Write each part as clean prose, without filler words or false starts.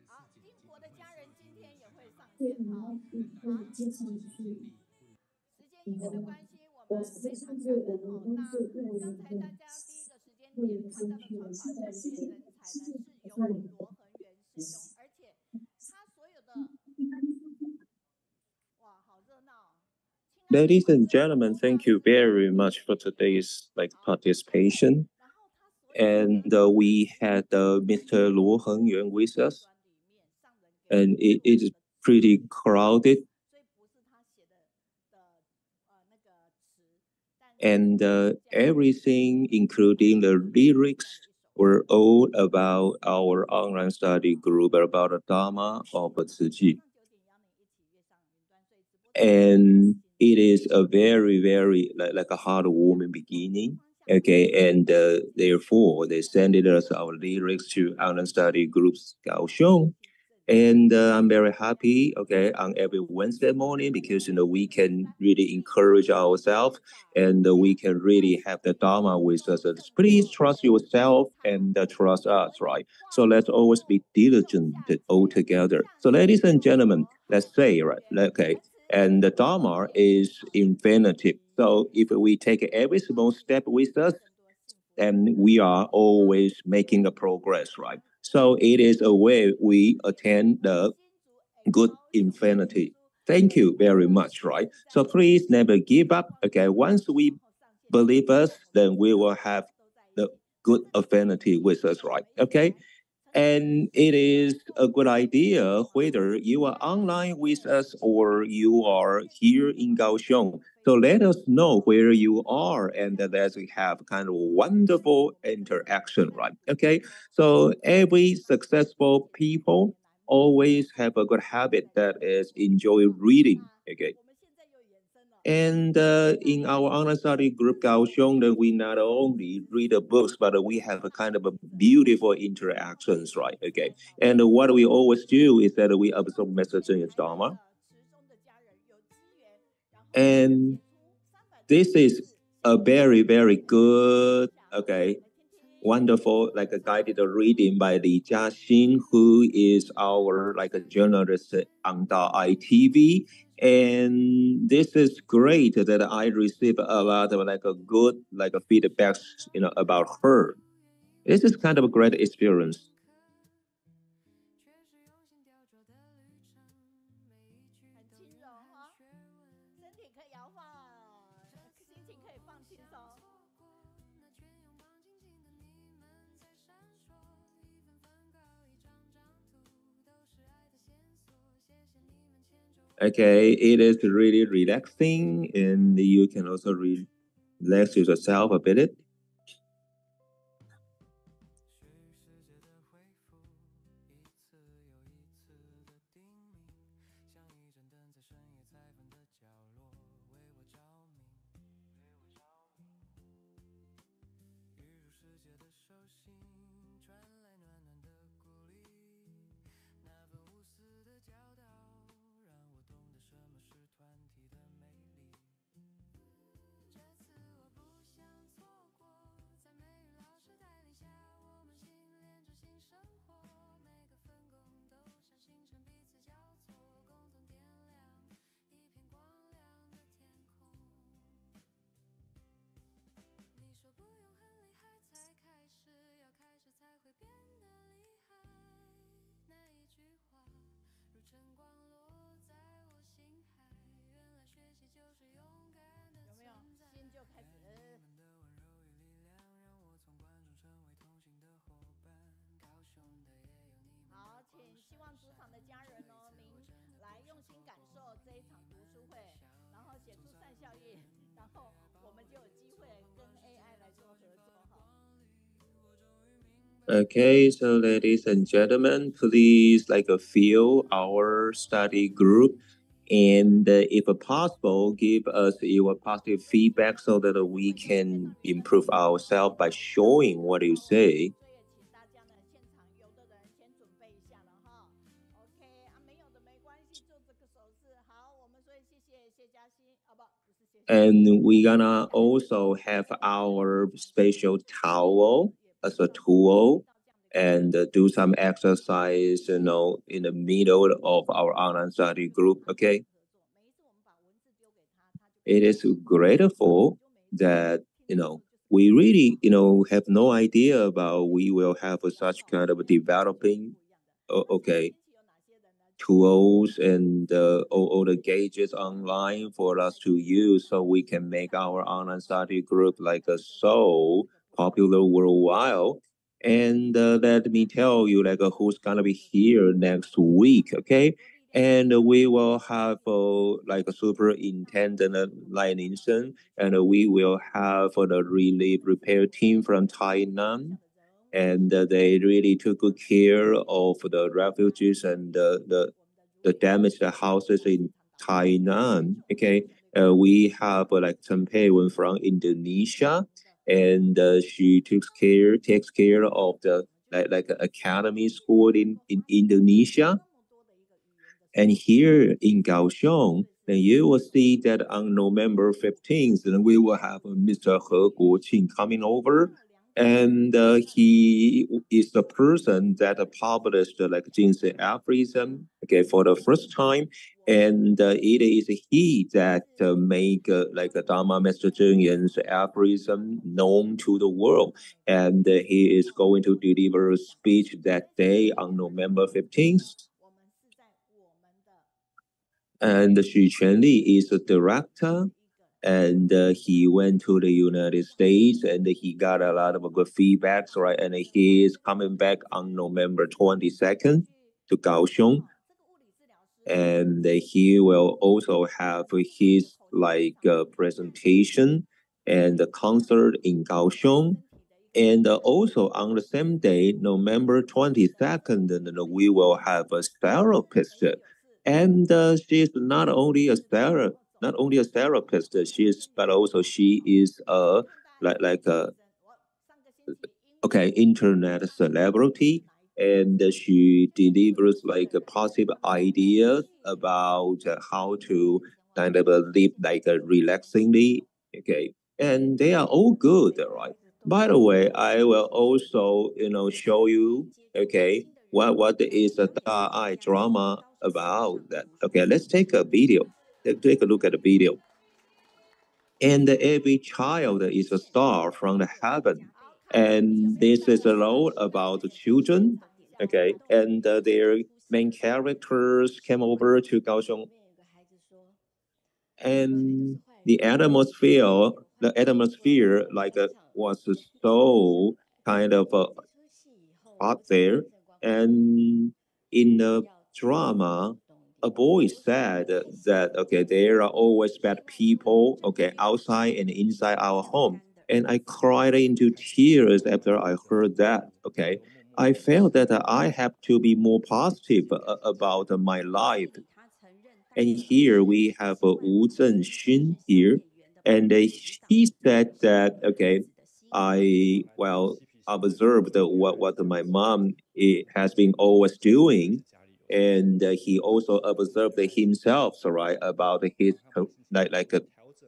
好，金国的家人今天也会上线哈。好，时间因素的关系，我们非常感恩哦。那刚才大家第一个时间点看到的传法圣殿人才呢，是由罗恒元师兄，而且他所有的哇，好热闹。Ladies and gentlemen, thank you very much for today's participation. And we had Mr. Luo Hengyuan with us, and it is pretty crowded. And everything, including the lyrics, were all about our online study group, about the Dharma of Ciji. And it is a very, very like a heartwarming beginning. Okay, and therefore they sent us our lyrics to online study groups Kaixuan. And I'm very happy, okay, on every Wednesday morning because, we can really encourage ourselves and we can really have the Dharma with us. Please trust yourself and trust us, right? So let's always be diligent all together. So ladies and gentlemen, let's say, right, okay, and the Dharma is infinitive. So if we take every small step with us, then we are always making a progress, right? So it is a way we attain the good infinity. Thank you very much, right? So please never give up. Okay, once we believe us, then we will have the good affinity with us, right? Okay. And it is a good idea whether you are online with us or you are here in Kaohsiung. So let us know where you are and let's have kind of wonderful interaction, right? Okay. So every successful people always have a good habit that is enjoy reading. Okay. And in our online study group, Kaohsiung, that we not only read the books, but we have a kind of a beautiful interactions, right? Okay. And what we always do is that we absorb message in Dharma. And this is a very, very good, okay, wonderful, like a guided reading by Li Jiaxin, who is our like a journalist on the ITV. And this is great that I receive a lot of like a good like a feedbacks, about her. This is kind of a great experience. Okay, it is really relaxing, and you can also relax yourself a bit. Okay, so ladies and gentlemen, please feel our study group, and if possible, give us your positive feedback so that we can improve ourselves by showing what you say. And we're gonna also have our special towel as a tool and do some exercise, in the middle of our online study group. Okay. It is grateful that, we really, have no idea about we will have such kind of developing, okay, tools and all the gadgets online for us to use so we can make our online study group like so popular worldwide. And let me tell you, like, who's gonna be here next week, okay? And we will have like a superintendent Lai Ningshen, and we will have the relief repair team from Tainan, and they really took good care of the refugees and the damaged houses in Tainan. Okay, we have like Chen Peiwen from Indonesia, and she takes care of the like academy school in Indonesia. And here in Kaohsiung, then you will see that on November 15th, then we will have Mr. He Guoqing coming over. And he is the person that published like Jinsei aphorism, okay, for the first time. And it is he that make like a Dharma Master Zheng Yan's aphorism known to the world. And he is going to deliver a speech that day on November 15th. And Xu Quanli is a director, and he went to the United States, and he got a lot of good feedbacks, right? And he is coming back on November 22nd to Kaohsiung, and he will also have his like presentation and the concert in Kaohsiung. And also on the same day, November 22nd, we will have a therapist. And she's not only a therapist, but also she is a like a okay internet celebrity, and she delivers like positive ideas about how to kind of live like relaxingly. Okay, and they are all good, right? By the way, I will also show you, okay, what is a Da Ai drama about that. Okay, let's take a video. Let's take a look at the video. And every child is a star from the heaven. And this is a lot about the children, okay? And their main characters came over to Kaohsiung, and the atmosphere like was so kind of out there. And in the drama, a boy said that, okay, there are always bad people, okay, outside and inside our home. And I cried into tears after I heard that, okay. I felt that I have to be more positive about my life. And here we have Wu Zhenxun here, and he said that, okay, I well observed what my mom has been always doing, and he also observed himself, so right, about his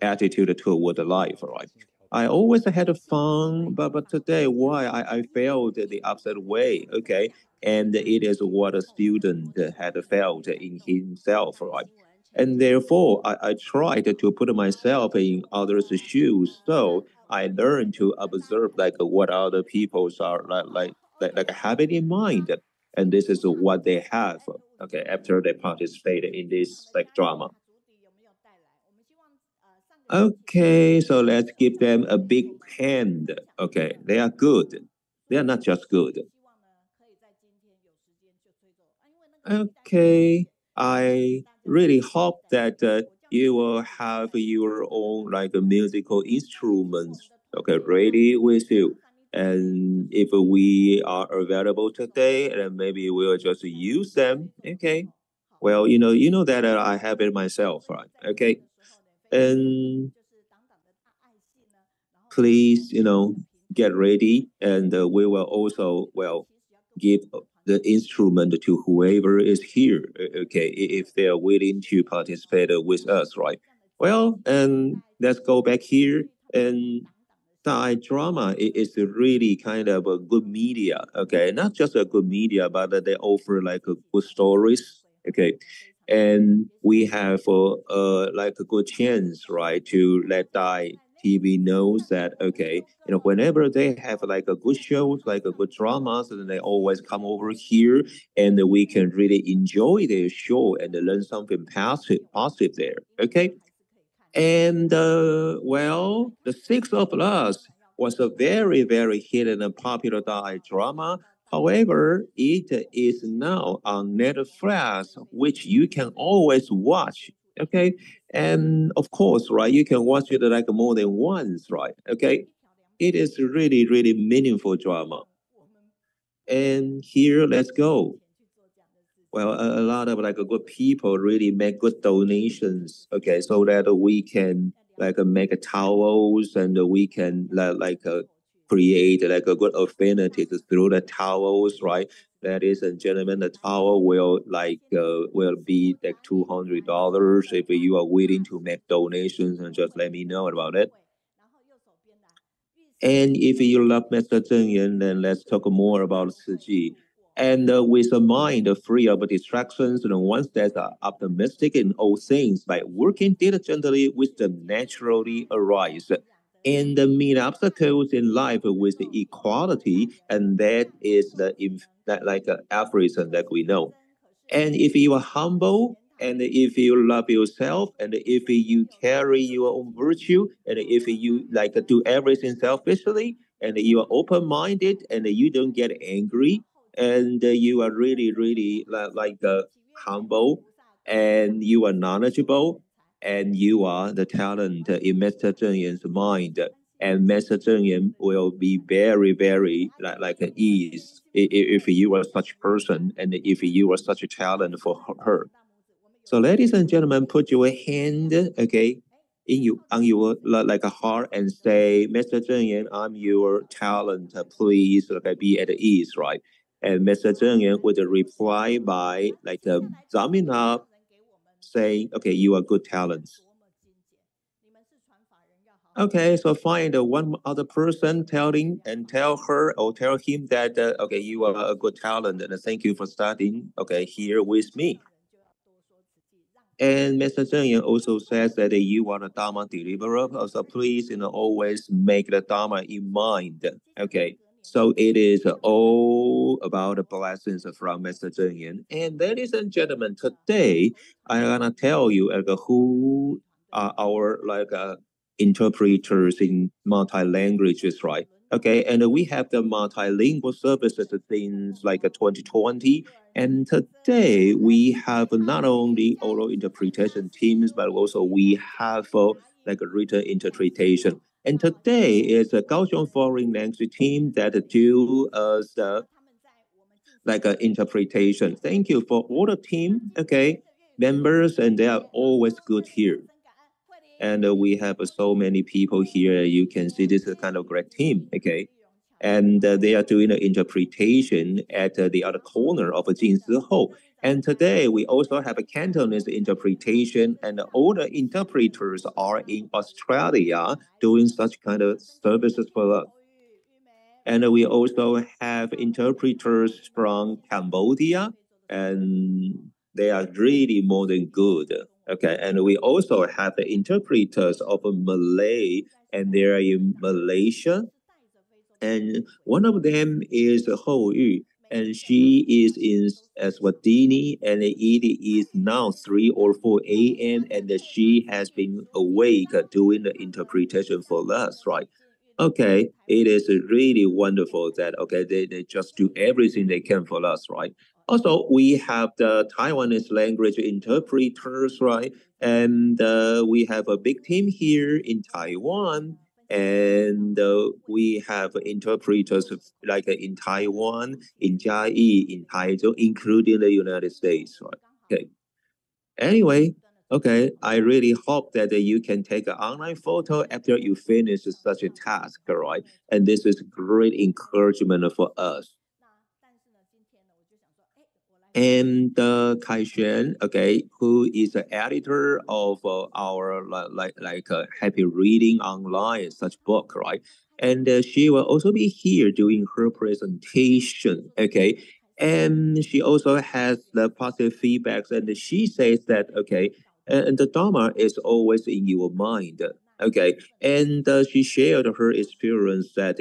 attitude toward life, right. I always had fun, but today why I felt the opposite way, okay, and it is what a student had felt in himself, right. And therefore, I tried to put myself in others' shoes. So I learned to observe like what other people's are like having in mind. And this is what they have, okay, after they participate in this like drama. Okay, so let's give them a big hand. Okay, they are good. They are not just good. Okay, I really hope that you will have your own like musical instruments, okay, ready with you. And if we are available today, then maybe we'll just use them. Okay. Well, you know that I have it myself, right? Okay. And please, get ready, and we will also give the instrument to whoever is here, okay, if they are willing to participate with us, right? Well, and let's go back here. And Thai drama is really kind of a good media, okay? Not just a good media, but they offer like a good stories, okay? And we have like a good chance, right, to let Thai TV knows that, okay, whenever they have like a good shows, like a good dramas, then they always come over here, and we can really enjoy their show and learn something positive there, okay? And well, The Six of Us was a very, very hit and a popular Thai drama. However, it is now on Netflix, which you can always watch. Okay. And of course, right, you can watch it like more than once, right? Okay. It is really, really meaningful drama. And here, let's go. Well, a lot of like good people really make good donations, okay, so that we can like make towels, and we can create like a good affinity through the towels, right? Ladies and gentlemen, the towel will be like $200 if you are willing to make donations, and just let me know about it. And if you love Mr. Zheng Yan, then let's talk more about Siji. And with a mind free of distractions, and ones that are optimistic in all things, by working diligently, wisdom naturally arise. And meet obstacles in life with equality, and that is that like aphorism that we know. And if you are humble, and if you love yourself, and if you carry your own virtue, and if you like do everything selfishly, and you are open-minded, and you don't get angry, and you are really, really humble, and you are knowledgeable, and you are the talent in Master Zheng Yan's mind. And Master Zheng Yan will be very, very like an ease if you are such person, and if you are such a talent for her. So, ladies and gentlemen, put your hand, okay, in you on your like a heart, and say, Mr. Zheng Yan, I'm your talent. Please, okay, be at ease, right? And Mr. Zheng Yan would reply by thumbing up, saying, okay, you are good talents. Okay, so find one other person, tell her or tell him that okay, you are a good talent, and thank you for starting okay here with me. And Mr. Zheng Yan also says that you are the Dharma deliverer, so please always make the Dharma in mind. Okay, so it is all about the blessings from Mr. Zheng Yan. And ladies and gentlemen, today I'm gonna tell you who are our interpreters in multi languages, right? Okay, and we have the multilingual services since 2020. And today we have not only oral interpretation teams, but also we have like a written interpretation. And today is a Kaohsiung foreign language team that do us like an interpretation. Thank you for all the team, okay, members, and they are always good here. And we have so many people here. You can see this is kind of great team, okay? And they are doing the interpretation at the other corner of Qingzhao. And today we also have a Cantonese interpretation, and all the interpreters are in Australia doing such kind of services for us. And we also have interpreters from Cambodia, and they are really more than good. Okay, and we also have the interpreters of Malay, and they are in Malaysia. And one of them is Hou Yu, and she is in Eswatini, and it is now 3 or 4 a.m., and she has been awake doing the interpretation for us, right? Okay, it is really wonderful that okay they just do everything they can for us, right? Also, we have the Taiwanese language interpreters, right? And we have a big team here in Taiwan, and we have interpreters in Taiwan, in Jiayi, in Taichung, including the United States, right? Okay. Anyway, okay, I really hope that you can take an online photo after you finish such a task, right? And this is great encouragement for us. And Kaixuan, okay, who is the editor of our Happy Reading Online such book, right? And she will also be here doing her presentation, okay. And she also has the positive feedbacks, and she says that okay, and the Dharma is always in your mind, okay. And she shared her experience that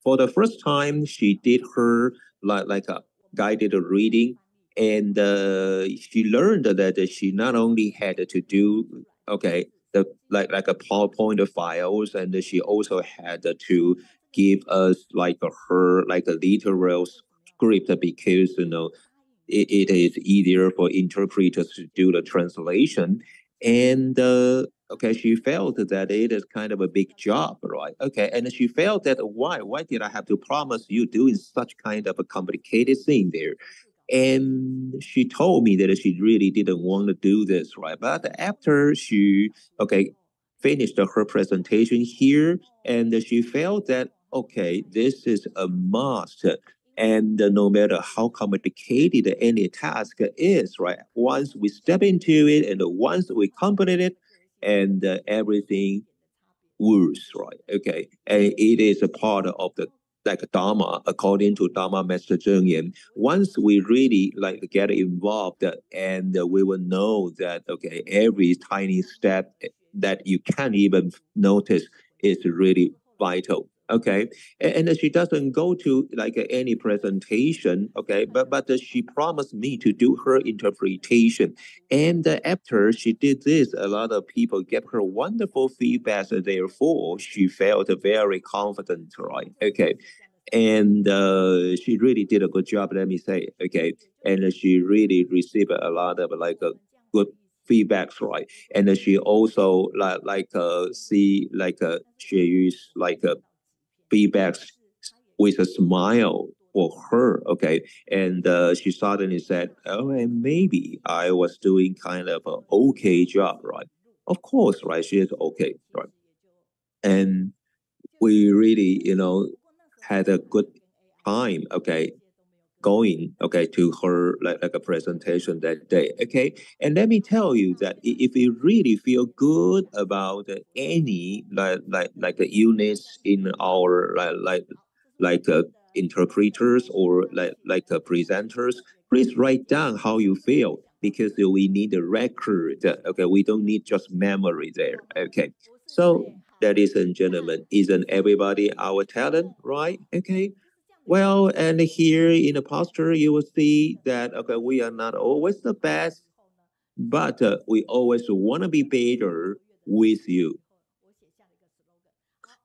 for the first time she did her like a guided reading, and she learned that she not only had to do okay the like a PowerPoint files, and she also had to give us like her like a literal script, because it is easier for interpreters to do the translation. And okay, she felt that it is kind of a big job, right? Okay, and she felt that why did I have to promise you doing such kind of a complicated thing there? And she told me that she really didn't want to do this, right? But after she okay finished her presentation here, and she felt that okay, this is a must, and no matter how complicated any task is, right? Once we step into it, and once we complete it, and everything works, right? Okay, and it is a part of the like Dharma, according to Dharma Master Zheng Yan. Once we really like get involved, and we will know that okay, every tiny step that you can't even notice is really vital. Okay, and she doesn't go to like any presentation. Okay, but she promised me to do her interpretation, and after she did this, a lot of people gave her wonderful feedback. Therefore, she felt very confident, right? Okay. And she really did a good job, let me say. Okay. And she really received a lot of like a good feedbacks, right? And she also see like she used like feedbacks with a smile for her, okay? And she suddenly said, oh, and maybe I was doing kind of an okay job, right? Of course, right? She is okay, right? And we really, had a good time, okay, going okay to her like a presentation that day, okay. And let me tell you that if you really feel good about any like units in our interpreters or presenters, please write down how you feel, because we need a record, okay. We don't need just memory there, okay. So ladies and gentlemen, isn't everybody our talent, right? Okay. Well, and here in the posture, you will see that okay, we are not always the best, but we always want to be better with you.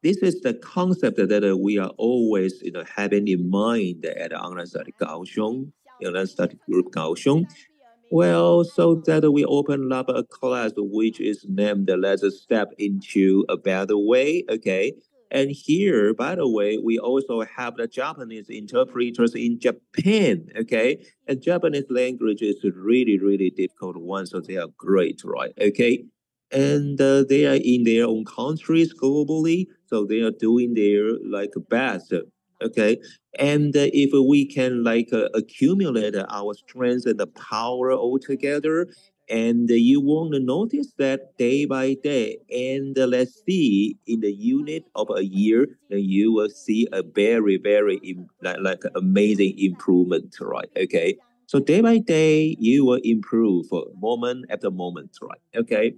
This is the concept that we are always having in mind at Online Study Kaohsiung, Online Study Group Kaohsiung. Well, so that we open up a class which is named Let's Step into a Better Way, okay? And here, by the way, we also have the Japanese interpreters in Japan, okay? And Japanese language is really, really difficult one, so they are great, right? Okay. And they are in their own countries globally, so they are doing their like best, okay. And if we can like accumulate our strength and the power all together, and you won't notice that day by day, and let's see in the unit of a year, then you will see a very very like amazing improvement, right? Okay, so day by day you will improve moment after moment, right? Okay.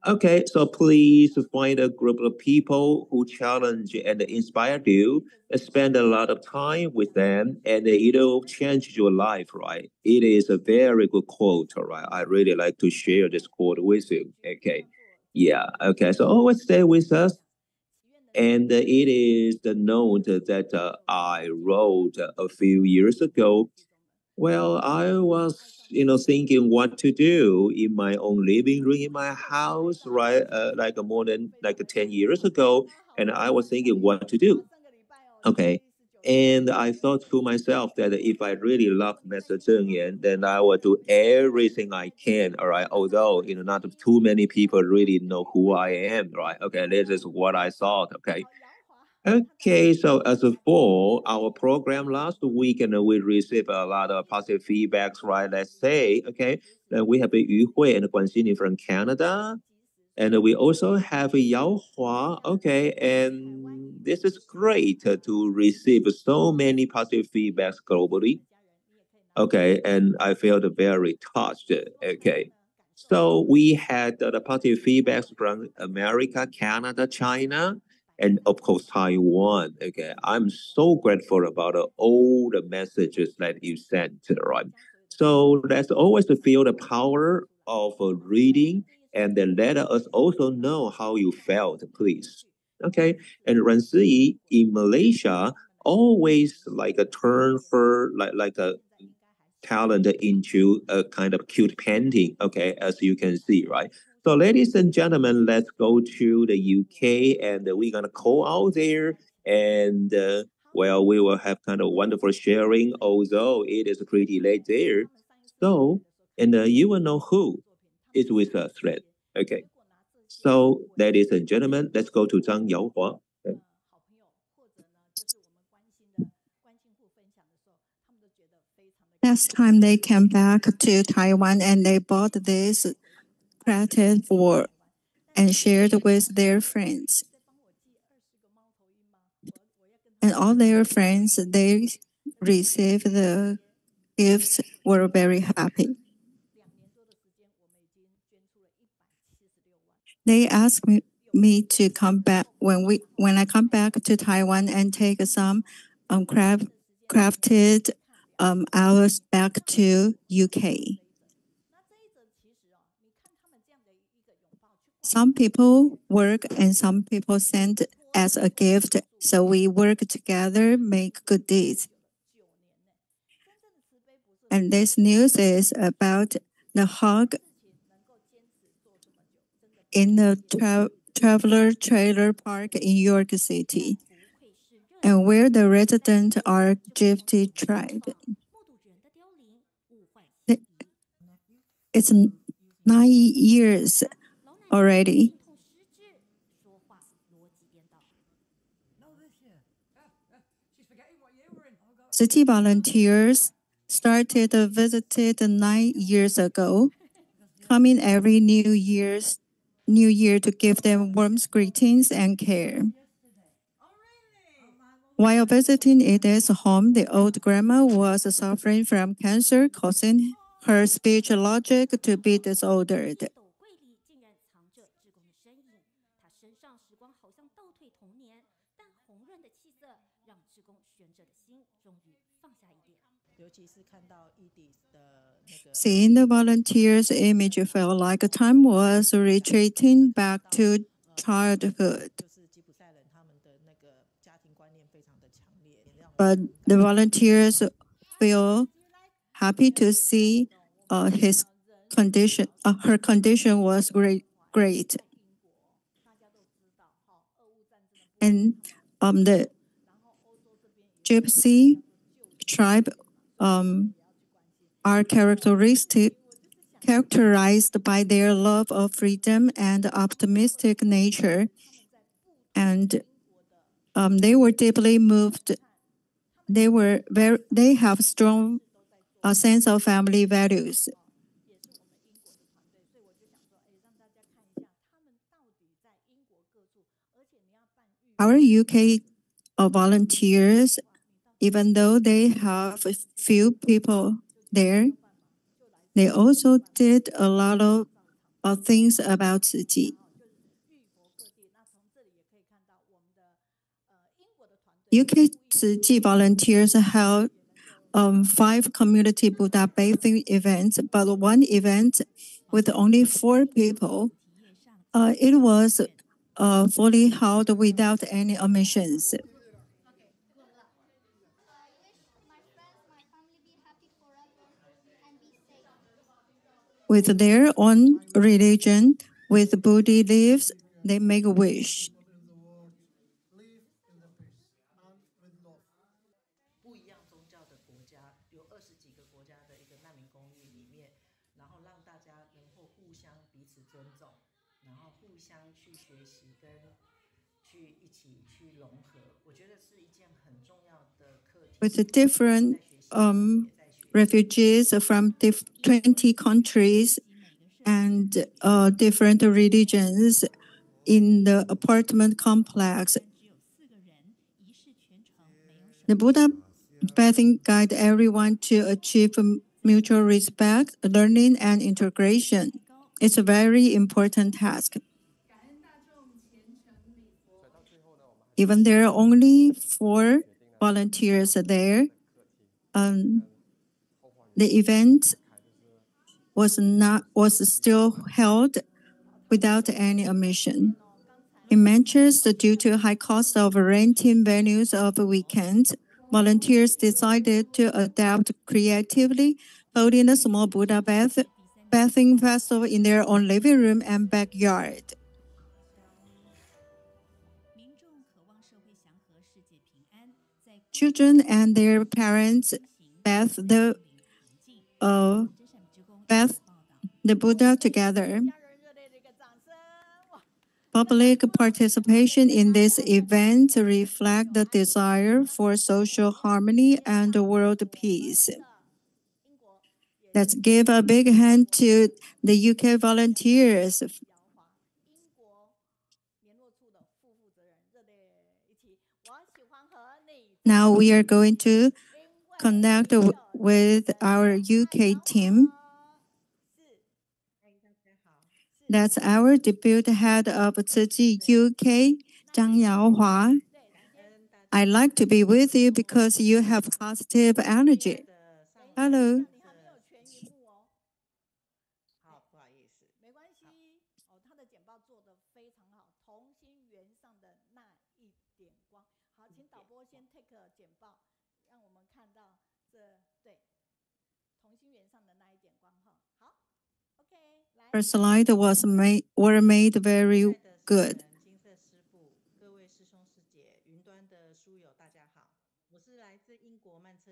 Okay, so please find a group of people who challenge and inspire you. Spend a lot of time with them, and it'll change your life, right? It is a very good quote, all right? I really like to share this quote with you. Okay, yeah, okay. So always stay with us, and it is the note that I wrote a few years ago. Well, I was, thinking what to do in my own living room in my house, right? Like more than like 10 years ago. And I was thinking what to do. Okay. And I thought to myself that if I really love Master Zheng Yan, then I will do everything I can, all right? Although, not too many people really know who I am, right? Okay, this is what I thought, okay? Okay, so as a for our program last week, and we received a lot of positive feedbacks, right? Let's say, okay, then we have a Yu Hui and Guan Xini from Canada, and we also have a Yao Hua, okay, and this is great to receive so many positive feedbacks globally. Okay, and I felt very touched. Okay, so we had the positive feedbacks from America, Canada, China, and of course Taiwan. Okay, I'm so grateful about all the messages that you sent, right? So let's always feel the power of reading, and then let us also know how you felt, please. Okay, and Ranzi in Malaysia always like a turn her like a talent into a kind of cute painting, okay, as you can see, right? So, ladies and gentlemen, let's go to the UK and we're going to call out there. And well, we will have kind of wonderful sharing, although it is pretty late there. So, and you will know who is with us, right? Okay. So, ladies and gentlemen, let's go to Zhang Yaohua. Okay. Last time they came back to Taiwan and they bought this credit for and shared with their friends. And all their friends they received the gifts were very happy. They asked me to come back when I come back to Taiwan and take some crafted hours back to UK. Some people work and some people send as a gift, so we work together, make good deeds. And this news is about the hug in the traveler trailer park in York City, and where the residents are Gypsy tribe. It's 9 years already. City volunteers started visited 9 years ago, coming every New Year to give them warm greetings and care. While visiting Edith's home, the old grandma was suffering from cancer, causing her speech logic to be disordered. Seeing the volunteers' image felt like time was retreating back to childhood. But the volunteers feel happy to see his condition. Her condition was great. And the Gypsy tribe are characterized by their love of freedom and optimistic nature, and they were deeply moved. They have strong sense of family values. Our UK volunteers, even though they have a few people there, they also did a lot of things about Tzu Chi. UK Tzu Chi volunteers held 5 community Buddha bathing events, but one event with only 4 people, it was fully held without any omissions. With their own religion, with Buddha leaves, they make a wish. with the different refugees from 20 countries and different religions in the apartment complex. The Buddha bathing guide everyone to achieve mutual respect, learning, and integration. It's a very important task. Even there are only 4 volunteers there, the event was still held without any admission. In Manchester, due to high cost of renting venues over weekends, volunteers decided to adapt creatively, holding a small Buddha bathing festival in their own living room and backyard. Children and their parents bathe the Buddha together. Public participation in this event reflects the desire for social harmony and world peace. Let's give a big hand to the UK volunteers. Now we are going to connect with our UK team. That's our deputy head of Tzu Chi UK, Zhang Yaohua. I like to be with you because you have positive energy. Hello. Her slide were made very good.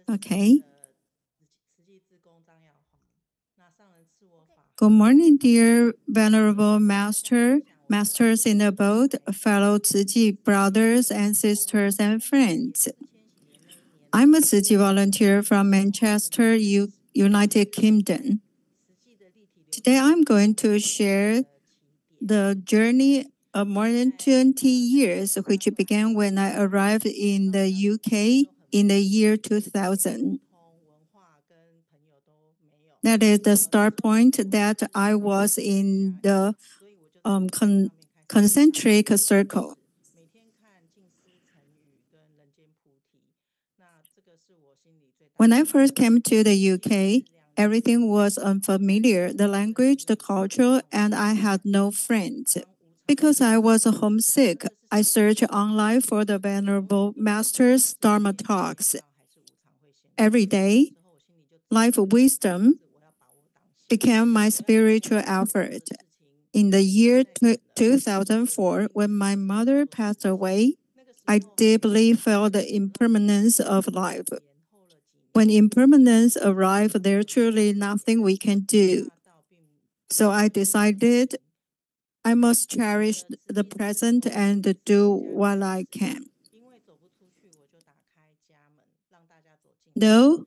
Okay. Good morning, dear Venerable Masters in the boat, fellow Tzu Chi brothers and sisters and friends. I'm a Tzu Chi volunteer from Manchester, United Kingdom. Today I'm going to share the journey of more than 20 years, which began when I arrived in the UK in the year 2000. That is the start point that I was in the concentric circle. When I first came to the UK, everything was unfamiliar, the language, the culture, and I had no friends. Because I was homesick, I searched online for the Venerable Master's Dharma talks. Every day, life wisdom became my spiritual effort. In the year 2004, when my mother passed away, I deeply felt the impermanence of life. When impermanence arrives, there's truly nothing we can do. So I decided I must cherish the present and do what I can. Though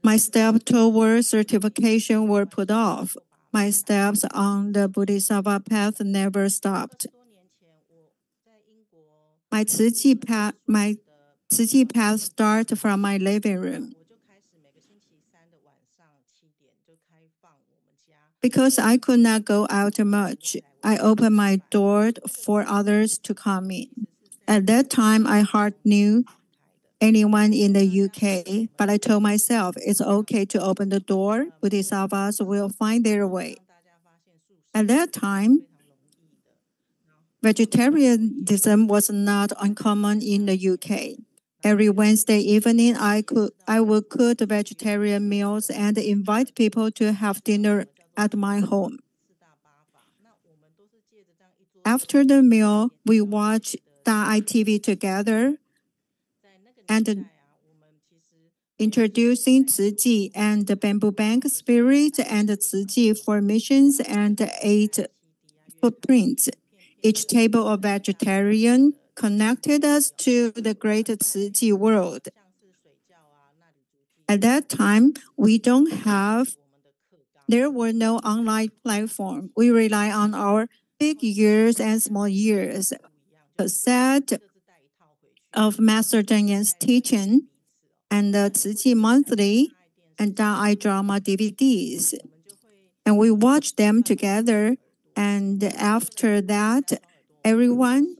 my steps toward certification were put off, my steps on the Bodhisattva path never stopped. My Tzu Chi path started from my living room. Because I could not go out much, I opened my door for others to come in. At that time, I hardly knew anyone in the UK, but I told myself it's okay to open the door. Bodhisattvas will find their way. At that time, vegetarianism was not uncommon in the UK. Every Wednesday evening, I would cook vegetarian meals and invite people to have dinner at my home. After the meal, we watched Da'ai TV together and introducing Tzu Chi and the bamboo bank spirit and Tzu Chi formations and 8 footprints. Each table of vegetarian connected us to the great Ciji world. At that time, there were no online platform. We rely on our big ears and small ears. A set of Master Zhang Yan's teaching and the Ciji Monthly and Da'ai drama DVDs. And we watched them together. And after that, everyone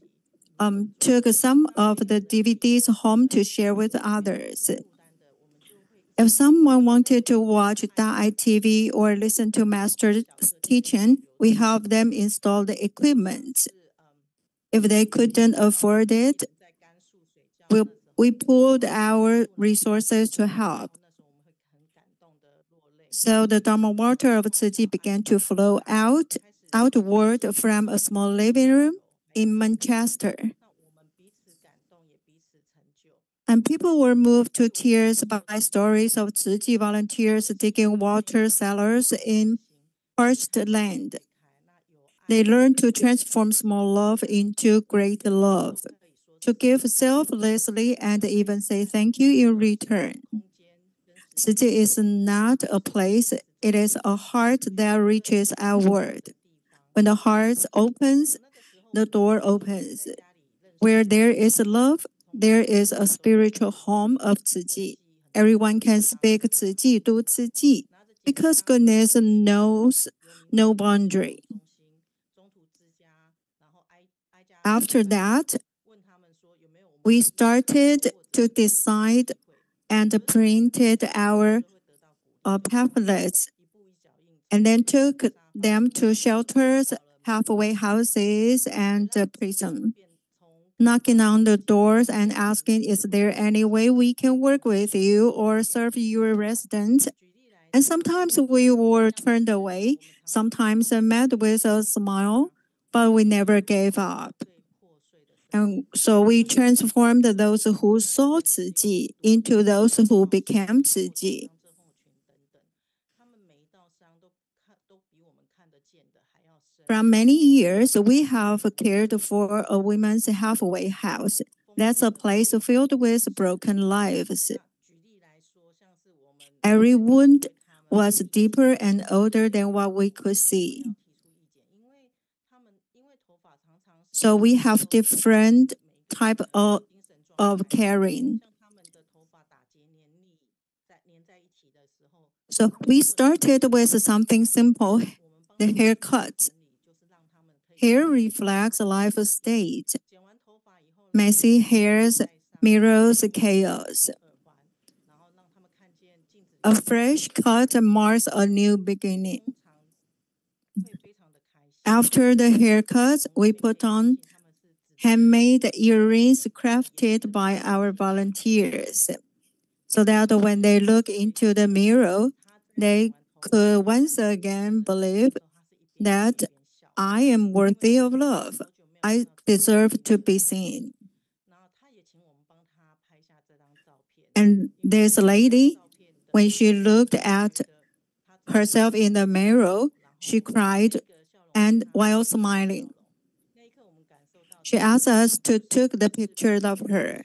took some of the DVDs home to share with others. If someone wanted to watch Da'ai TV or listen to Master's teaching, we have them install the equipment. If they couldn't afford it, we pooled our resources to help. So the Dharma water of Ciji began to flow outward from a small living room in Manchester. And people were moved to tears by stories of Ciji volunteers digging water cellars in parched land. They learned to transform small love into great love, to give selflessly and even say thank you in return. Ciji is not a place, it is a heart that reaches outward. When the heart opens, the door opens. Where there is love, there is a spiritual home of Ciji. Everyone can speak Ciji, do Ciji, because goodness knows no boundary. After that, we started to decide and printed our pamphlets and then took them to shelters, halfway houses, and prison, knocking on the doors and asking, is there any way we can work with you or serve your residents? And sometimes we were turned away, sometimes met with a smile, but we never gave up. And so we transformed those who saw Ciji into those who became Ciji. From many years, we have cared for a women's halfway house. That's a place filled with broken lives. Every wound was deeper and older than what we could see. So we have different type of caring. So we started with something simple, the haircut. Hair reflects life state. Messy hairs mirrors chaos. A fresh cut marks a new beginning. After the haircut, we put on handmade earrings crafted by our volunteers, so that when they look into the mirror, they could once again believe that I am worthy of love. I deserve to be seen. And this lady, when she looked at herself in the mirror, she cried, and while smiling, she asked us to take the picture of her.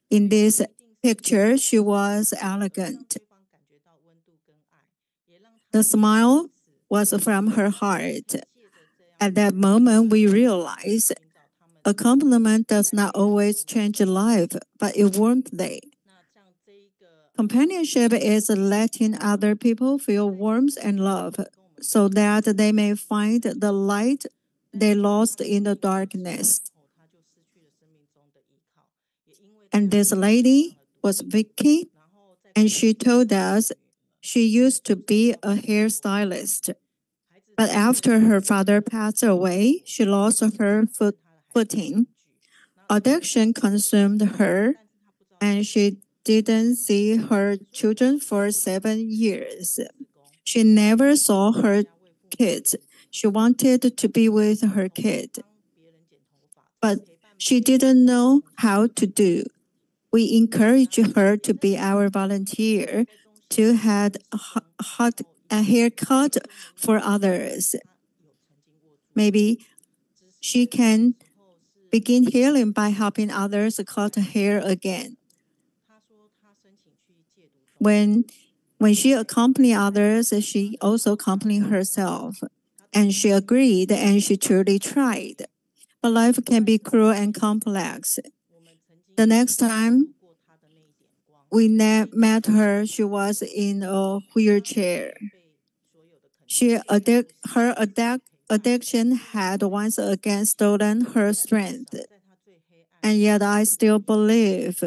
In this picture, she was elegant. The smile was from her heart. At that moment, we realized a compliment does not always change life, but it warms them. Companionship is letting other people feel warmth and love, so that they may find the light they lost in the darkness. And this lady was Vicky, and she told us she used to be a hairstylist. But after her father passed away, she lost her footing. Addiction consumed her, and she didn't see her children for 7 years. She never saw her kids. She wanted to be with her kid, but she didn't know how to do. We encouraged her to be our volunteer, to have a haircut for others. Maybe she can begin healing by helping others cut hair again. When she accompanied others, she also accompanied herself. And she agreed, and she truly tried. But life can be cruel and complex. The next time we met her, she was in a wheelchair. Her addiction had once again stolen her strength. And yet I still believe.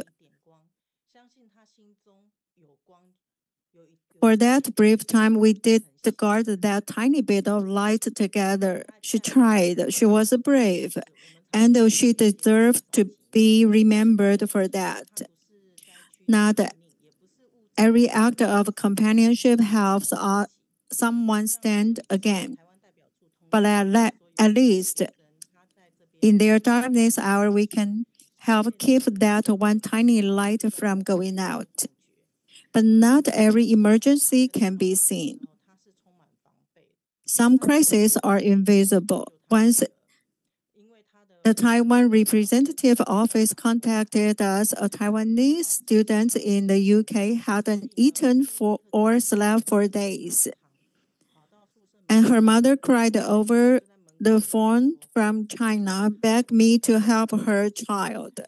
For that brief time, we did guard that tiny bit of light together. She tried. She was brave. And she deserved to be remembered for that. Not every act of companionship helps someone stand again. But at least in their darkness hour, we can help keep that one tiny light from going out. But not every emergency can be seen. Some crises are invisible. Once the Taiwan representative office contacted us, a Taiwanese student in the UK hadn't eaten or slept for days. And her mother cried over the phone from China, begged me to help her child.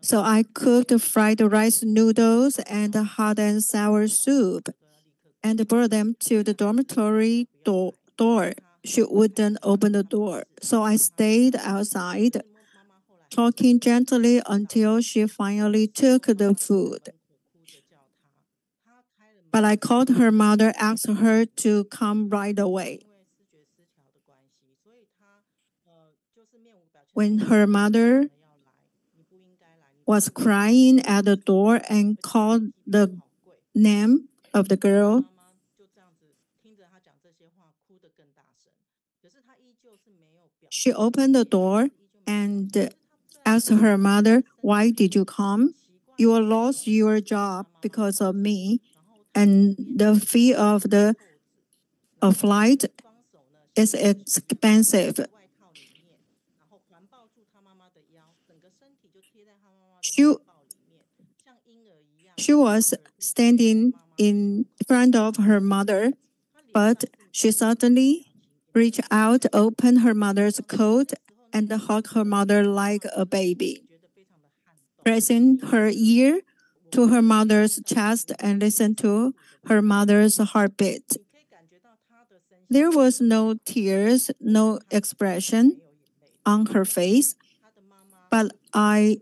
So I cooked fried rice noodles and hot and sour soup and brought them to the dormitory door. She wouldn't open the door, so I stayed outside, talking gently until she finally took the food. But I called her mother, asked her to come right away. When her mother was crying at the door and called the name of the girl, she opened the door and asked her mother, "Why did you come? You lost your job because of me, and the fee of a flight is expensive." She was standing in front of her mother, but she suddenly reached out, opened her mother's coat, and hugged her mother like a baby, pressing her ear to her mother's chest and listened to her mother's heartbeat. There was no tears, no expression on her face, but I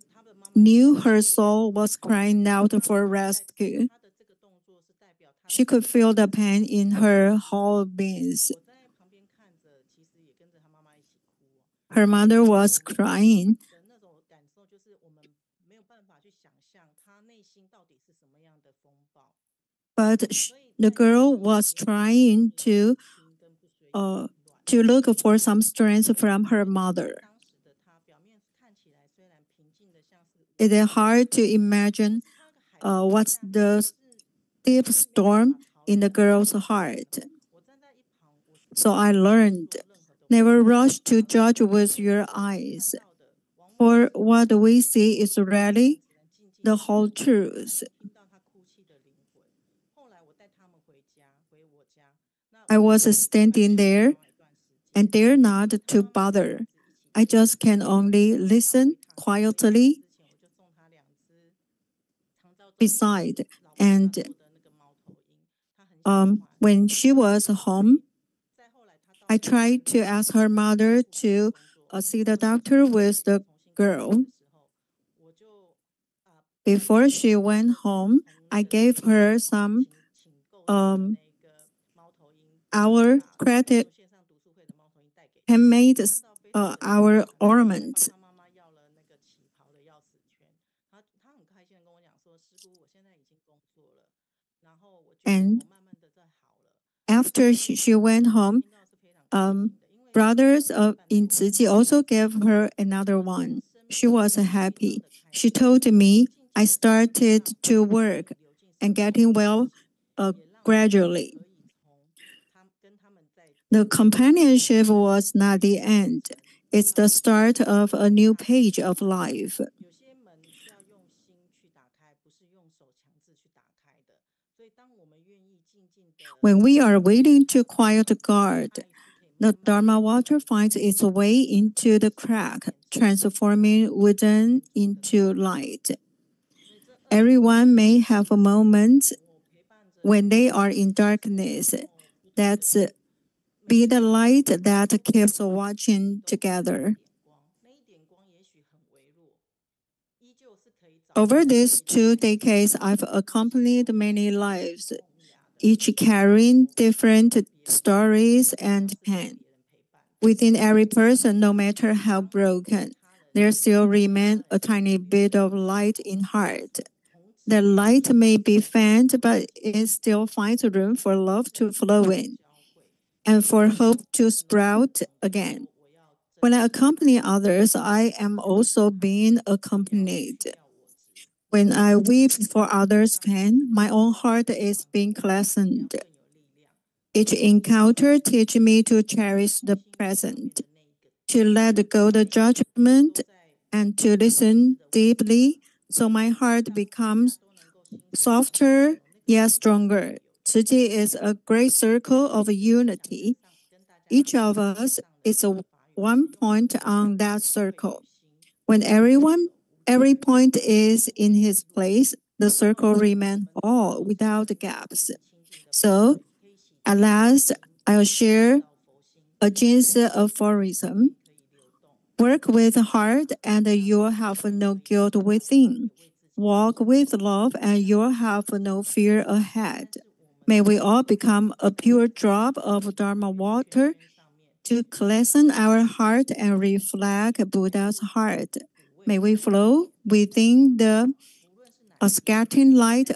knew her soul was crying out for rescue. She could feel the pain in her whole being. Her mother was crying, but the girl was trying to look for some strength from her mother. It is hard to imagine what's the deep storm in the girl's heart. So I learned, never rush to judge with your eyes, for what we see is really the whole truth. I was standing there and dare not to bother. I just can only listen quietly beside. And when she was home, I tried to ask her mother to see the doctor with the girl. Before she went home, I gave her some our credit handmade our ornaments. And after she went home, brothers in Ciji also gave her another one. She was happy. She told me I started to work and getting well gradually. The companionship was not the end. It's the start of a new page of life. When we are waiting to quiet the guard, the Dharma water finds its way into the crack, transforming wooden into light. Everyone may have a moment when they are in darkness. That's be the light that keeps watching together. Over these 2 decades, I've accompanied many lives, each carrying different stories and pain. Within every person, no matter how broken, there still remains a tiny bit of light in heart. The light may be faint, but it still finds room for love to flow in and for hope to sprout again. When I accompany others, I am also being accompanied. When I weep for others' pain, my own heart is being lessened. Each encounter teaches me to cherish the present, to let go the judgment, and to listen deeply so my heart becomes softer yet stronger. Tzu Chi is a great circle of unity. Each of us is one point on that circle. When every point is in his place, the circle remains all without gaps. So, at last, I'll share a Jin's aphorism. Work with heart and you'll have no guilt within. Walk with love and you'll have no fear ahead. May we all become a pure drop of Dharma water to cleanse our heart and reflect Buddha's heart. May we flow within the scattering light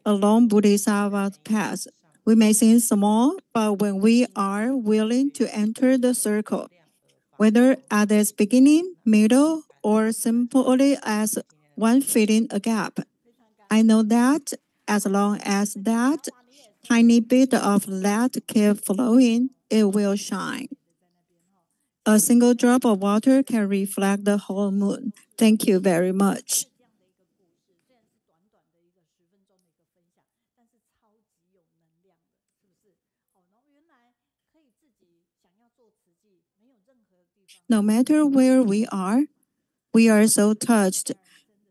along Bodhisattva's path. We may seem small, but when we are willing to enter the circle, whether at its beginning, middle, or simply as one filling a gap, I know that as long as that tiny bit of light keeps flowing, it will shine. A single drop of water can reflect the whole moon. Thank you very much. No matter where we are so touched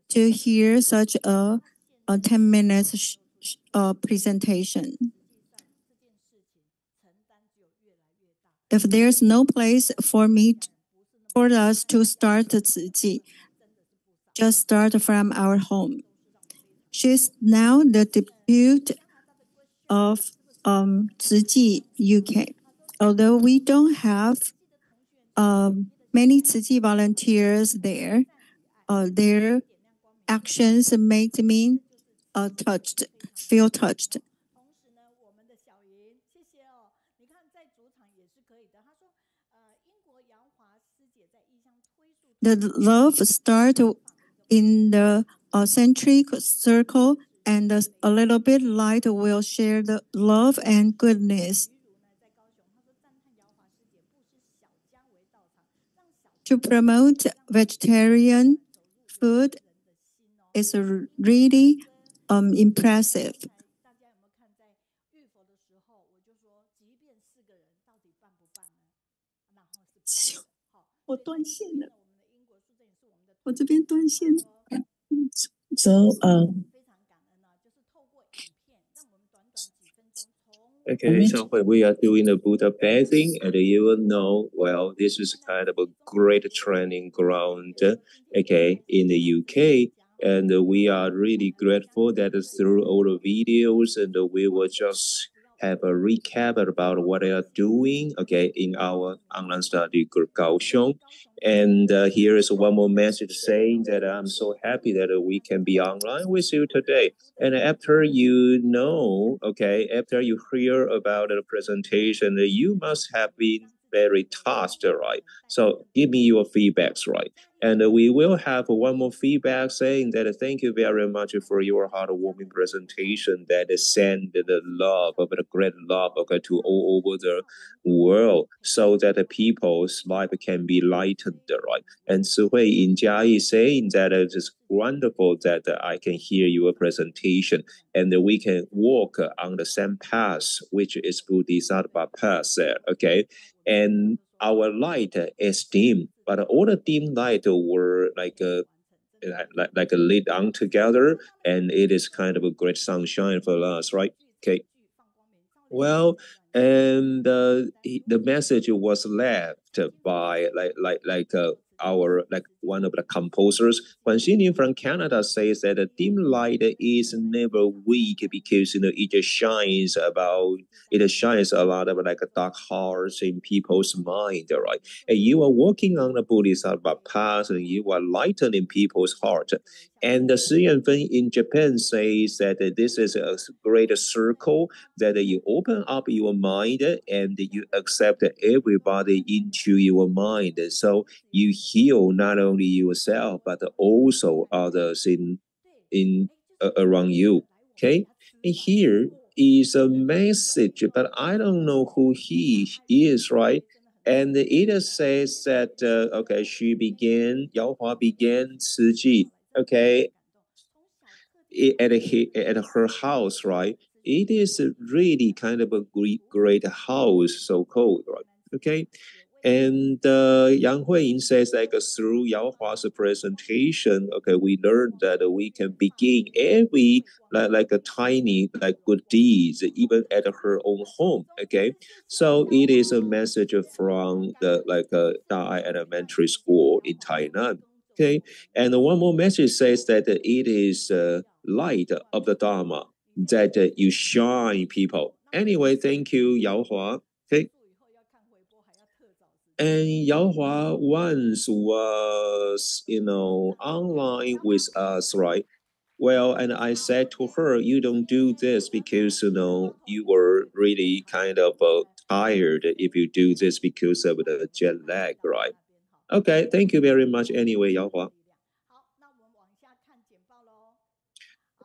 to hear such a 10 minutes presentation. If there's no place for us to start Tzu Chi, just start from our home. She's now the deputy of Tzu Chi UK. Although we don't have many Tzu Chi volunteers there, their actions make me feel touched. The love starts in the concentric circle, and a little bit light will share the love and goodness. To promote vegetarian food is really impressive. So, okay, so when we are doing the Buddha bathing, and you will know, well, this is kind of a great training ground, okay, in the UK. And we are really grateful that through all the videos, and we will just have a recap about what they are doing, okay, in our online study group Kaohsiung. And here is one more message saying that I'm so happy that we can be online with you today. And after you know, okay, after you hear about the presentation, you must have been very touched, right? So give me your feedbacks, right? And we will have one more feedback saying that thank you very much for your heartwarming presentation that send the love of the great love to all over the world so that the people's life can be lightened, right? And Sihui in Jiayi saying that it's wonderful that I can hear your presentation and we can walk on the same path, which is Bodhisattva path, okay? And our light is dim, but all the dim light were like lit on together, and it is kind of a great sunshine for us, right? Okay. Well, and the message was left by our one of the composers. Guan Xinin from Canada says that the dim light is never weak because it just shines a lot of like dark hearts in people's mind, right? And you are walking on the Bodhisattva path and you are lightening people's heart. And the Shi Yanfen in Japan says that this is a great circle that you open up your mind and you accept everybody into your mind. So you heal not only yourself but also others in around you. Okay, and here is a message, but I don't know who he is, right? And it says that okay, Yaohua began Ci Ji, okay, at her house, right? It is really kind of a great house, so called, right? Okay. And Yang Huiyin says like through Yaohua's presentation, okay, we learned that we can begin every like a tiny like good deeds even at her own home. Okay, so it is a message from the Da'ai Elementary School in Tainan. Okay, and one more message says that it is light of the Dharma that you shine people. Anyway, thank you, Yaohua. Okay. And Yaohua once was, online with us, right? Well, and I said to her, you don't do this because, you were really kind of tired if you do this because of the jet lag, right? Okay, thank you very much anyway, Yaohua.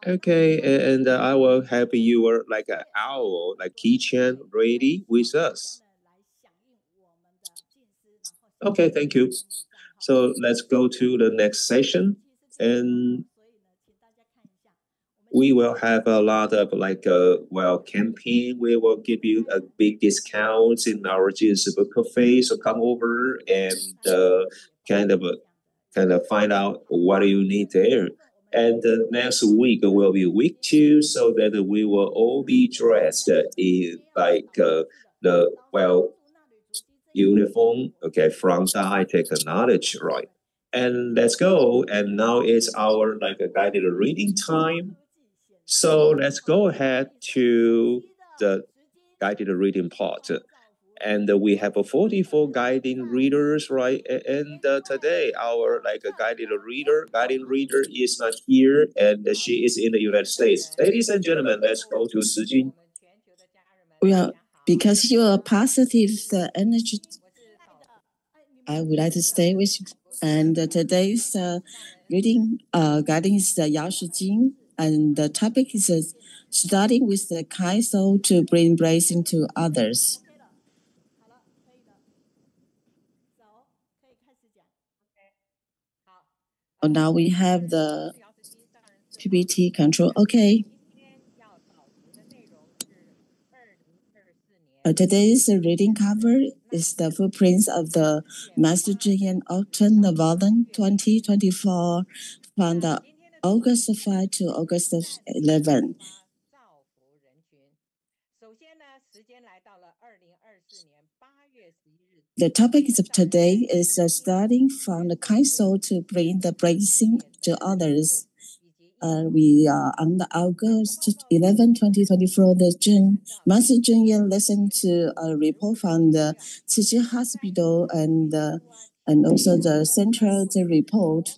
Okay, and I will have your like an owl, like keychain ready with us. Okay, thank you. So let's go to the next session, and we will have a lot of campaign. We will give you a big discounts in our Jinsi Book Cafe. So come over and kind of find out what you need there. And next week will be week 2, so that we will all be dressed in uniform, okay, from the high-tech knowledge, right? And let's go. And now it's our a guided reading time. So let's go ahead to the guided reading part. And we have 44 guiding readers, right? And today our guiding reader is not here, and she is in the United States. Ladies and gentlemen, let's go to Sijin. Well, because you are positive energy, I would like to stay with you. And today's reading guiding is the Yao Shiqing, and the topic is starting with the kind soul to bring blessing to others. Now we have the PPT control. Okay. Today's reading cover is the footprints of the Master Zheng Autumn Volume 2024 from the August 5 to August 11. The topic of today is starting from the kind soul to bring the blessing to others. We are on the August 11, 2024, Master Zheng listened to a report from the Ci Ji Hospital and also the central report,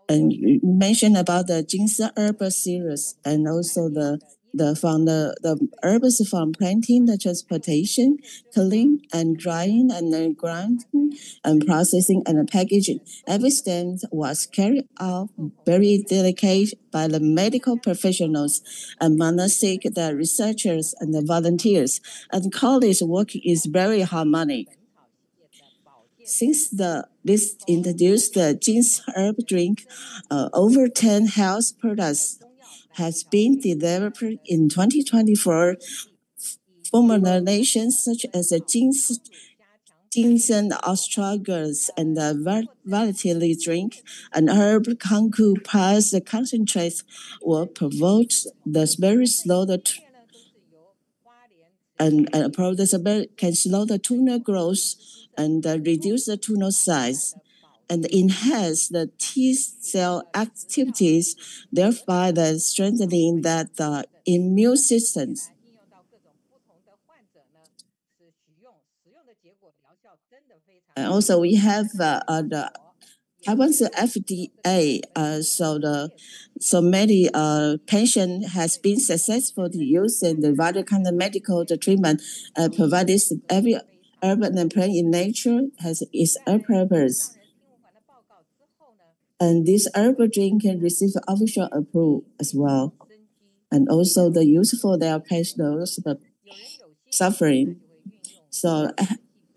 and mentioned about the Jingsi Herbal series and also the the herbs from planting, the transportation, culling and drying and then grinding and processing and packaging. Every step was carried out very delicate by the medical professionals and monastic, the researchers and the volunteers. And college work is very harmonic. Since this introduced the Jin's herb drink, over 10 health products has been developed in 2024. Former nations such as the ginseng astragalus and the volatility drink, an herb kanku plus the concentrate will promote the very slow and can slow the tumor growth and reduce the tumor size and enhance the T cell activities, thereby the strengthening that the immune systems. And also we have the Taiwan's FDA, so many patients has been successfully using the various kind of medical treatment provided every urban and plant in nature has its purpose. And this herbal drink can receive official approval as well. And also the use for their patients suffering. So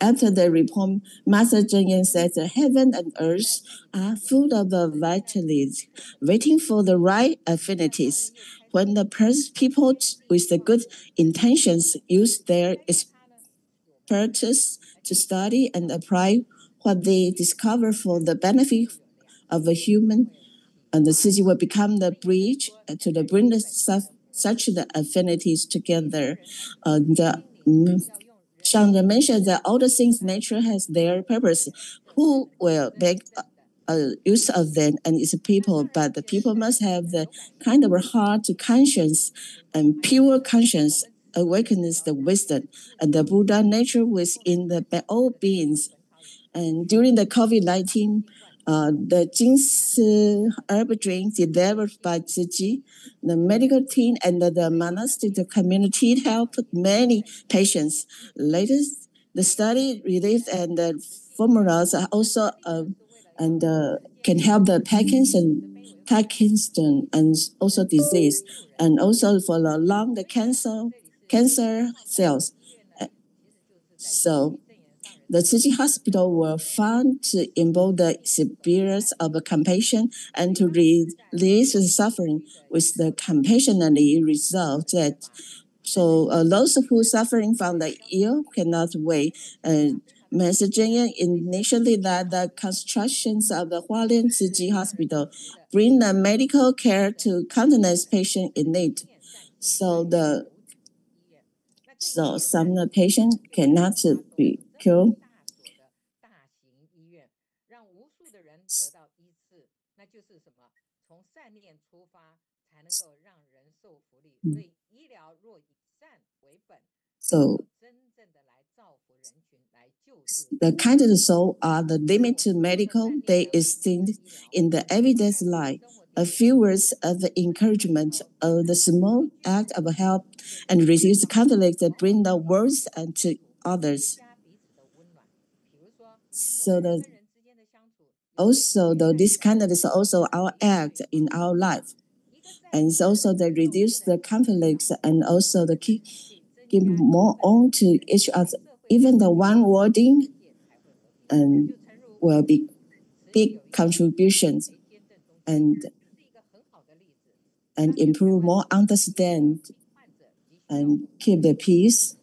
after the report, Master Zhang Yaohua said that heaven and earth are full of vitalities, waiting for the right affinities. When the people with the good intentions use their expertise to study and apply what they discover for the benefit of a human, and the city will become the bridge to the bring such the affinities together. Zhang mentioned that all the things nature has their purpose. Who will make use of them and its people? But the people must have the kind of heart to conscience and pure conscience awakens the wisdom and the Buddha nature within the all beings. And during the COVID-19, the Jin's herb drink developed by Ziji, the medical team and the monastic community helped many patients. Later, the study released and the formulas are also can help the Parkinson and also disease, and also for the lung, the cancer cells. So the Tzu Hospital were found to involve the spirits of compassion and to release the suffering with the compassionately result that. So those who suffering from the ill cannot wait. Messaging initially that the constructions of the Hualien Tzu Hospital bring the medical care to countless patients in need. So some patients cannot be cured. So the kind of soul are the limit to medical, they extend in the everyday life. A few words of encouragement, the small act of help, and reduce conflict that bring the world and to others. So this kind of is also our act in our life, and it's also the reduce the conflicts and also the give more on to each other. Even the one wording and will be big contributions and improve more understand and keep the peace.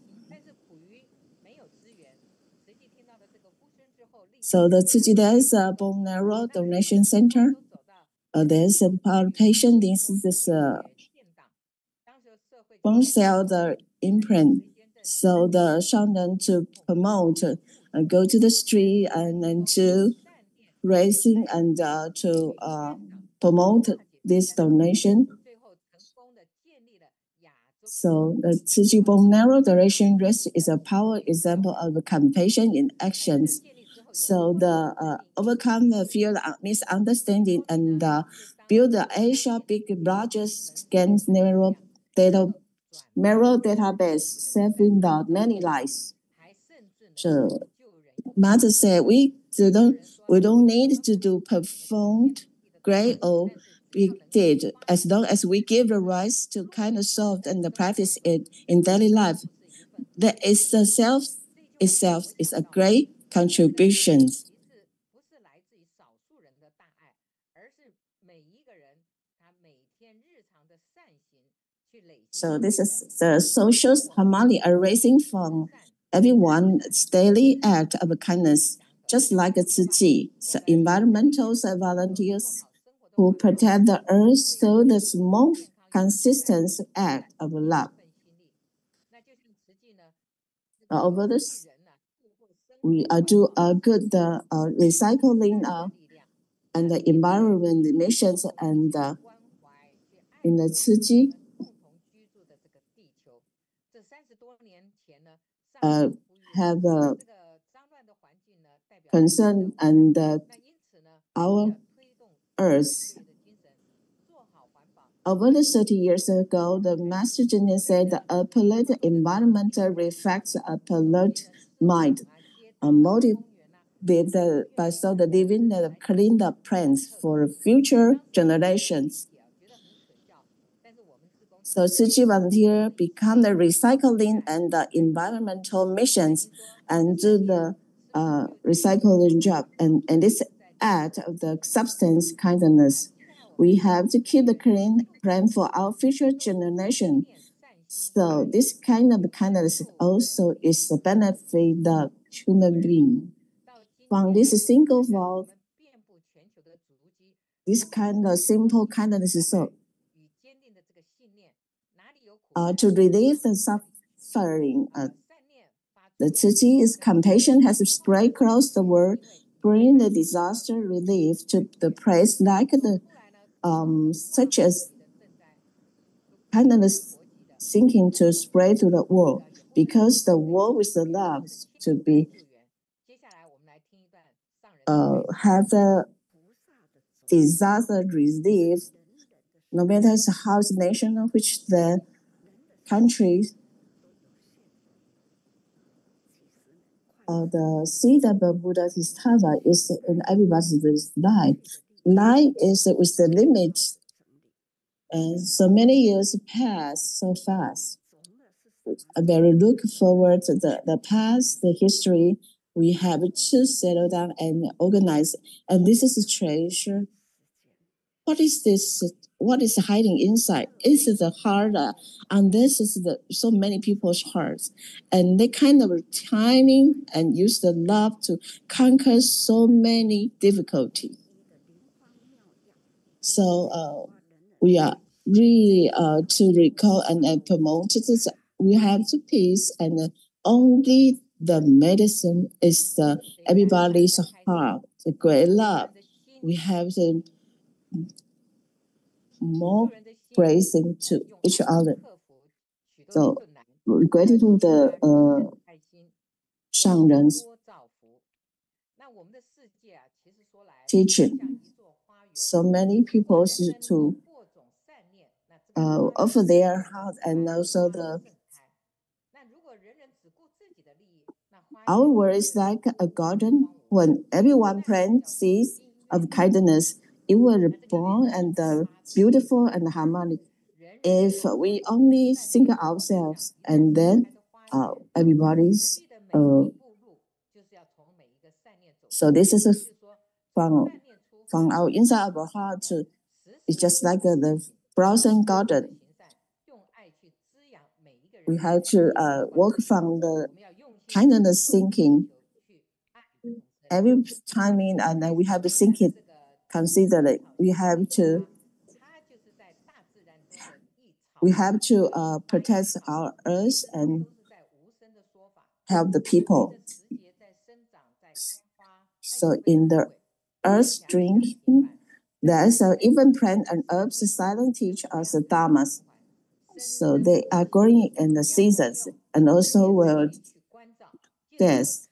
So there's a bone marrow donation center. There's a patient. This is bone cell the imprint. So the Shannon to promote, go to the street and to raising and to promote this donation. So the Tzu bone marrow donation rest is a power example of compassion in actions. So the overcome the fear of misunderstanding and build the Asia big larger scan narrow data mirror database saving the many lives. So Mother said we don't need to do performed great or big deed as long as we give the rights to kind of solve and practice it in daily life. That is the self itself is a great contribution. So this is the social harmony arising from everyone's daily act of kindness, just like a Tzu so environmental volunteers who protect the earth so the small consistent act of love. Over this, we do a good recycling and the environment missions and in the Tzu have a concern and our earth. Over the 30 years ago, the Master Genius said that a polluted environment reflects a polluted mind, motivated by so the living that clean the plants for future generations. So Tzu volunteer become the recycling and the environmental missions and do the recycling job. And this act of the substance kindness. We have to keep the clean plan for our future generation. So this kind of kindness also is the benefit the human being. From this single vow, this kind of simple kindness is so to relieve the suffering. The Tzu is compassion has spread across the world, bringing the disaster relief to the place like the such as kindness sinking to spread to the world, because the world with the love to be have the disaster relief, no matter how the nation of which the country. The seed of the Buddha Tava is in everybody's life. Life is with the limit, and so many years pass so fast. I very look forward to the past, the history. We have to settle down and organize. And this is a treasure. What is this? What is hiding inside? Is it the heart? And this is so many people's hearts. And they kind of timing and use the love to conquer so many difficulties. So we are really to recall and promote this. We have to peace, and only the medicine is everybody's heart, the great love. We have the more praising to each other. So we're grateful the Shangren's teaching. So many people to offer their heart, and also our world is like a garden. When everyone plants seeds of kindness, it will born and beautiful and harmonic. If we only think ourselves, and then everybody's so this is from our inside of our heart to it's just like the blossom garden. We have to work from the kindness thinking. Every time and then we have to think it, consider it. We have to protect our earth and help the people. So in the earth drinking, there's even plant and herbs silent teach us the dharmas. So they are growing in the seasons, and also will yes,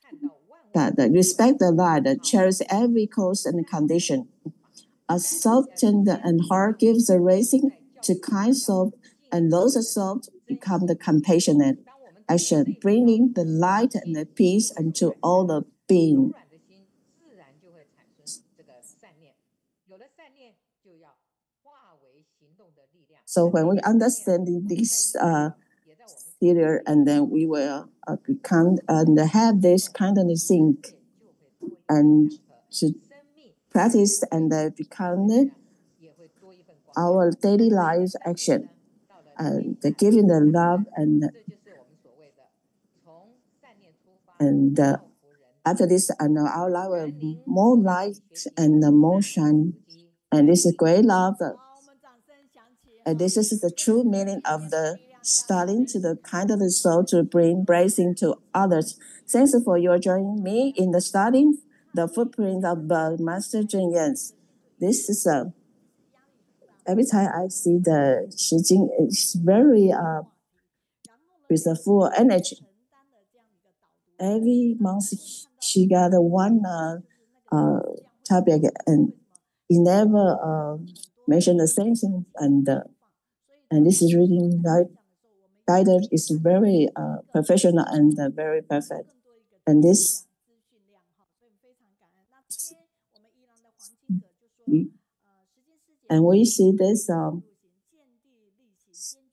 that respect the light, cherish every cause and condition. A soft and heart gives a raising to kind soul, and those are soft become the compassionate action, bringing the light and the peace into all the beings. So when we understand this theory, and then we will become and have this kind of think and to practice and become our daily life action, and giving the love and after this, our life will more light and more shine, and this is great love. And this is the true meaning of the starting to the kind of the soul to bring blessing to others. Thanks for your joining me in the starting the footprint of the Master Zheng Yan. This is every time I see the Shiqing, it's very with a full energy. Every month she got one topic, and he never mentioned the same thing, and this is really guided is very professional and very perfect, and this. And we see this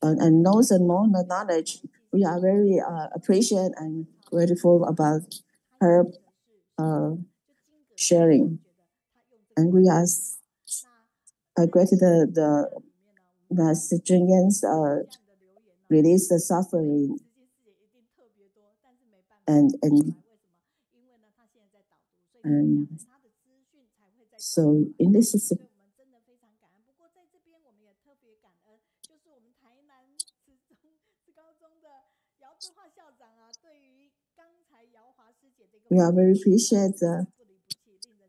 and knows and more knowledge. We are very appreciative and grateful about her sharing, and we are grateful the Master Zheng Yan's release the suffering and so in this is. We are very appreciative.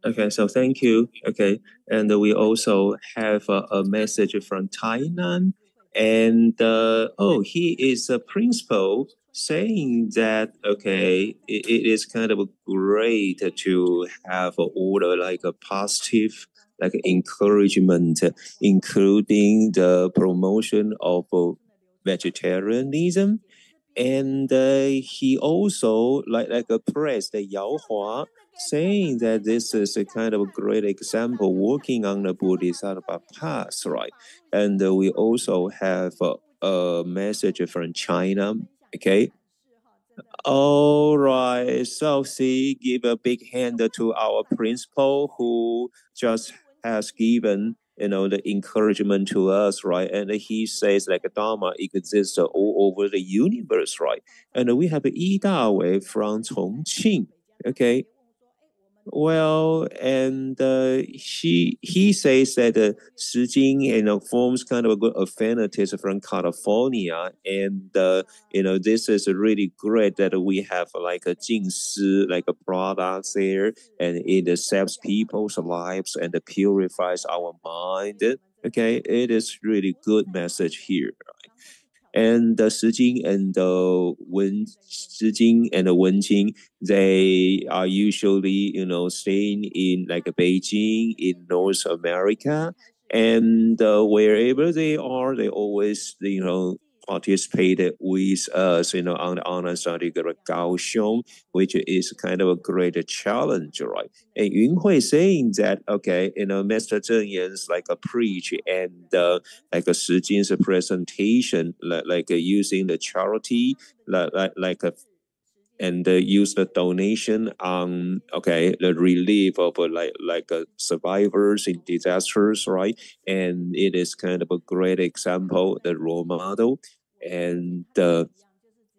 Okay, so thank you. Okay, and we also have a message from Tainan, and he is a principal saying that it is kind of great to have order like a positive like encouragement, including the promotion of vegetarianism. And he also praised Yaohua, saying that this is a kind of a great example working on the Bodhisattva path, right? And we also have a message from China, okay? All right, so see, give a big hand to our principal who just has given the encouragement to us, right? And he says like Dharma exists all over the universe, right? And we have Yi Dawei from Chongqing, okay? Well, and he says that Shi Jing, forms kind of a good affinities from California, and this is really great that we have like a Jingsi like a products there, and it saves people's lives and purifies our mind. Okay, it is really good message here. And the Shi Jing and the Shi Jing and the Wenjing, they are usually, staying in like Beijing in North America, and wherever they are, they always, participated with us, on the online study Kaixuan, which is kind of a great challenge, right? And Yun Hui saying that, Master Zheng Yan's like a preach and like a Shi Jing's presentation, using the charity, and use the donation on the relief of survivors in disasters, right? And it is kind of a great example, the role model, and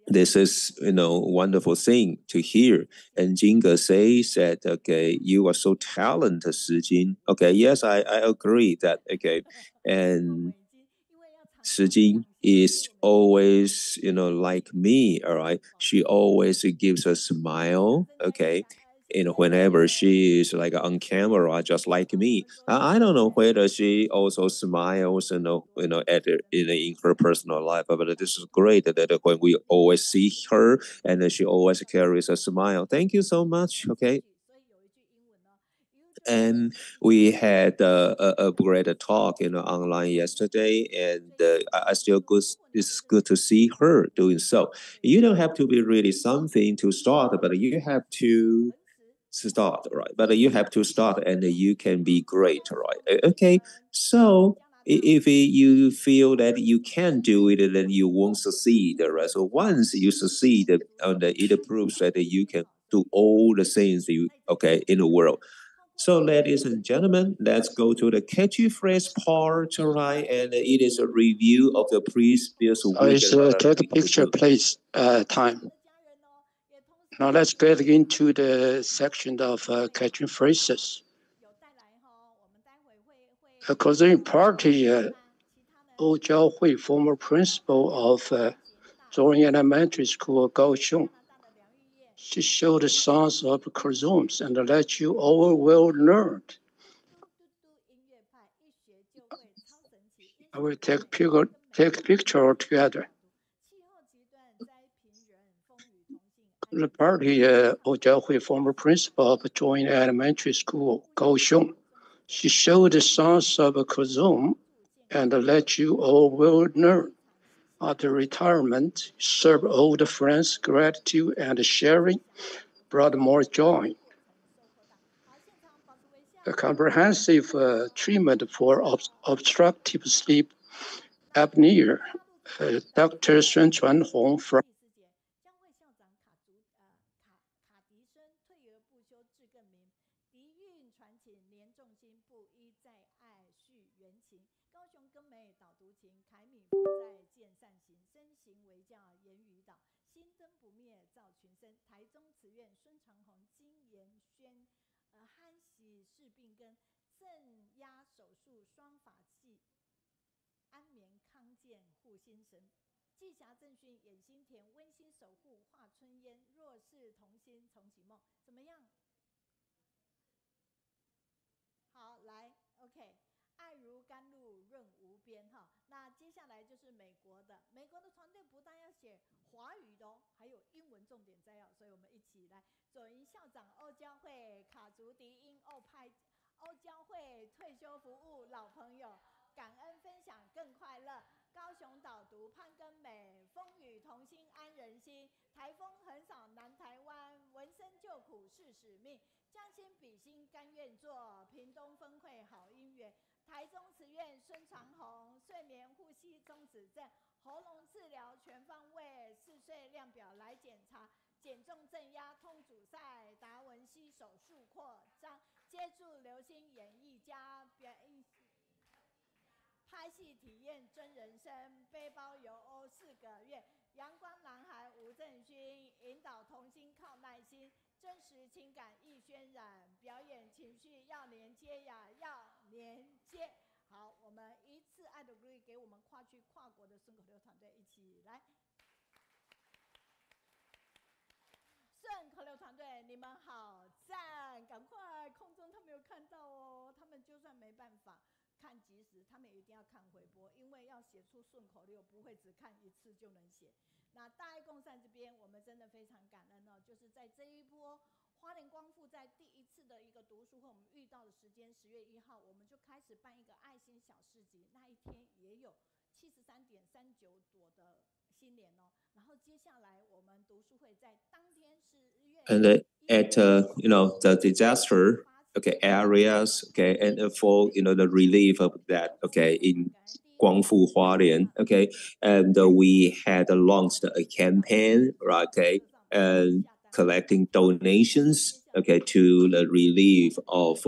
this is wonderful thing to hear. And Jinga says that you are so talented, Shi Jing. Okay, yes, I agree that and Shi Jing is always, like me, all right? She always gives a smile, okay? Whenever she is like on camera, just like me. I don't know whether she also smiles, in her personal life, but this is great that when we always see her and she always carries a smile. Thank you so much, okay? And we had a great talk, online yesterday, and I still good. It's good to see her doing so. You don't have to be really something to start, but you have to start, right? But you have to start, and you can be great, right? Okay, so if you feel that you can't do it, then you won't succeed, right? So once you succeed, and it proves that you can do all the things in the world. So, ladies and gentlemen, let's go to the catchy phrase part, right? And it is a review of the previous week. Take a picture, please. Time. Now let's get into the section of catchy phrases. A Concentric party, Yao Zhihua, former principal of Zhong Elementary School, Kaixuan. She showed the sons of Kaixuan and let you all well learn. I will take picture together. The party, Yao Zhihua, former principal of Zhong Elementary School, Kaixuan. She showed the sons of Kaixuan and let you all well learn. After retirement, serve old friends, gratitude and sharing brought more joy. A comprehensive treatment for obstructive sleep apnea. Dr. Xuan Chuanhong from and at the disaster areas and for the relief of that in Guangfu Hualien and we had launched a campaign and collecting donations to the relief of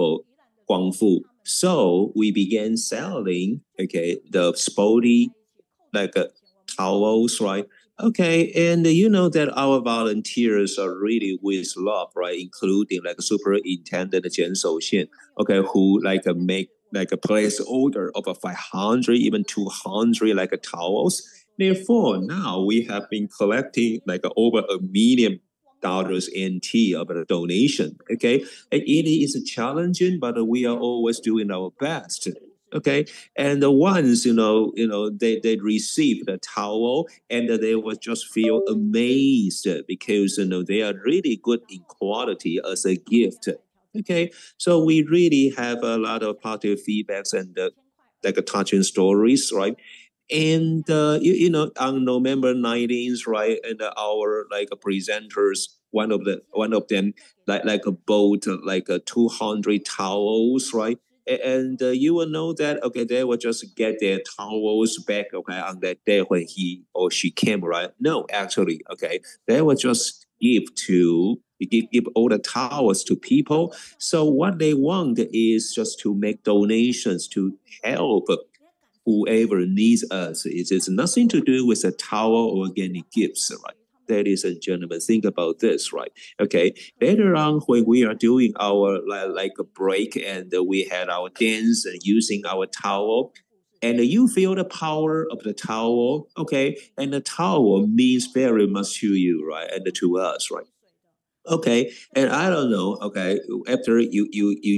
Guangfu. So we began selling the sporty towels, right? And you know that our volunteers are really with love, right? Including Superintendent Jian Shouxian, who make a place order of 500, even 200 towels. Therefore, now we have been collecting over $1 million NT of a donation. It is challenging, but we are always doing our best. And the ones they received the towel and they will just feel amazed because they are really good in quality as a gift. Okay, so we really have a lot of positive feedbacks and like touching stories, right? And you know, on November 19th, right, and our like presenters, one of them like a boat, like 200 towels, right? And you will know that okay, they will just get their towels back, okay, on that day when he or she came, right? No, actually, okay, they will just give all the towels to people. So what they want is just to make donations to help whoever needs us. It's nothing to do with a towel or any gifts, right? Ladies and gentlemen, think about this, right? Okay, later on when we are doing our like a break and we had our dance and using our towel, and you feel the power of the towel, okay, and the towel means very much to you, right, and to us, right? Okay, and I don't know. Okay, after you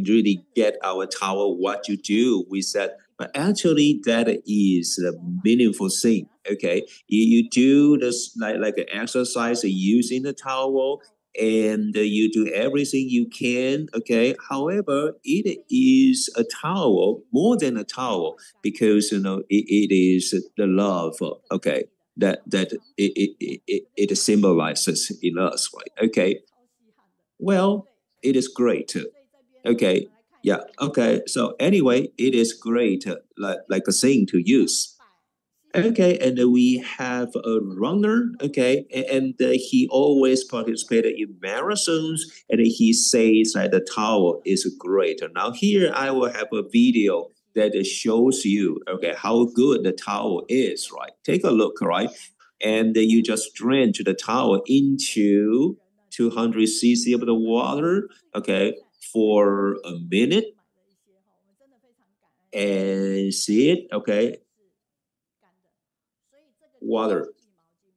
really get our towel, what you do? We said, but actually that is a meaningful thing. Okay, you do this like an exercise using the towel, and you do everything you can. Okay, however, it is a towel more than a towel because you know it is the love. Okay, that it symbolizes in us, right? Okay, well, it is great. Okay. Yeah. Okay. So anyway, it is great, like a thing to use. Okay, and we have a runner. Okay, and he always participated in marathons, and he says that the towel is great. Now here I will have a video that shows you okay how good the towel is. Right, take a look. Right, and you just drench the towel into 200 cc of the water. Okay, for a minute and see it. Okay, water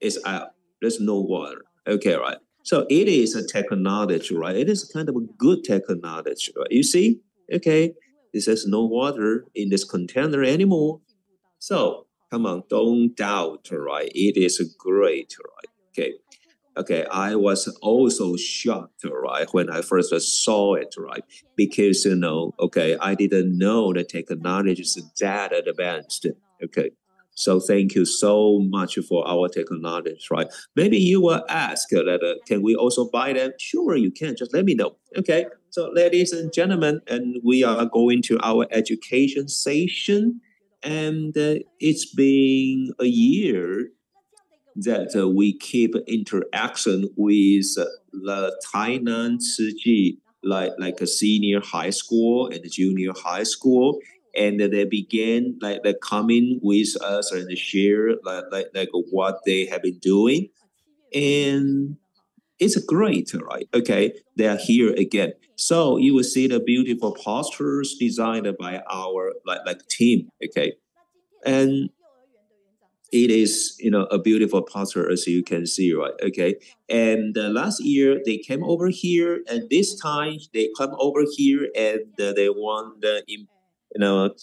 is out. There's no water. Okay, right. So it is a technology, right? It is kind of a good technology, right? You see? Okay, this has no water in this container anymore. So come on, don't doubt, right? It is great, right? Okay. Okay, I was also shocked, right, when I first saw it, right? Because you know, okay, I didn't know the technology is that advanced. Okay. So thank you so much for our technology, right? Maybe you will ask that can we also buy them? Sure, you can. Just let me know. Okay. So, ladies and gentlemen, and we are going to our education session, and it's been a year that we keep interaction with the Tainan like a senior high school and junior high school, and they began like coming with us and share like what they have been doing, and it's great, right? Okay, they are here again. So you will see the beautiful posters designed by our like team. Okay, and it is a beautiful poster as you can see, right? Okay, and last year they came over here, and this time they come over here, and they want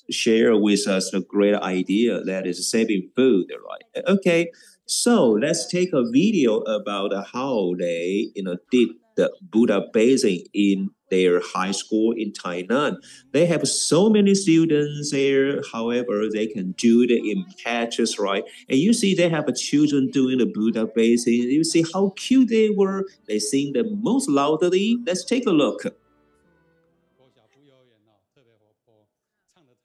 share with us a great idea that is saving food, right? Okay, so let's take a video about how they did the Buddha bathing in their high school in Tainan. They have so many students there. However, they can do it in patches, right? And you see they have children doing the Buddha bathing. You see how cute they were. They sing the most loudly. Let's take a look.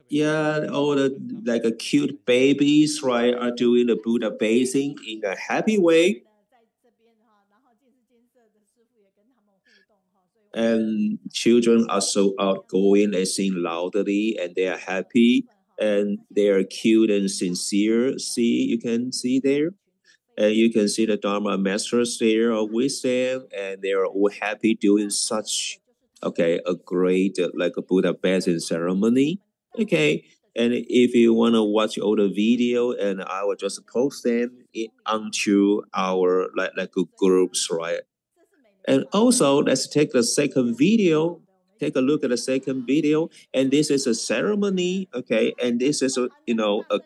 Yeah, all the like a cute babies, right, are doing the Buddha bathing in a happy way. And children are so outgoing, they sing loudly and they are happy and they are cute and sincere. See, you can see there. And you can see the Dharma masters there are with them, and they are all happy doing such, okay, a great like a Buddha bathing ceremony. Okay, and if you want to watch all the video, and I will just post them onto our like groups, right? And also, let's take the second video. Take a look at the second video, and this is a ceremony, okay? And this is a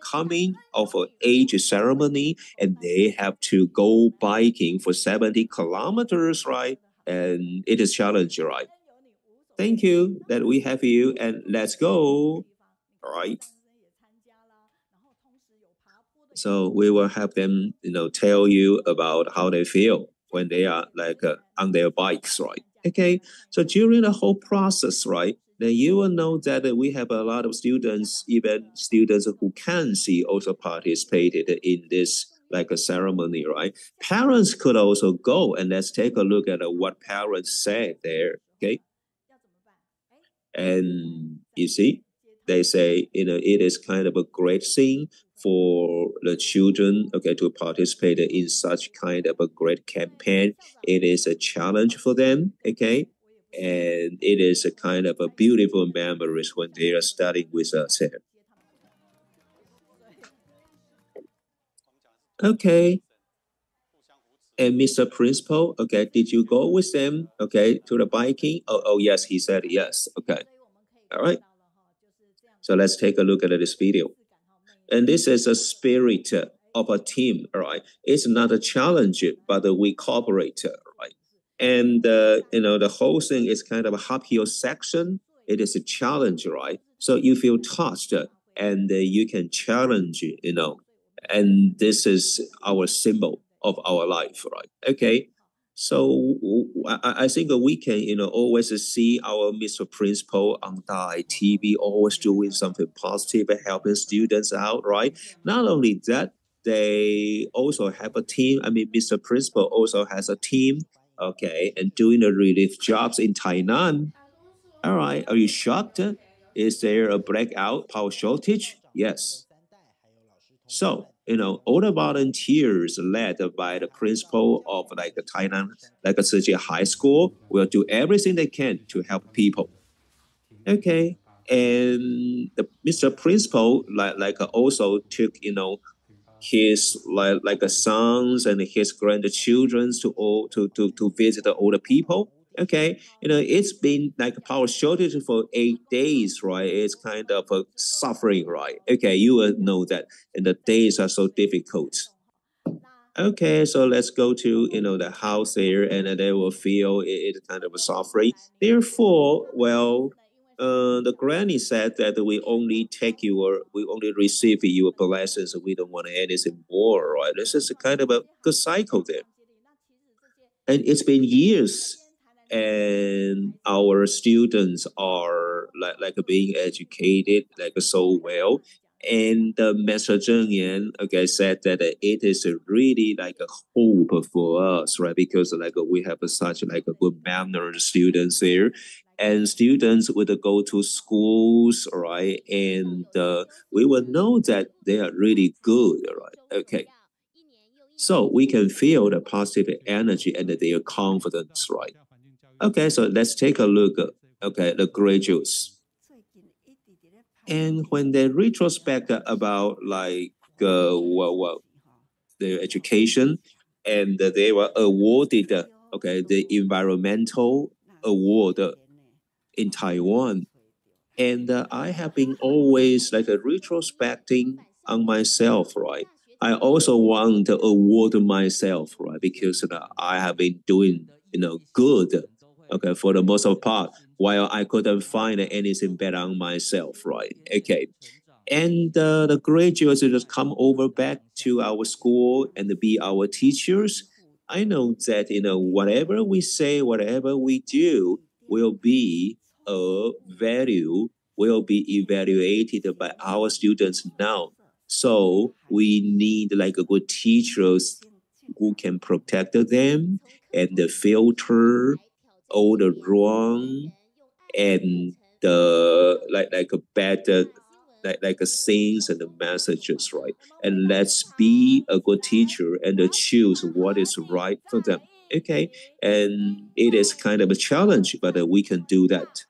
coming of an age ceremony, and they have to go biking for 70 kilometers, right? And it is challenging, right? thank you that we have you, and let's go. All right. So we will have them, tell you about how they feel when they are like on their bikes, right? Okay. So during the whole process, right, then you will know that we have a lot of students, even students who can see, also participated in this like a ceremony, right? Parents could also go, and let's take a look at what parents said there. Okay. And you see, they say, it is kind of a great thing for the children, okay, to participate in such kind of a great campaign. It is a challenge for them, okay, and it is a kind of a beautiful memories when they are studying with us here. Okay. And Mr. Principal, okay, did you go with them, okay, to the biking? Oh, yes, he said yes. Okay. All right. So let's take a look at this video. And this is a spirit of a team, all right? It's not a challenge, but we cooperate, right? And, the whole thing is kind of a uphill section. It is a challenge, right? So you feel touched and you can challenge, and this is our symbol of our life, right? Okay. So I think we can, always see our Mr. Principal on the TV, always doing something positive, helping students out, right? Not only that, they also have a team. I mean, Mr. Principal also has a team, okay, and doing the relief jobs in Tainan. All right, are you shocked? Is there a blackout power shortage? Yes. So, all the volunteers led by the principal of like the Tainan, like a Zhihua High School, will do everything they can to help people. Okay. And the Mr. Principal like also took, his like sons and his grandchildren to all to visit the older people. Okay, it's been like a power shortage for 8 days, right? It's kind of a suffering, right? Okay, you will know that, and the days are so difficult. Okay, so let's go to the house there, and they will feel it kind of a suffering. Therefore, well, the granny said that we only receive your blessings. We don't want anything more, right? This is a kind of a good cycle there, and it's been years, and our students are like being educated like so well. And Master Zheng Yan, okay, said that it is really like a hope for us, right? Because like we have such like a good mannered students there, and students would go to schools, right? And we will know that they are really good, right? Okay, so we can feel the positive energy and their confidence, right? Okay, so let's take a look at, okay, the graduates. And when they retrospect about like their education, and they were awarded, okay, the environmental award in Taiwan. And I have been always like a retrospecting on myself, right? I also want to award myself, right? Because I have been doing, good, okay, for the most of part, while I couldn't find anything better on myself, right? Okay. And the graduates just come over back to our school and be our teachers. I know that, whatever we say, whatever we do will be a value, will be evaluated by our students now. So we need like a good teachers who can protect them and filter all the wrong and the like a better like a scenes and the messages, right? And let's be a good teacher and choose what is right for them. Okay, and it is kind of a challenge, but we can do that.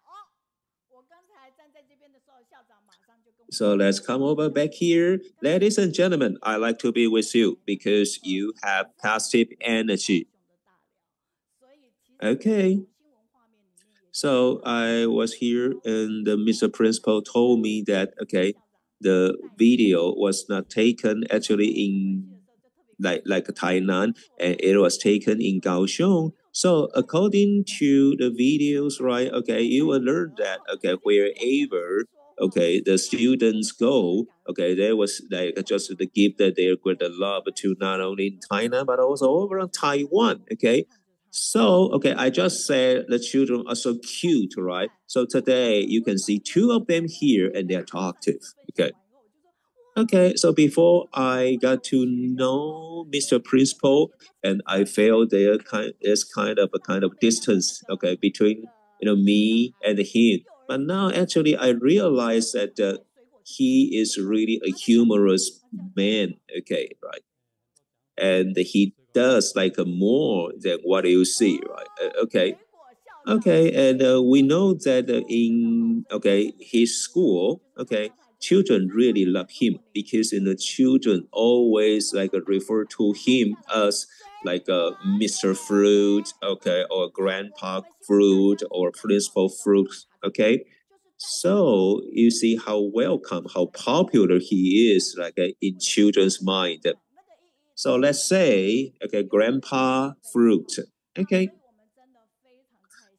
So let's come over back here. Ladies and gentlemen, I like to be with you because you have positive energy. Okay. So I was here, and the Mr. Principal told me that, okay, the video was not taken actually in like Tainan, and it was taken in Kaohsiung. So according to the videos, right? Okay, you will learn that wherever the students go, there was like just the gift that they great love to not only in China but also over in Taiwan. So I just said the children are so cute, right? So today you can see two of them here and they're talkative. So before I got to know Mr. Principal, and I felt there's kind of a distance, between me and him. But now actually I realize that he is really a humorous man, right? And he does like more than what you see, right? And we know that in his school, children really love him because the children always like refer to him as like Mr. Fruit, or Grandpa Fruit or Principal Fruit, So you see how welcome, how popular he is, like in children's mind. So let's say, Grandpa Fruit,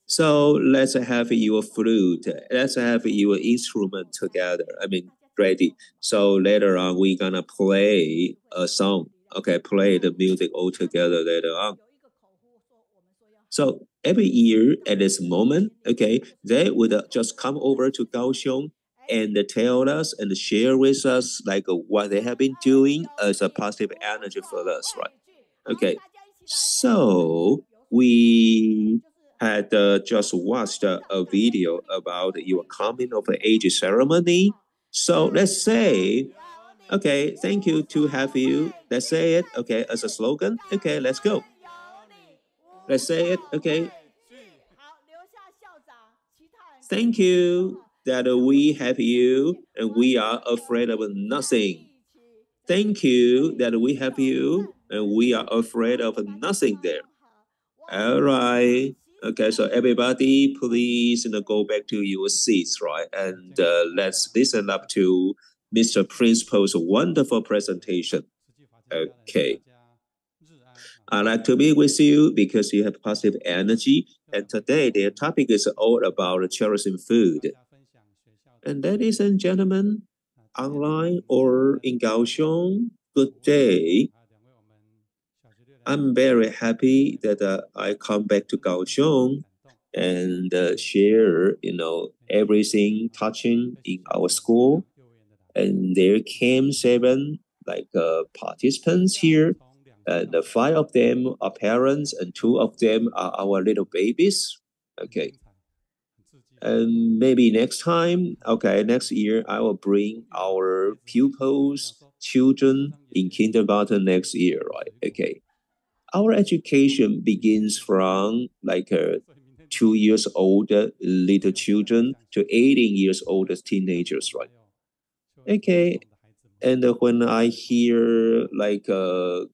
So let's have your flute. Let's have your instrument together. I mean, ready. So later on, we're gonna play a song. Play the music all together later on. So every year at this moment, they would just come over to Kaohsiung and tell us and share with us like what they have been doing as a positive energy for us, right? So we had just watched a video about your coming of age ceremony. So let's say, thank you to have you. Let's say it, as a slogan. Let's go. Let's say it, Thank you that we have you and we are afraid of nothing. Thank you that we have you and we are afraid of nothing there. All right. So everybody, please go back to your seats, right? And let's listen up to Mr. Principal's wonderful presentation. Okay. I like to be with you because you have positive energy. And today, their topic is all about cherishing food. And ladies and gentlemen, online or in Kaohsiung, good day. I'm very happy that I come back to Kaohsiung and share, everything touching in our school. And there came 7 participants here. And 5 of them are parents and 2 of them are our little babies. And maybe next time, next year, I will bring our pupils, children in kindergarten next year, right? Our education begins from 2 years old little children to 18 years old teenagers, right? And when I hear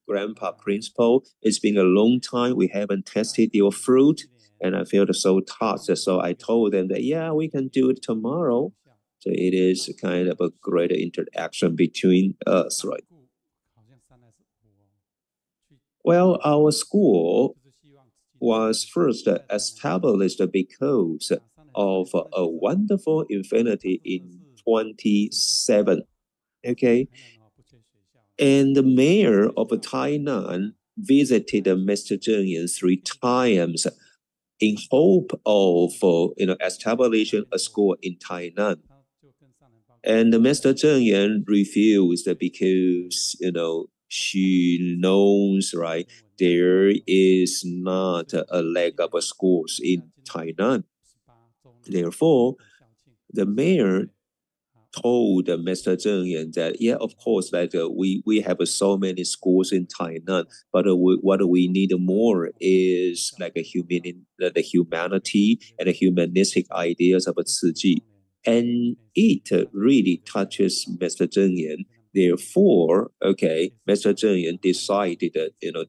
grandpa principal, it's been a long time we haven't tested your fruit, and I felt so touched. So I told them that yeah, we can do it tomorrow. So it is kind of a great interaction between us, right? Well, our school was first established because of a wonderful infinity in 27. And the mayor of Tainan visited Mr. Zheng Yan 3 times in hope of establishing a school in Tainan. And Mr. Zheng Yan refused because she knows, right, there is not a lack of schools in Tainan. Therefore, the mayor told Mr. Zheng Yan that, yeah, of course, we have so many schools in Tainan, but what we need more is the humanity and the humanistic ideas of Tzu Chi. And it really touches Mr. Zheng Yan. Therefore, Mr. Zheng Yan decided,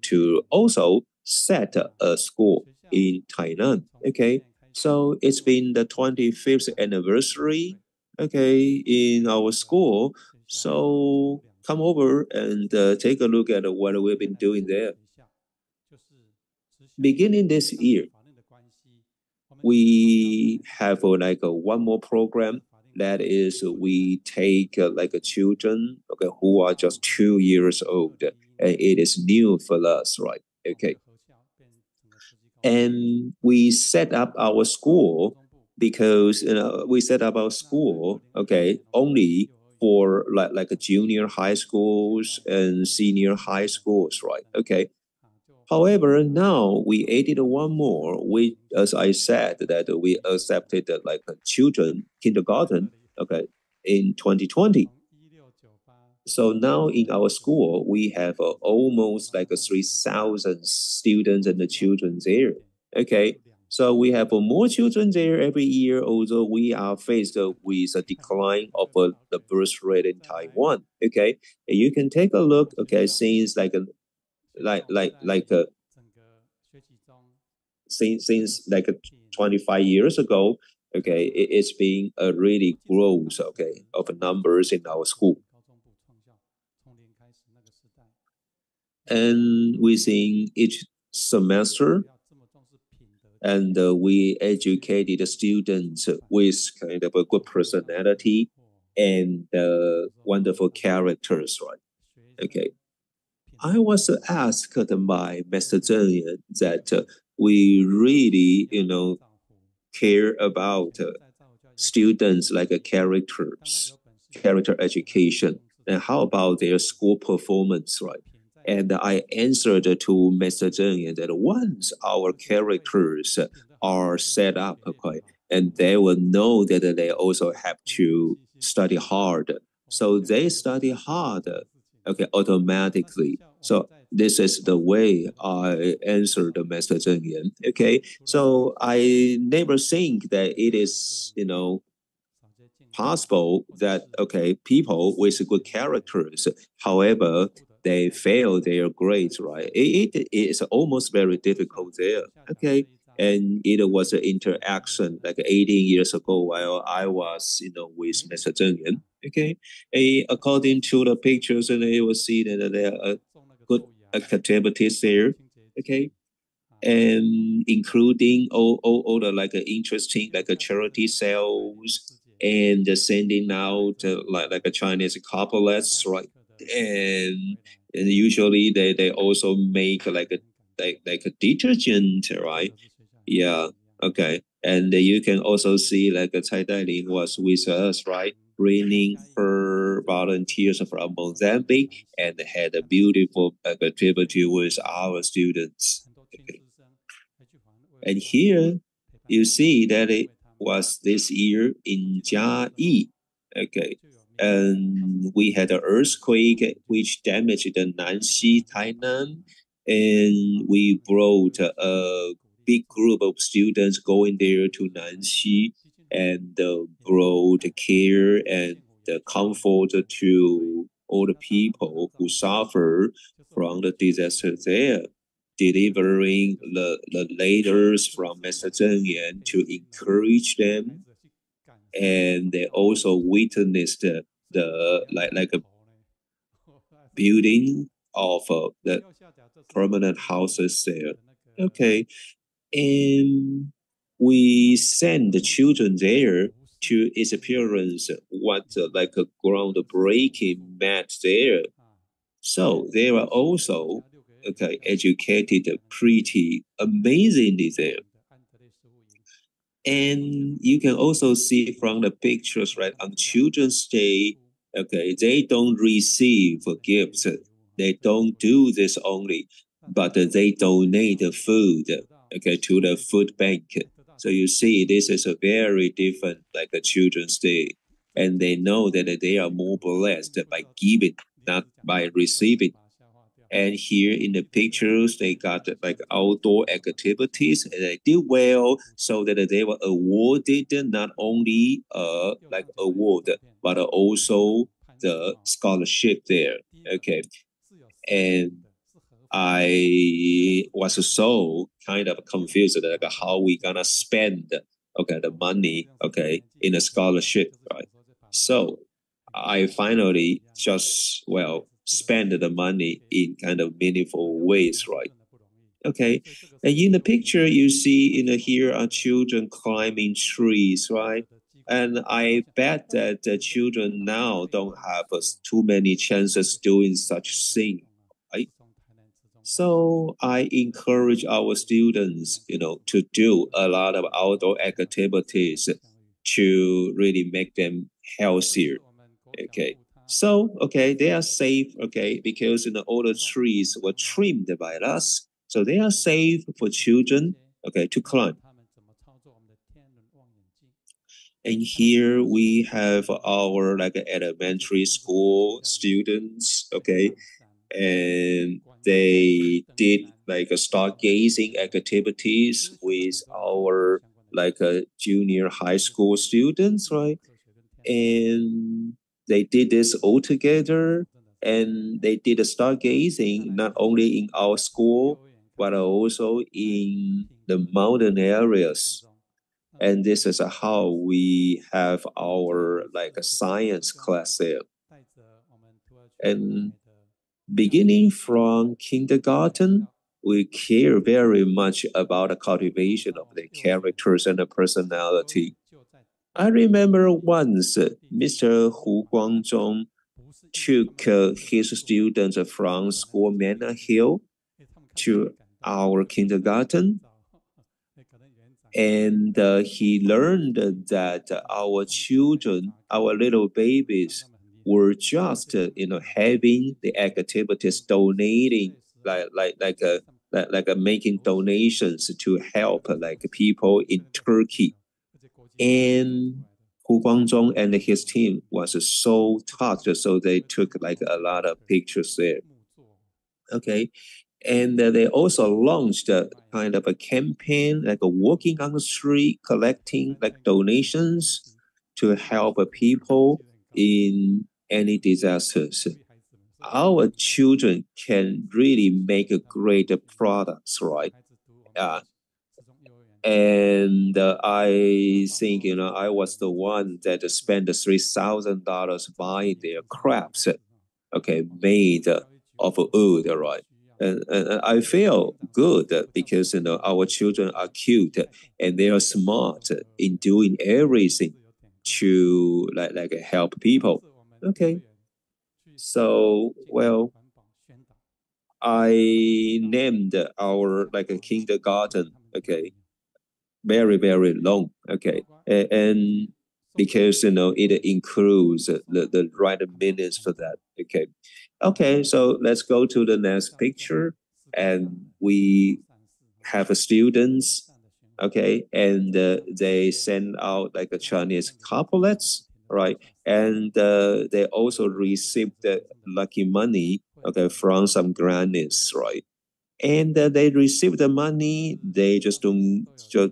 to also set a school in Tainan. So it's been the 25th anniversary in our school. So come over and take a look at what we've been doing there. beginning this year, we have like one more program. That is, we take like children, okay, who are just 2 years old, and it is new for us, right? Okay, and we set up our school because we set up our school, okay, only for like a junior high schools and senior high schools, right? Okay. However, now we added one more. We, as I said, that we accepted like a children kindergarten, okay, in 2020. So now in our school, we have almost like 3,000 students and the children there. Okay, so we have more children there every year, although we are faced with a decline of the birth rate in Taiwan. Okay, and you can take a look. Okay, since since 25 years ago. Okay, it's been a really growth, okay, of numbers in our school. And within each semester, and we educated the students with kind of a good personality and wonderful characters, right? Okay. I was asked by Mr. Zheng that we really, care about students like character education, and how about their school performance, right? And I answered to Mr. Zheng that once our characters are set up, okay, and they will know that they also have to study hard. So they study hard, okay, automatically. So this is the way I answered Mr. Zheng. Okay, so I never think that it is, possible that okay, people with good characters, however, they fail their grades, right? It is almost very difficult there. Okay, and it was an interaction like 18 years ago while I was, with Mr. Zheng. Okay, according to the pictures, and you will see that there are good activities there. Okay, and including all the like interesting like a charity sales and sending out like a Chinese couplets, right? And and usually they also make like a detergent, right? Yeah, okay. And you can also see like a Cai Dailin was with us, right? Bringing her volunteers from Mozambique and had a beautiful activity with our students. Okay. And here you see that it was this year in Jiayi. Okay. And we had an earthquake which damaged the Nanxi, Tainan. And we brought a big group of students going there to Nanxi and brought care and comfort to all the people who suffer from the disaster there, delivering the letters from Mr. Zheng Yan to encourage them, and they also witnessed the like a building of the permanent houses there. Okay, and we send the children there to experience what like a groundbreaking met there. So they were also okay educated pretty amazingly there. And you can also see from the pictures, right, on Children's Day, okay, they don't receive gifts. They don't do this only, but they donate the food, okay, to the food bank. So you see, this is a very different, like a Children's Day. And they know that they are more blessed by giving, not by receiving. And here in the pictures, they got like outdoor activities and they did well, so that they were awarded not only like award, but also the scholarship there. Okay. And I was so kind of confused like how we gonna spend okay the money okay in a scholarship, right? So I finally just spend the money in kind of meaningful ways, right? Okay, and in the picture you see here are children climbing trees, right? And I bet that the children now don't have too many chances doing such thing, right? So I encourage our students, to do a lot of outdoor activities to really make them healthier. Okay. So, okay, they are safe, okay, because all the trees were trimmed by us. So they are safe for children, okay, to climb. And here we have our elementary school students, okay, and they did stargazing activities with our junior high school students, right? And they did this all together, and they did a stargazing not only in our school but also in the mountain areas. And this is how we have our a science class there. And beginning from kindergarten, we care very much about the cultivation of the characters and the personality. I remember once Mr. Hu Guangzhong took his students from School Manor Hill to our kindergarten, and he learned that our children, our little babies, were just having the activities, donating making donations to help people in Turkey. And Hu Guangzhong and his team was so touched, so they took a lot of pictures there. Okay, and they also launched a kind of a campaign, walking on the street, collecting donations to help people in any disasters. Our children can really make great products, right? And I think I was the one that spent $3,000 buying their crafts, okay, made of wood, right? And I feel good because our children are cute and they are smart in doing everything to help people. Okay, so well, I named our a kindergarten. Okay, very long. Okay, and because it includes the right meanings for that. Okay, okay. So let's go to the next picture, and we have students. Okay, and they send out a Chinese couplets, right? And they also received the lucky money, okay, from some grannies, right? And they receive the money. They just don't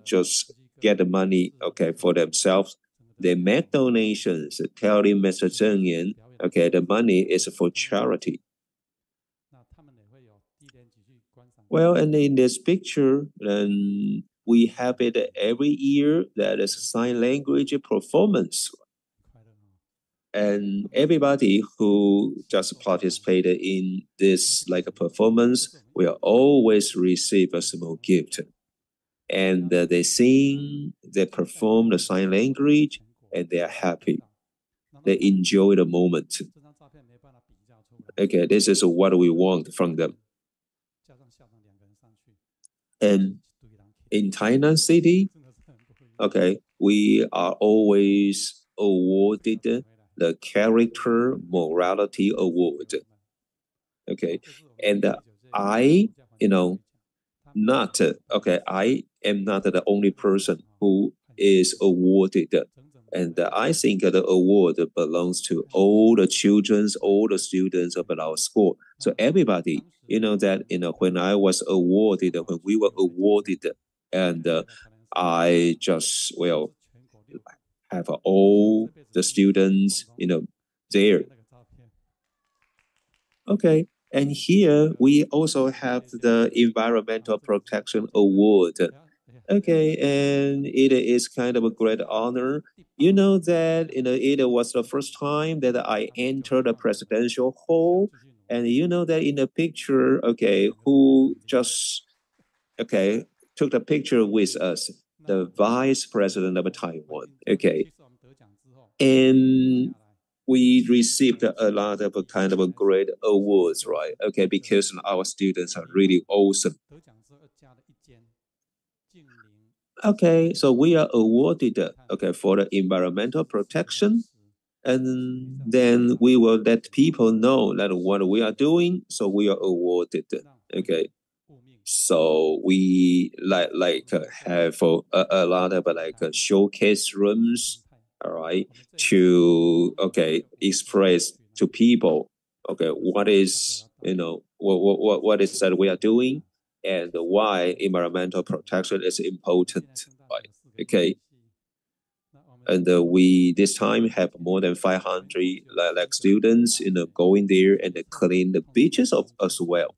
just get the money, okay, for themselves. They make donations, telling Mr. Zheng Yan, okay, the money is for charity. Well, and in this picture, then we have it every year. That is sign language performance, and everybody who just participated in this a performance will always receive a small gift. And they sing, they perform the sign language, and they are happy. They enjoy the moment. Okay, this is what we want from them. And in Tainan City, okay, we are always awarded the Character Morality Award. Okay, and I, not okay, I am not the only person who is awarded, and I think the award belongs to all the children, all the students of our school. So everybody, that when I was awarded, when we were awarded, and I just have all the students, there. Okay. And here we also have the Environmental Protection Award. Okay, and it is kind of a great honor. You know that it was the first time that I entered the presidential hall, and you know that in the picture, okay, who just okay, took a picture with us, the Vice President of Taiwan, okay. And we received a lot of kind of great awards, right? Okay, because our students are really awesome. Okay, so we are awarded, okay, for the environmental protection, and then we will let people know that what we are doing, so we are awarded, okay. So we have a lot of showcase rooms, all right, to express to people, okay, what is what is that we are doing and why environmental protection is important, right? Okay. And we this time have more than 500 students, going there and clean the beaches as well.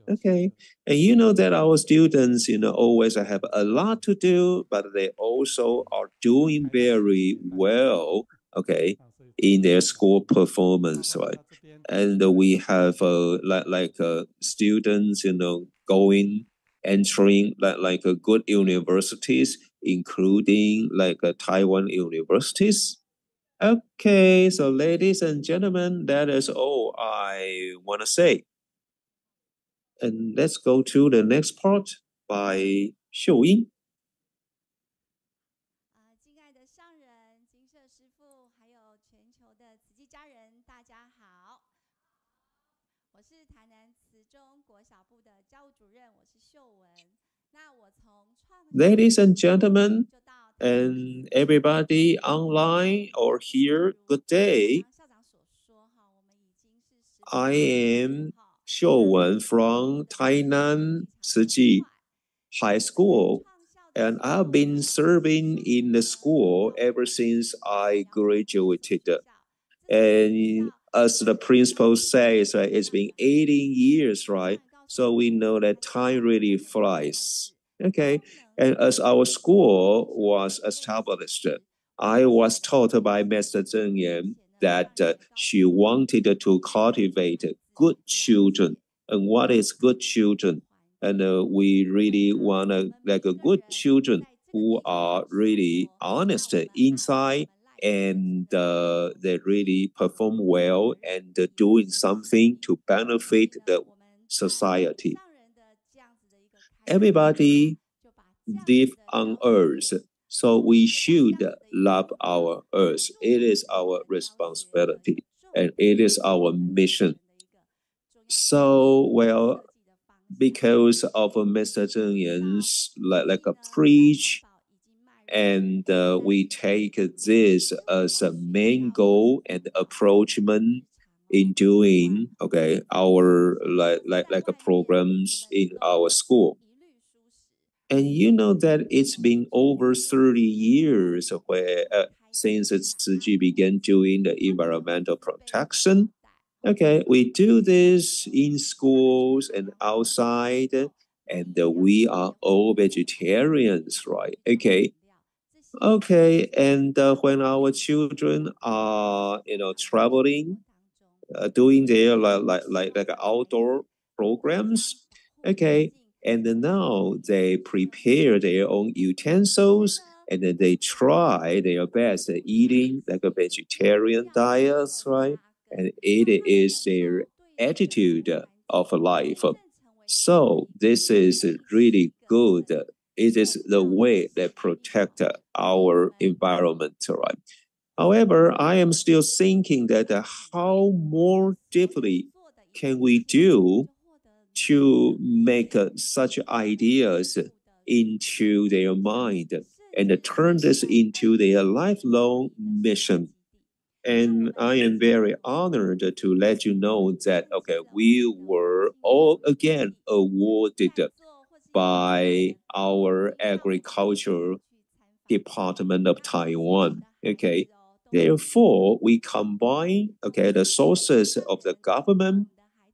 Okay. And you know that our students, always have a lot to do, but they also are doing very well, okay, in their school performance, right? And we have students, entering good universities, including Taiwan universities. Okay, so ladies and gentlemen, that is all I want to say. And let's go to the next part by Xiuwen. 敬爱的上人、金舍师父，还有全球的慈济家人，大家好。我是台南慈中国小部的教务主任，我是秀文。那我从创 Ladies and gentlemen, and everybody online or here, good day. 校长所说哈，我们已经是I am Xiuwen from Tainan Tzu High School, and I've been serving in the school ever since I graduated. And as the principal says, right, it's been 18 years, right? So we know that time really flies. Okay. And as our school was established, I was taught by Master Zhang Yan that she wanted to cultivate good children. And what is good children? And we really want good children who are really honest inside, and they really perform well and doing something to benefit the society. Everybody live on earth, so we should love our earth. It is our responsibility and it is our mission. So, well, because of Mr. Zheng Yan's a preach, and we take this as a main goal and approachment in doing our programs in our school. And you know that it's been over 30 years since Tzu Chi began doing the environmental protection. Okay, we do this in schools and outside, and we are all vegetarians, right? Okay. Okay, and when our children are, traveling, doing their outdoor programs, okay, and now they prepare their own utensils, and then they try their best at eating like a vegetarian diet, right? And it is their attitude of life. So this is really good. It is the way that protect our environment, right? However, I am still thinking that how more deeply can we do to make such ideas into their mind and turn this into their lifelong mission. And I am very honored to let you know that, we were all again awarded by our agriculture department of Taiwan. Okay. Therefore, we combine the sources of the government,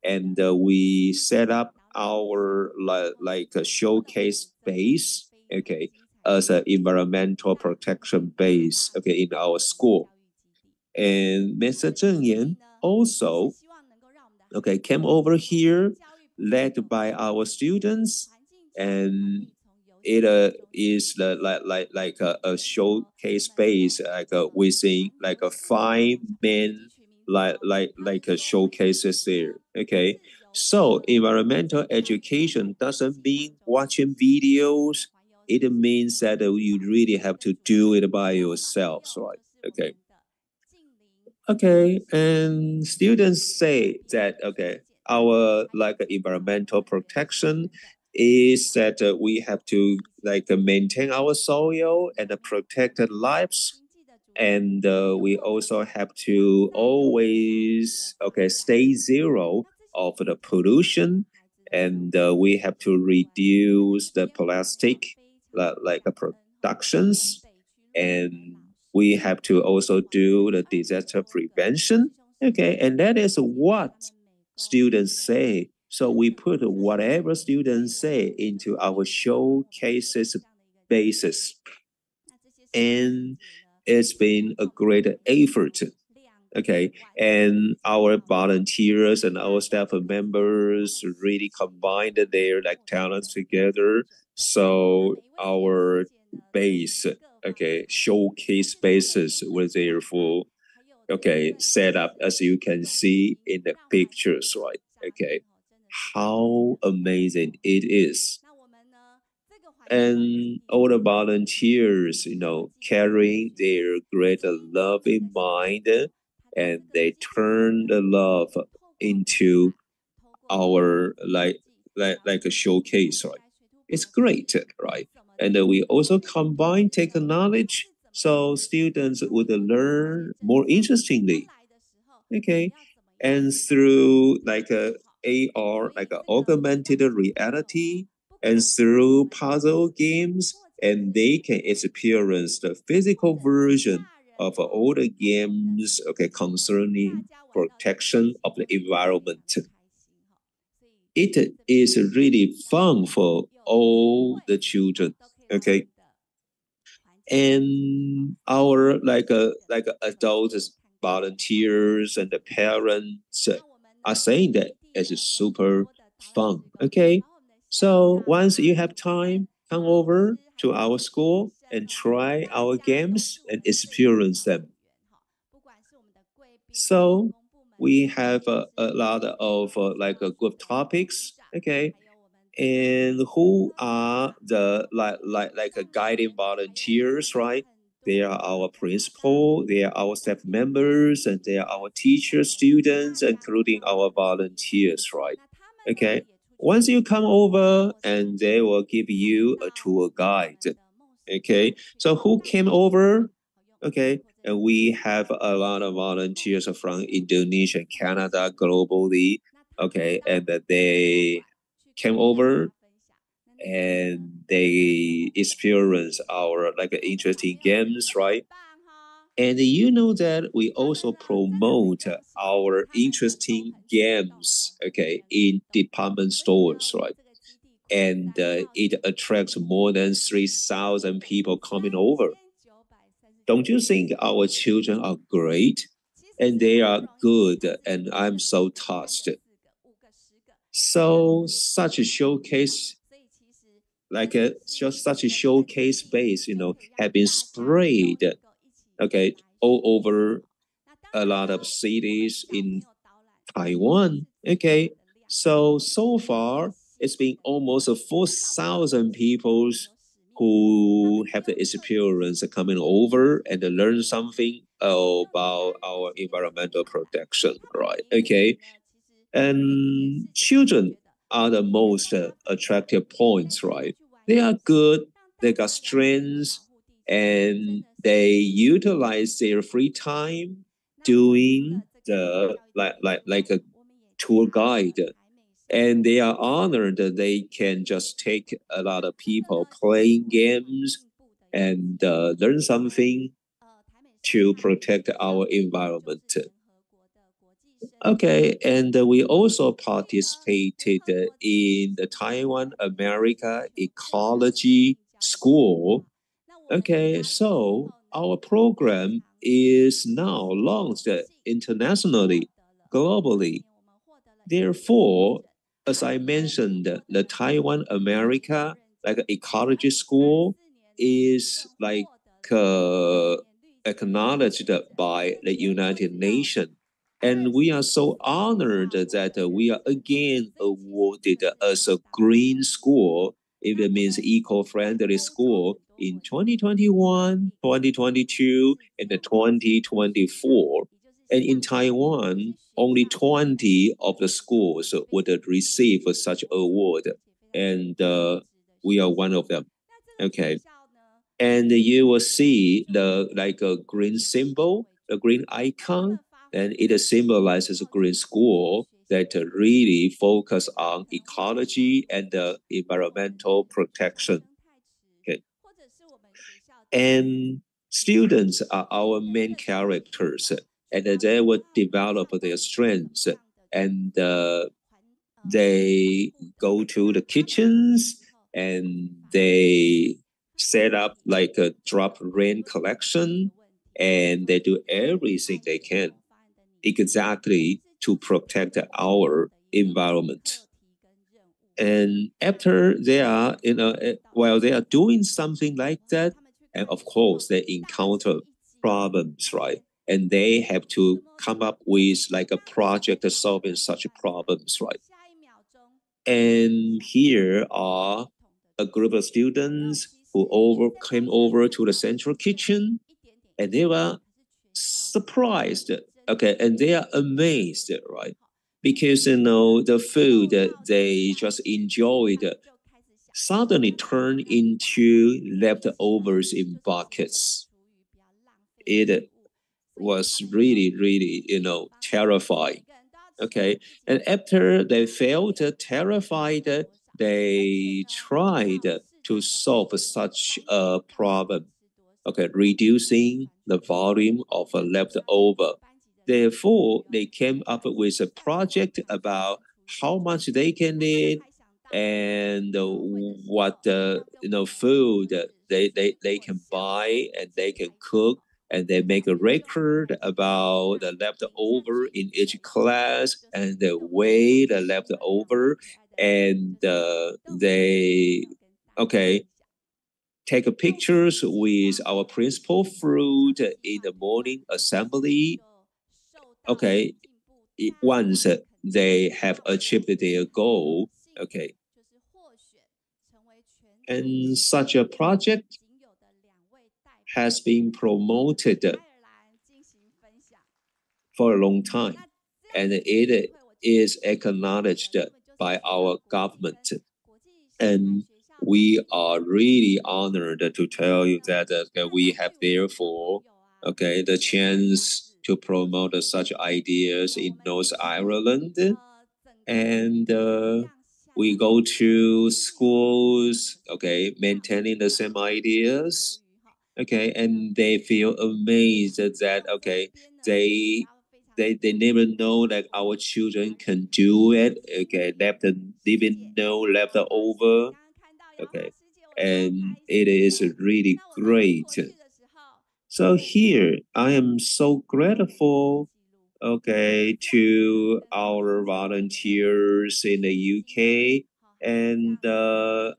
and we set up our a showcase base, okay, as an environmental protection base, in our school. And Mr. Zheng Yan also, came over here, led by our students, and it is like a showcase base, like within like a 5 main like a showcases there. Okay, so environmental education doesn't mean watching videos. It means that you really have to do it by yourselves, right? Okay. Okay, and students say that okay, our like environmental protection is that we have to like maintain our soil and protect the lives, and we also have to always okay stay zero of the pollution, and we have to reduce the plastic like productions, and we have to also do the disaster prevention. Okay, and that is what students say. So we put whatever students say into our showcases basis, and it's been a great effort. Okay, and our volunteers and our staff members really combined their like talents together. So our base, okay, showcase bases were therefore okay set up as you can see in the pictures, right? Okay, how amazing it is. And all the volunteers, carrying their great love in mind, and they turn the love into our like a showcase, right? It's great, right? And we also combine technology so students would learn more interestingly. Okay, and through like a AR, like a augmented reality, and through puzzle games, and they can experience the physical version of all the games, okay, concerning protection of the environment. It is really fun for all the children, okay? And our like adults, volunteers, and the parents are saying that it's super fun. Okay, so once you have time, come over to our school and try our games and experience them. So we have a lot of like good topics. Okay, and who are the like a guiding volunteers, right? They are our principal, they are our staff members, and they are our teachers, students, including our volunteers, right? Okay, once you come over, and they will give you a tour guide. Okay, so who came over? Okay, and we have a lot of volunteers from Indonesia, Canada, globally. Okay, and they came over, and they experience our like interesting games, right? And you know that we also promote our interesting games, okay, in department stores, right? And it attracts more than 3,000 people coming over. Don't you think our children are great? And they are good, and I'm so touched. So such a showcase, like just such a showcase base, have been sprayed, okay, all over a lot of cities in Taiwan. Okay, so far it's been almost 4,000 people who have the experience coming over and learn something about our environmental protection, right? Okay, and children are the most attractive points, right? They are good, they got strengths, and they utilize their free time doing the like a tour guide. And they are honored that they can just take a lot of people playing games and learn something to protect our environment. Okay, and we also participated in the Taiwan America Ecology School. Okay, so our program is now launched internationally, globally. Therefore, as I mentioned, the Taiwan America like ecology school is like acknowledged by the United Nations. And we are so honored that we are again awarded as a green school, if it means eco-friendly school, in 2021, 2022, and 2024. And in Taiwan, only 20 of the schools would receive such award, and we are one of them. Okay, and you will see the like a green symbol, the green icon, and it symbolizes a green school that really focus on ecology and environmental protection. Okay, and students are our main characters, and they will develop their strengths, and they go to the kitchens and they set up like a drop rain collection, and they do everything they can exactly to protect our environment. And after they are, while they are doing something like that, and of course they encounter problems, right? And they have to come up with like a project solving such problems, right? And here are a group of students who came over to the central kitchen, and they were surprised, okay, and they are amazed, right? Because the food that they just enjoyed suddenly turned into leftovers in buckets. It was really, really, terrifying. Okay, and after they felt terrified, they tried to solve such a problem. Okay, reducing the volume of a leftover. Therefore, they came up with a project about how much they can eat and what food they can buy and they can cook, and they make a record about the leftover in each class and the way the leftover, and they take pictures with our principal fruit in the morning assembly. Okay, once they have achieved their goal, okay, and such a project has been promoted for a long time, and it is acknowledged by our government. And we are really honored to tell you that we have therefore the chance to promote such ideas in North Ireland, and we go to schools, maintaining the same ideas, and they feel amazed that they never know that our children can do it, leaving no left over, and it is really great. So here I am so grateful, to our volunteers in the UK. And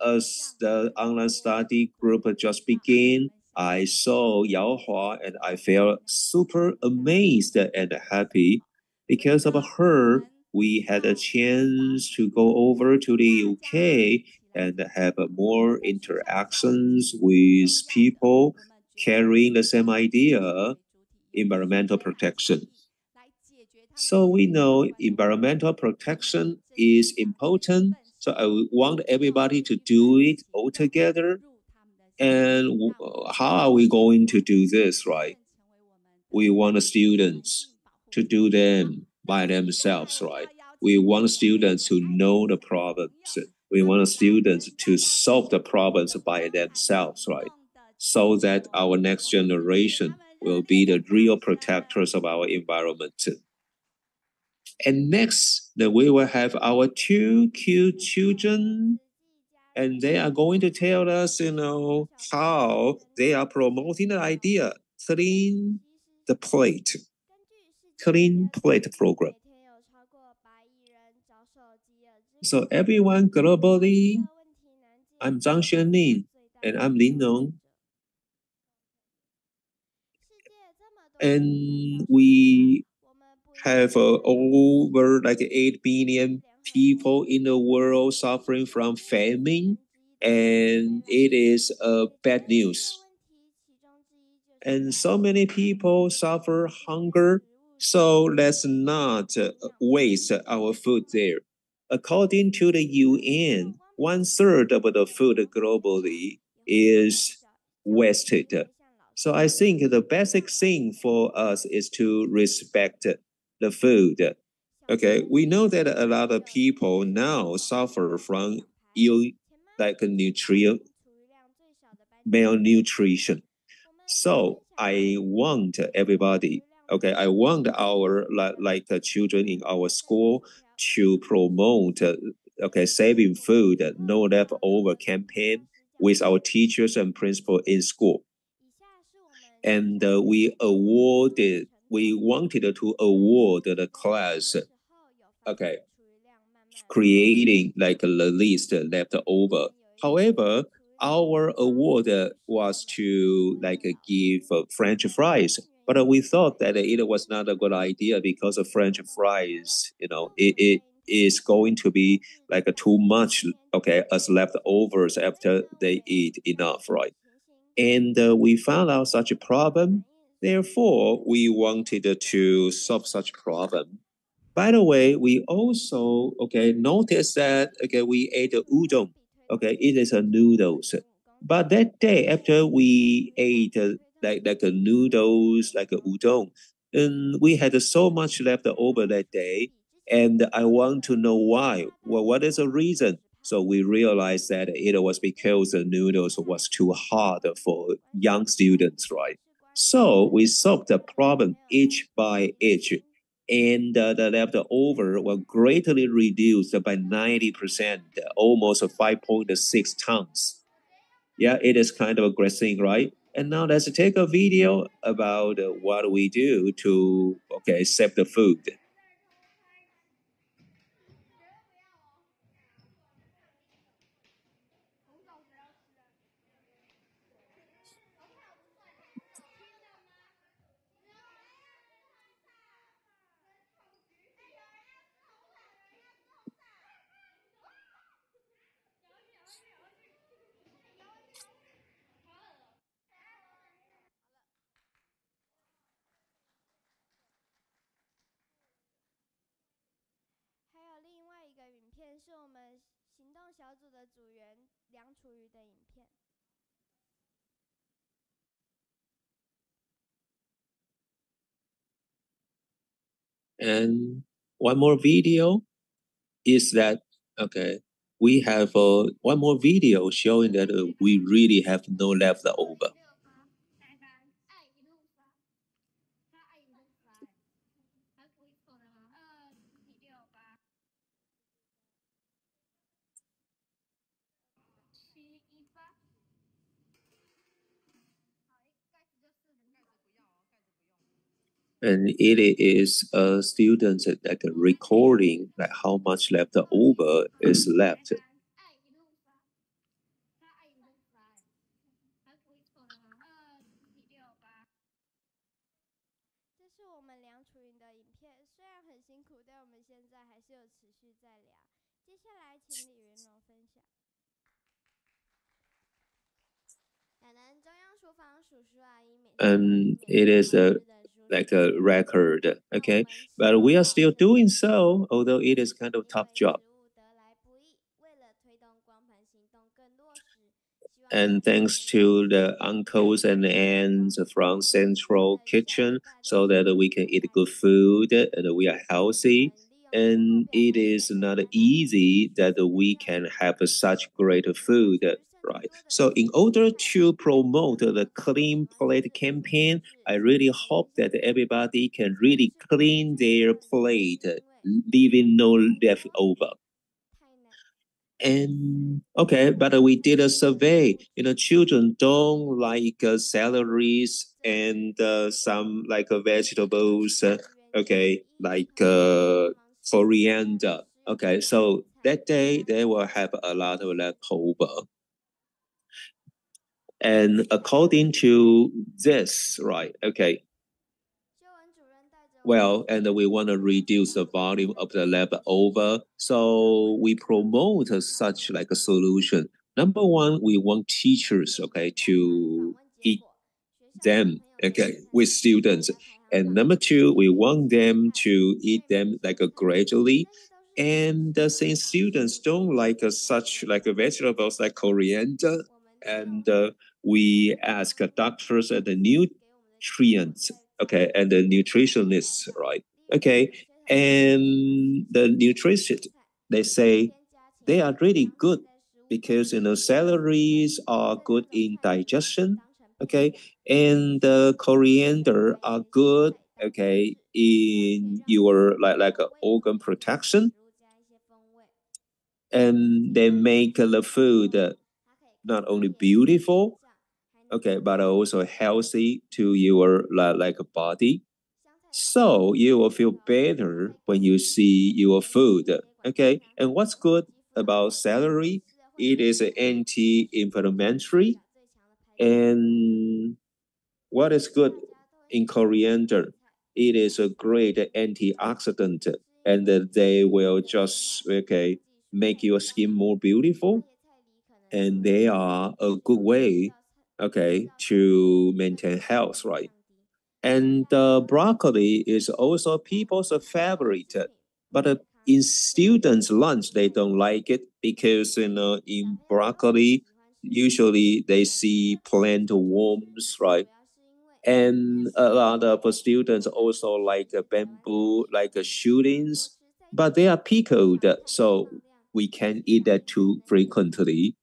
as the online study group just began, I saw Yaohua and I felt super amazed and happy. Because of her, we had a chance to go over to the UK and have more interactions with people carrying the same idea, environmental protection. So we know environmental protection is important. So I want everybody to do it all together. And how are we going to do this, right? We want the students to do them by themselves, right? We want students to know the problems. We want students to solve the problems by themselves, right? So that our next generation will be the real protectors of our environment. And next, we will have our two cute children, and they are going to tell us, how they are promoting the idea, clean the plate, clean plate program. So everyone globally, I'm Zhang Yaohua, and I'm Lin Nong. And we have over like 8 billion people in the world suffering from famine, and it is bad news. And so many people suffer hunger, so let's not waste our food there. According to the UN, 1/3 of the food globally is wasted. So I think the basic thing for us is to respect the food. Okay, we know that a lot of people now suffer from like malnutrition. So I want everybody, okay, I want our children in our school to promote okay, saving food, no leftover campaign with our teachers and principal in school. And we wanted to award the class, okay, creating like the list left over. However, our award was to like give French fries, but we thought that it was not a good idea because of French fries, it is going to be like too much, okay, as leftovers after they eat enough, right? And we found out such a problem. Therefore, we wanted to solve such problem. By the way, we also noticed that we ate udon. Okay, it is a noodles. But that day after we ate like a noodles like a udon, and we had so much left over that day, and I want to know why. Well, what is the reason? So we realized that it was because the noodles was too hard for young students, right? So we solved the problem each by each, and the leftover were greatly reduced by 90%, almost 5.6 tons. Yeah, it is kind of a great thing, right? And now let's take a video about what we do to save the food. And one more video is that, we have one more video showing that we really have no leftover. And it is students like recording like how much left over is left. And it is like a record, okay? But we are still doing so, although it is kind of tough job. And thanks to the uncles and aunts from Central Kitchen, so that we can eat good food and we are healthy. And it is not easy that we can have such great food, right? So in order to promote the Clean Plate campaign, I really hope that everybody can really clean their plate, leaving no leftover. And but we did a survey. Children don't like celeries and some like vegetables. Like coriander. Okay, so that day they will have a lot of leftover. And according to this, right, okay, well, and we want to reduce the volume of the leftover. So we promote such like a solution. Number one, we want teachers, okay, to eat them, okay, with students. And number two, we want them to eat them like gradually. And since students don't like such like vegetables like coriander, and we ask doctors and the nutrients, okay, and the nutritionists, right? Okay, and the nutritionists, they say they are really good because celeries are good in digestion, okay, and the coriander are good, okay, in your like organ protection, and they make the food not only beautiful, okay, but also healthy to your like body. So you will feel better when you see your food, okay. And what's good about celery? It is anti-inflammatory. And what is good in coriander? It is a great antioxidant, and they will just okay make your skin more beautiful, and they are a good way, okay, to maintain health, right? And broccoli is also people's favorite, but in students' lunch they don't like it because in broccoli usually they see plant worms, right? And a lot of students also like bamboo, like shootings, but they are pickled, so we can't eat that too frequently.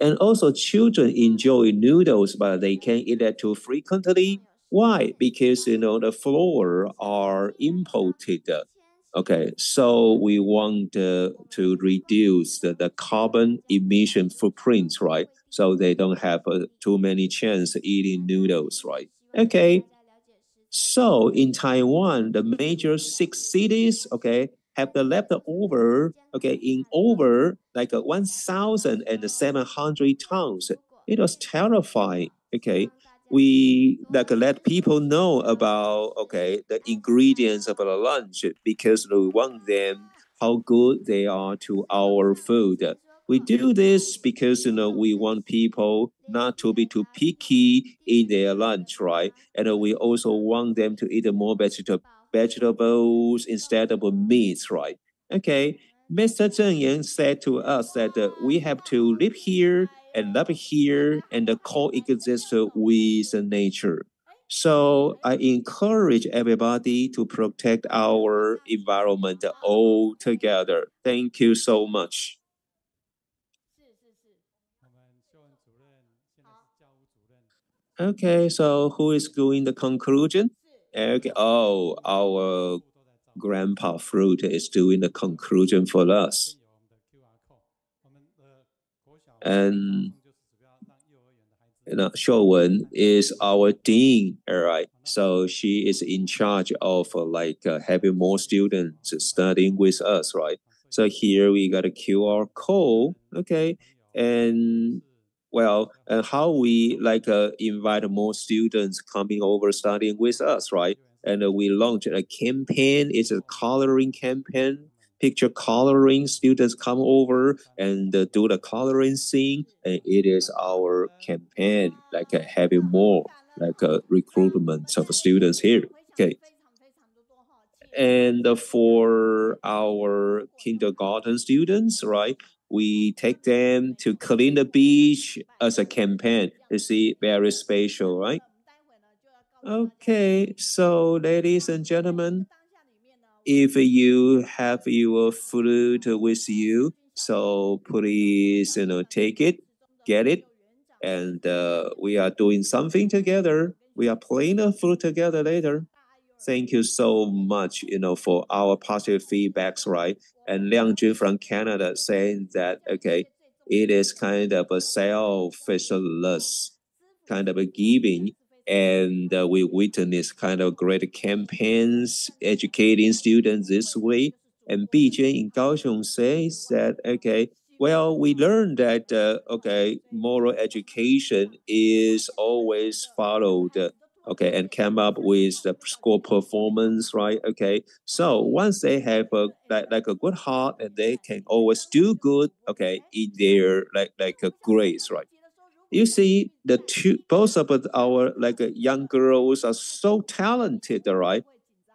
And also, children enjoy noodles, but they can't eat that too frequently. Why? Because the flour are imported. Okay, so we want to reduce the carbon emission footprint, right? So they don't have too many chance eating noodles, right? Okay, so in Taiwan, the major 6 cities, okay, have the leftover, okay, in over like 1,700 tons. It was terrifying, okay. We like let people know about okay the ingredients of the lunch because we want them how good they are to our food. We do this because we want people not to be too picky in their lunch, right? And we also want them to eat more vegetables instead of meats, right? Okay, Mr. Zheng Yang said to us that we have to live here and love here and coexist with nature. So I encourage everybody to protect our environment all together. Thank you so much. Okay, so who is doing the conclusion? Okay. Oh, our grandpa fruit is doing the conclusion for us. And Xiuwen is our dean, all right? So she is in charge of having more students studying with us, right? So here we got a QR code, okay? And well, and how we invite more students coming over studying with us, right? And we launched a campaign. It's a coloring campaign, picture coloring. Students come over and do the coloring thing, and it is our campaign, having more recruitment of students here. Okay. And for our kindergarten students, right, we take them to clean the beach as a campaign. You see, very special, right? Okay, so ladies and gentlemen, if you have your fruit with you, so please, take it, get it, and we are doing something together. We are playing the fruit together later. Thank you so much, for our positive feedbacks, right? And Liang Jun from Canada saying that, okay, it is kind of a selfless kind of a giving. And we witness kind of great campaigns educating students this way. And Beijing in Kaohsiung says that, okay, well, we learned that, okay, moral education is always followed, okay, and came up with the school performance, right? Okay, so once they have a like a good heart and they can always do good, okay, in their like a grades, right? You see, the two both of our like young girls are so talented, right?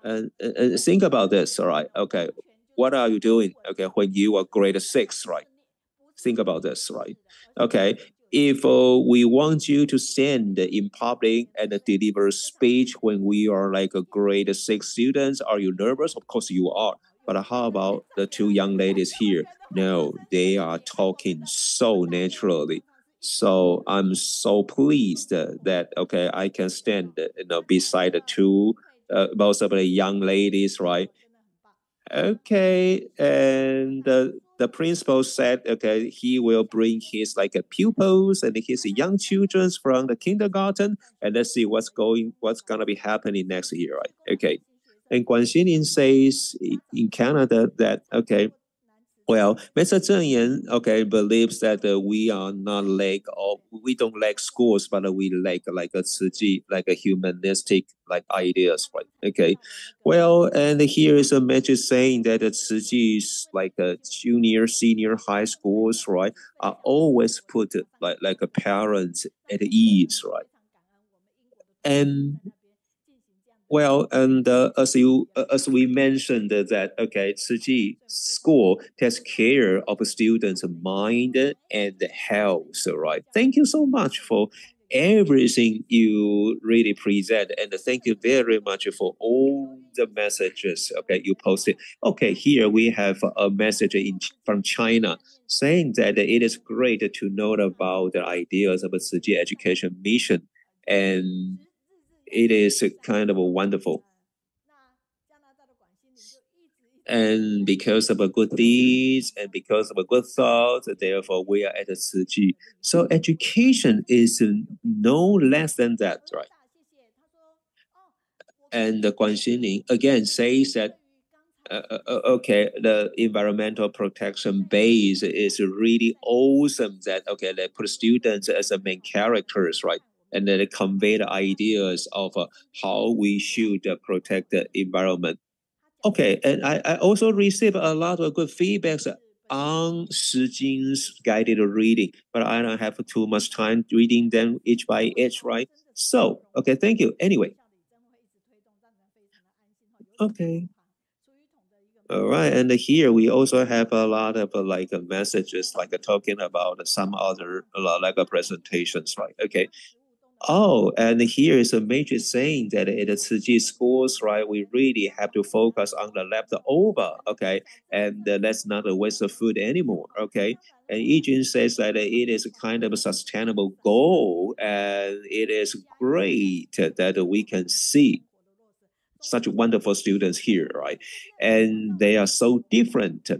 And think about this, all right? Okay, what are you doing? Okay, when you are grade 6, right? Think about this, right? Okay, if we want you to stand in public and deliver a speech when we are like a grade 6 students, are you nervous? Of course you are. But how about the two young ladies here? No, they are talking so naturally. So I'm so pleased that okay, I can stand beside the two most of the young ladies, right? Okay, and the principal said, okay, he will bring his like a pupils and his young children from the kindergarten, and let's see what's gonna be happening next year, right? Okay, and Guan Xinin says in Canada that okay, well, Mr. Zheng Yan, okay, believes that we are not like, or we don't like schools, but we like a Ciji, like a humanistic like ideas, right? Okay, well, and here is a message saying that the Ciji's like a junior, senior high schools, right, are always put like a parents at ease, right? And well, and as we mentioned that okay, Tzu school takes care of a student's mind and health, right? Thank you so much for everything you really present, and thank you very much for all the messages. Okay, you posted. Okay, here we have a message from China saying that it is great to know about the ideas of a Tzu education mission and it is kind of wonderful. And because of a good deeds and because of a good thoughts, therefore we are at a Ciji. So education is no less than that, right? And the Guan Xinling again says that okay, the environmental protection base is really awesome that, okay, they put students as the main characters, right? And then they convey the ideas of how we should protect the environment. Okay, and I also received a lot of good feedbacks on Shi Jing's guided reading, but I don't have too much time reading them each by each, right? So, okay, thank you. Anyway. Okay. All right, and here we also have a lot of like messages, like talking about some other like presentations, right? Okay. Oh, and here is a major saying that at the Tzu schools, right, we really have to focus on the leftover, okay, and let's not waste the food anymore, okay. And Yijun says that it is a kind of a sustainable goal, and it is great that we can see such wonderful students here, right? And they are so different,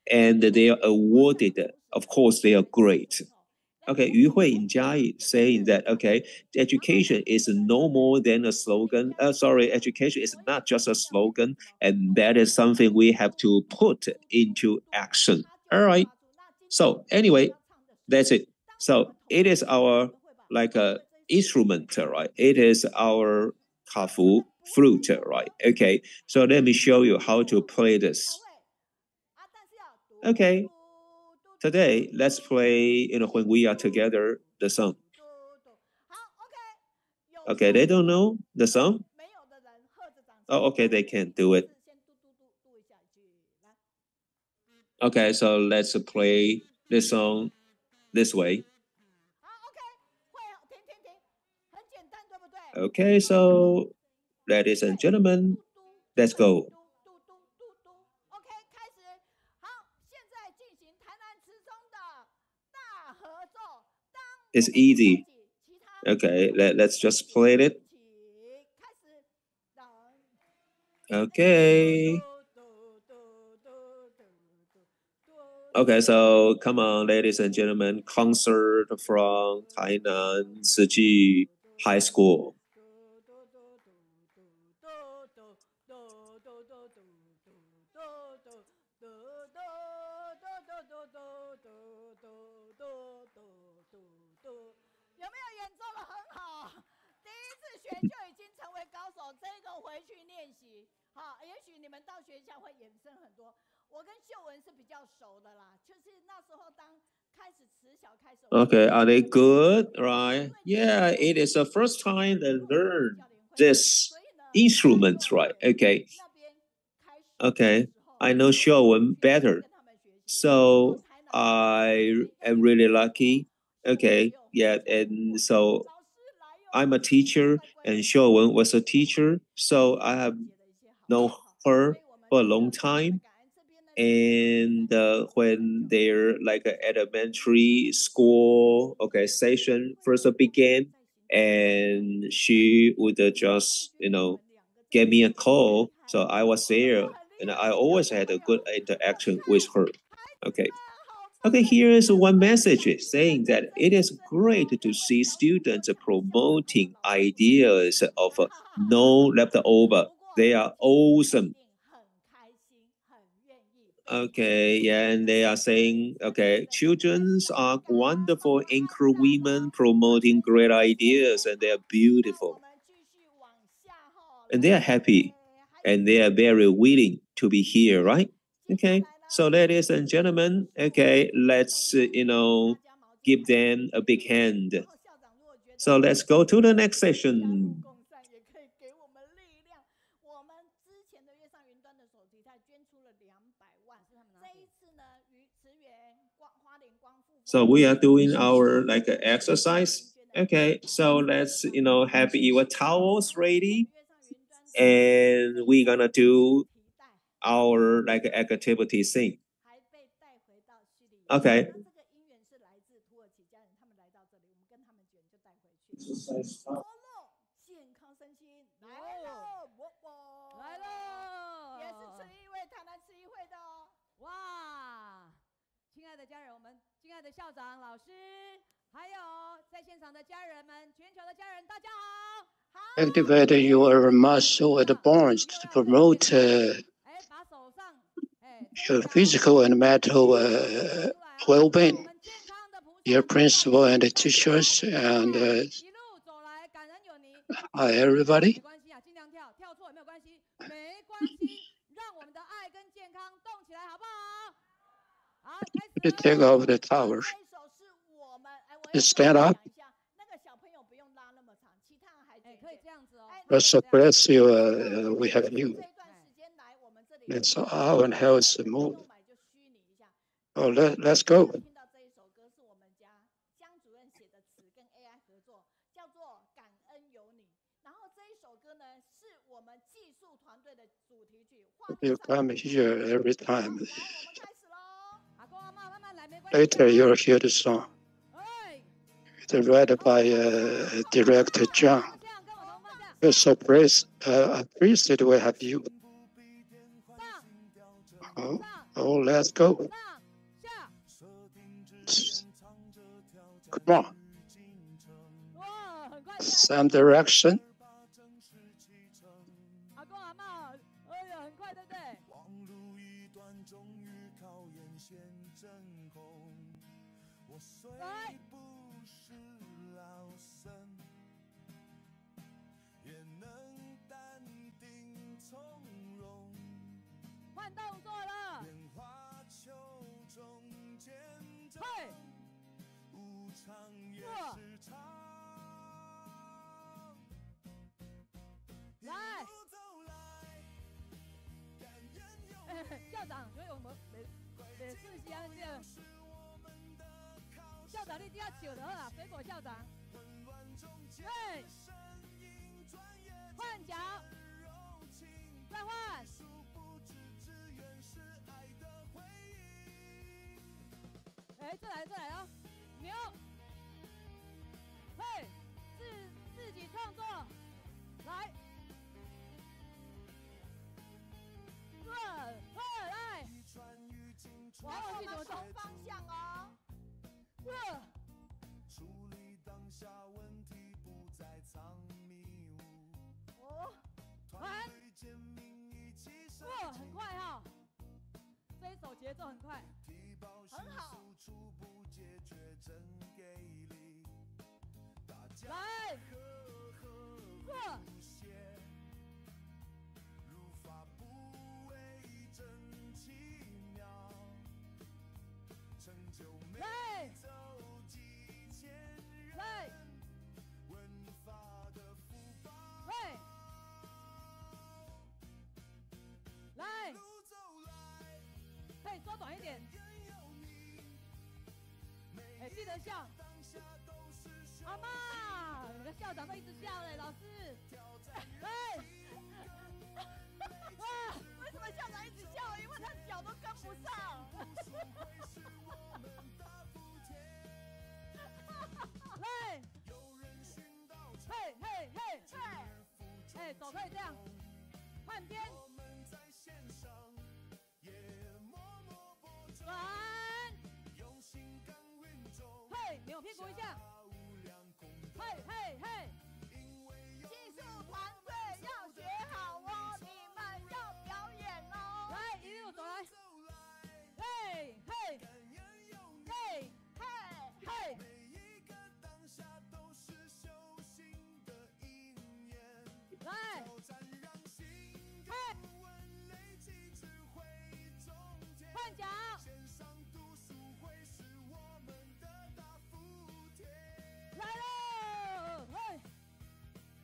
and they are awarded. Of course, they are great. Okay, Yu Hui in Jia saying that, okay, education is no more than a slogan. Sorry, education is not just a slogan, and that is something we have to put into action. All right. So anyway, that's it. So it is our like a instrument, right? It is our kafu flute, right? Okay. So let me show you how to play this. Okay. Today, let's play, when we are together, the song. Okay, they don't know the song? Oh, okay, they can do it. Okay, so let's play this song this way. Okay, so ladies and gentlemen, let's go. It's easy. Okay, let's just play it. Okay. Okay, so come on, ladies and gentlemen, concert from Tainan Ciji High School. 练习。好，也许你们到学校会衍生很多。我跟秀文是比较熟的啦，就是那时候当开始词小开始。Okay, are they good? Right? Yeah, it is the first time they learn this instrument, right? Okay. Okay, I know Xiuwen better, so I am really lucky. Okay, yeah, and so I'm a teacher, and Xiuwen was a teacher, so I have known her for a long time. And when their like elementary school session first began, and she would just give me a call, so I was there, and I always had a good interaction with her. Okay, here is one message saying that it is great to see students promoting ideas of no leftover. They are awesome. Okay, yeah, and they are saying, okay, children are wonderful anchor women promoting great ideas, and they are beautiful. And they are happy, and they are very willing to be here, right? Okay, so ladies and gentlemen, okay, let's, give them a big hand. So let's go to the next session. So we are doing our like exercise. Okay, so let's have your towels ready, and we're gonna do our like activity thing. Okay. Activate your muscle and bones to promote your physical and mental well-being. Your principal and the teachers and hi everybody. You take off the towels. You stand up. So bless you. We have you. Let's our health move. Oh, let's go. You come here every time. Later, you'll hear the song. It's read by director Zhang. We're so pleased. Appreciate we have you. Oh, let's go. Come on. Same direction. 的笑。阿妈，你的校长都一直笑嘞，老师。哎，为什么校长一直笑？因为他脚都跟不上。嘿，嘿嘿嘿嘿，哎，手可以这样，换边。转，嘿，扭屁股一下，嘿嘿嘿，技术团队要学好哦，你们要表演哦，来，一路走来，嘿嘿嘿嘿嘿，来，嘿，换脚。来喽！嘿，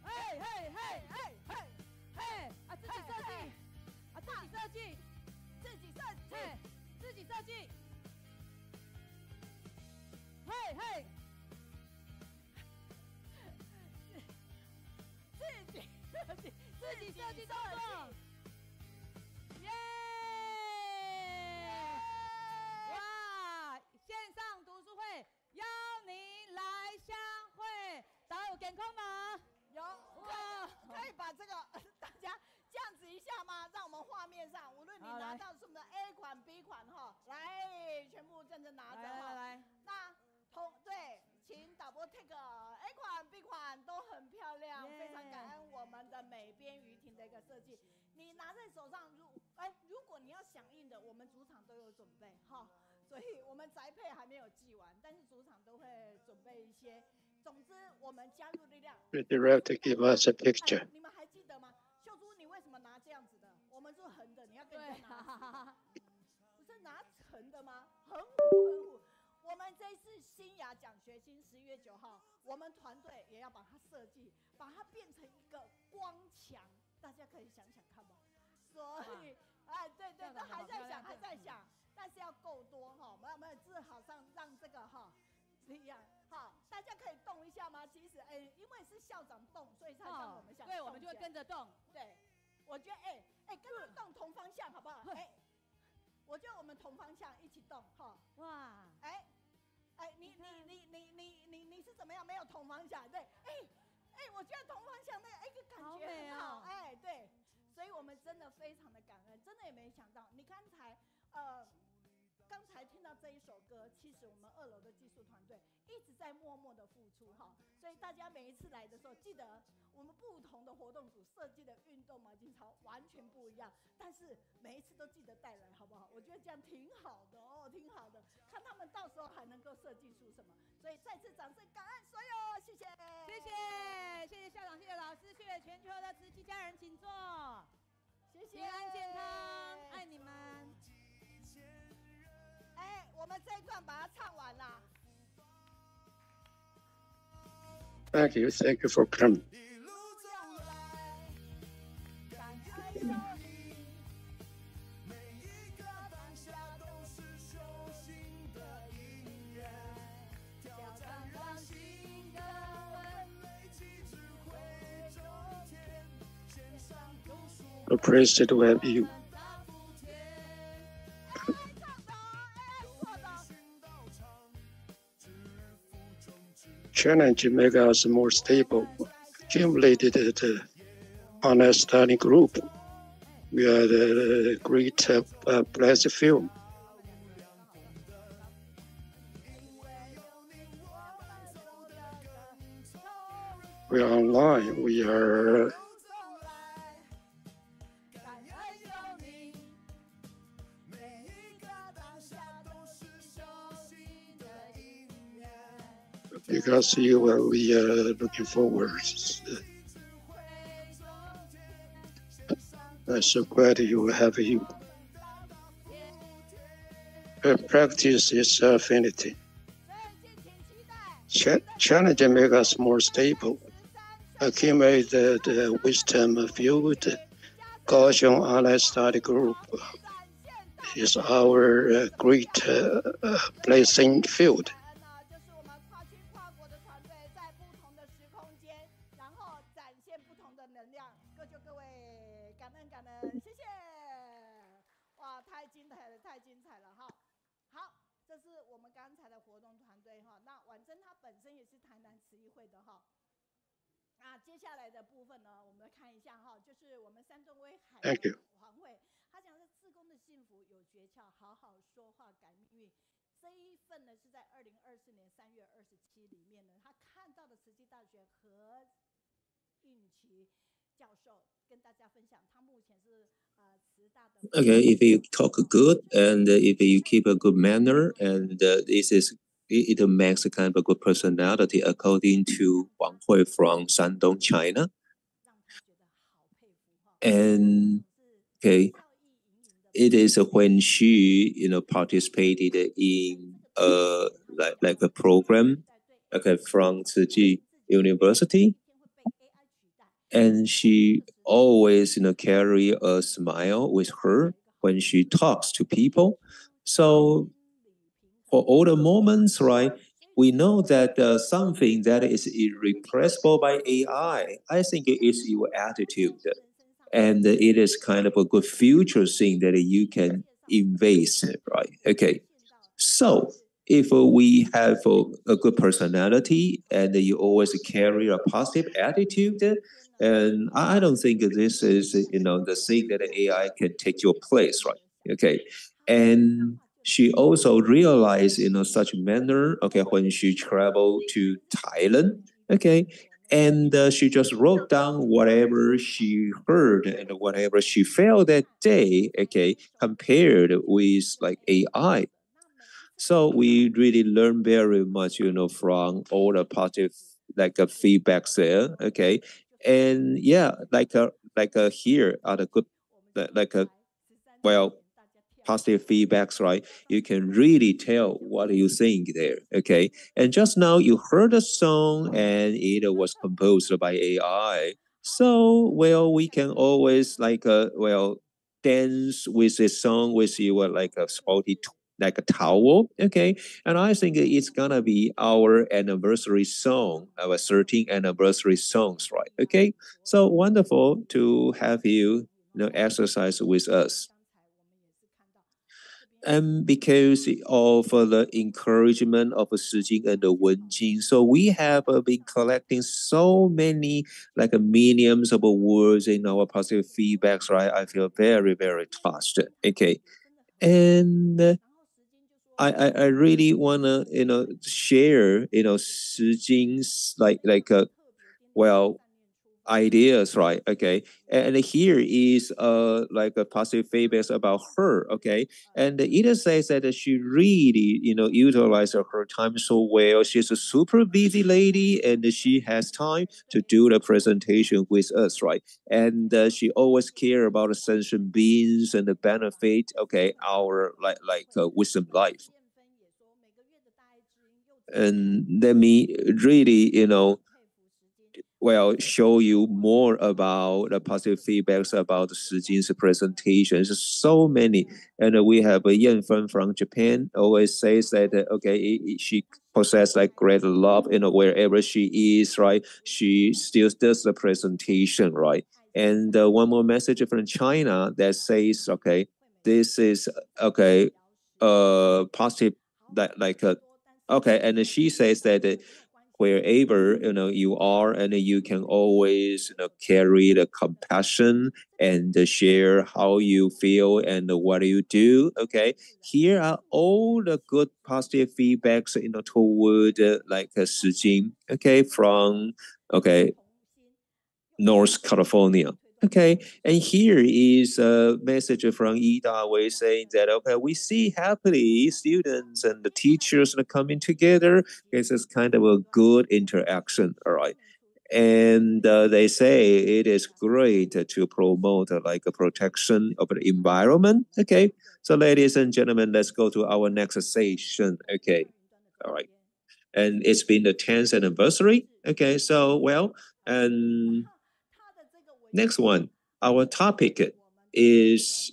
嘿嘿嘿嘿嘿嘿！啊，自己设计，啊，自己设计，自己设计，自己设计。嘿嘿，自己设计，自己设计动作。耶！哇！线上读书会邀您来相会，大家有点空吗？有，可以把这个大家这样子一下吗？让我们画面上，无论你拿到是我们的 A 款、B 款哈，来，全部认真拿着哈。来，那对，请导播 take A 款、B 款都很漂亮，非常感恩我们的美边于婷的一个设计。你拿在手上，如果你要响应的，我们主场都有准备哈。所以我们宅配还没有寄完，但是主场都会准备一些。总之，我们加入力量。The director give us a picture. 你们还记得吗？秀珠，你为什么拿这样子的？我们是横的，你要跟人家拿。不是拿横的吗？横幅。我们这次新雅奖学金11月9号，我们团队也要把它设计，把它变成一个光墙，大家可以想想看吧。所以，对，都还在想。但是要够多哈，我们至少让这个哈力量好，大家可以动一下吗？其实因为是校长动，所以他让我们想，对，我们就会跟着动。对，我觉得跟着动同方向好不好？我觉得我们同方向一起动哈。哇，你是怎么样？没有同方向？对，我觉得同方向那个感觉很好，对，所以我们真的非常的感恩，真的也没想到，你刚才听到这一首歌，其实我们2楼的技术团队一直在默默的付出哈，所以大家每一次来的时候，记得我们不同的活动组设计的运动毛巾操完全不一样，但是每一次都记得带来，好不好？我觉得这样挺好的哦，挺好的，看他们到时候还能够设计出什么，所以再次掌声感恩所有，谢谢，谢谢校长，谢谢老师，谢谢全球的慈禧家人，请坐，谢谢，平安健康，爱你们。我们这一段把它唱完了。Thank you for coming. ，A priest to have you. Challenge make us more stable. Accumulated on a study group. We are the great blessed film. We are online. We are because we are looking forward. I'm so glad you have you. Practice is affinity. Challenge make us more stable. Accumulate the wisdom field. Kaixuan Online Study Group is our great blessing field. 能量，各就各位，感恩感恩，谢谢。哇，太精彩了，太精彩了哈！好，这是我们刚才的活动团队哈。那婉珍她本身也是台南慈义会的哈。接下来的部分呢，我们来看一下哈，就是我们山东威海黄会，他讲是志工的幸福有诀窍，好好说话改命运。这一份呢是在2024年3月27里面呢，他看到的慈济大学何运琪教授跟大家分享，他目前是慈大的。Okay, if you talk good and if you keep a good manner, and this is it makes a kind of a good personality, according to Wang Hui from Shandong, China. And okay, it is when she participated in like a program from Tzu Chi University, and she always carry a smile with her when she talks to people. So for all the moments, right, we know that something that is irrepressible by AI, I think it is your attitude. And it is kind of a good future thing that you can invest, right? Okay. So if we have a good personality and you always carry a positive attitude, and I don't think this is the thing that AI can take your place, right? Okay. And she also realized in such manner, okay, when she traveled to Thailand, okay, and she just wrote down whatever she heard and whatever she felt that day, okay, compared with like AI. So we really learn very much, from all the positive feedbacks there, okay, and yeah, here are the good, well, positive feedbacks, right? You can really tell what you think there, okay? And just now you heard a song and it was composed by AI. So, well, we can always dance with a song with your like a sporty like a towel, okay? And I think it's gonna be our anniversary song, our 13th anniversary songs, right? Okay, so wonderful to have you, exercise with us. And because of the encouragement of Shi Jing and Wenjing, so we have been collecting so many like millions of words in our positive feedbacks, right? I feel very, very touched. Okay, and I really wanna share Shi Jing's ideas, right? Okay, and here is like a positive feedback about her. Okay, and it says that she really utilized her time so well. She's a super busy lady and she has time to do the presentation with us, right? And she always care about the sentient beings and the benefit, okay, our wisdom life. And let me really show you more about the positive feedbacks about Shi Jing's presentations. So many, and we have Yanfen from Japan always says that okay, she possesses like great love, wherever she is, right? She still does the presentation, right? And one more message from China that says, okay, this is okay, positive, okay, and she says that. Wherever you are, and you can always carry the compassion and share how you feel and what you do. Okay, here are all the good positive feedbacks toward Shi Jing, okay, from North California. Okay, and here is a message from Ida Wei saying that, okay, we see happily students and the teachers coming together. This is kind of a good interaction, all right? And they say it is great to promote like a protection of the environment. Okay, so ladies and gentlemen, let's go to our next session. Okay, all right. And it's been the 10th anniversary. Okay, so well, and next one, our topic is,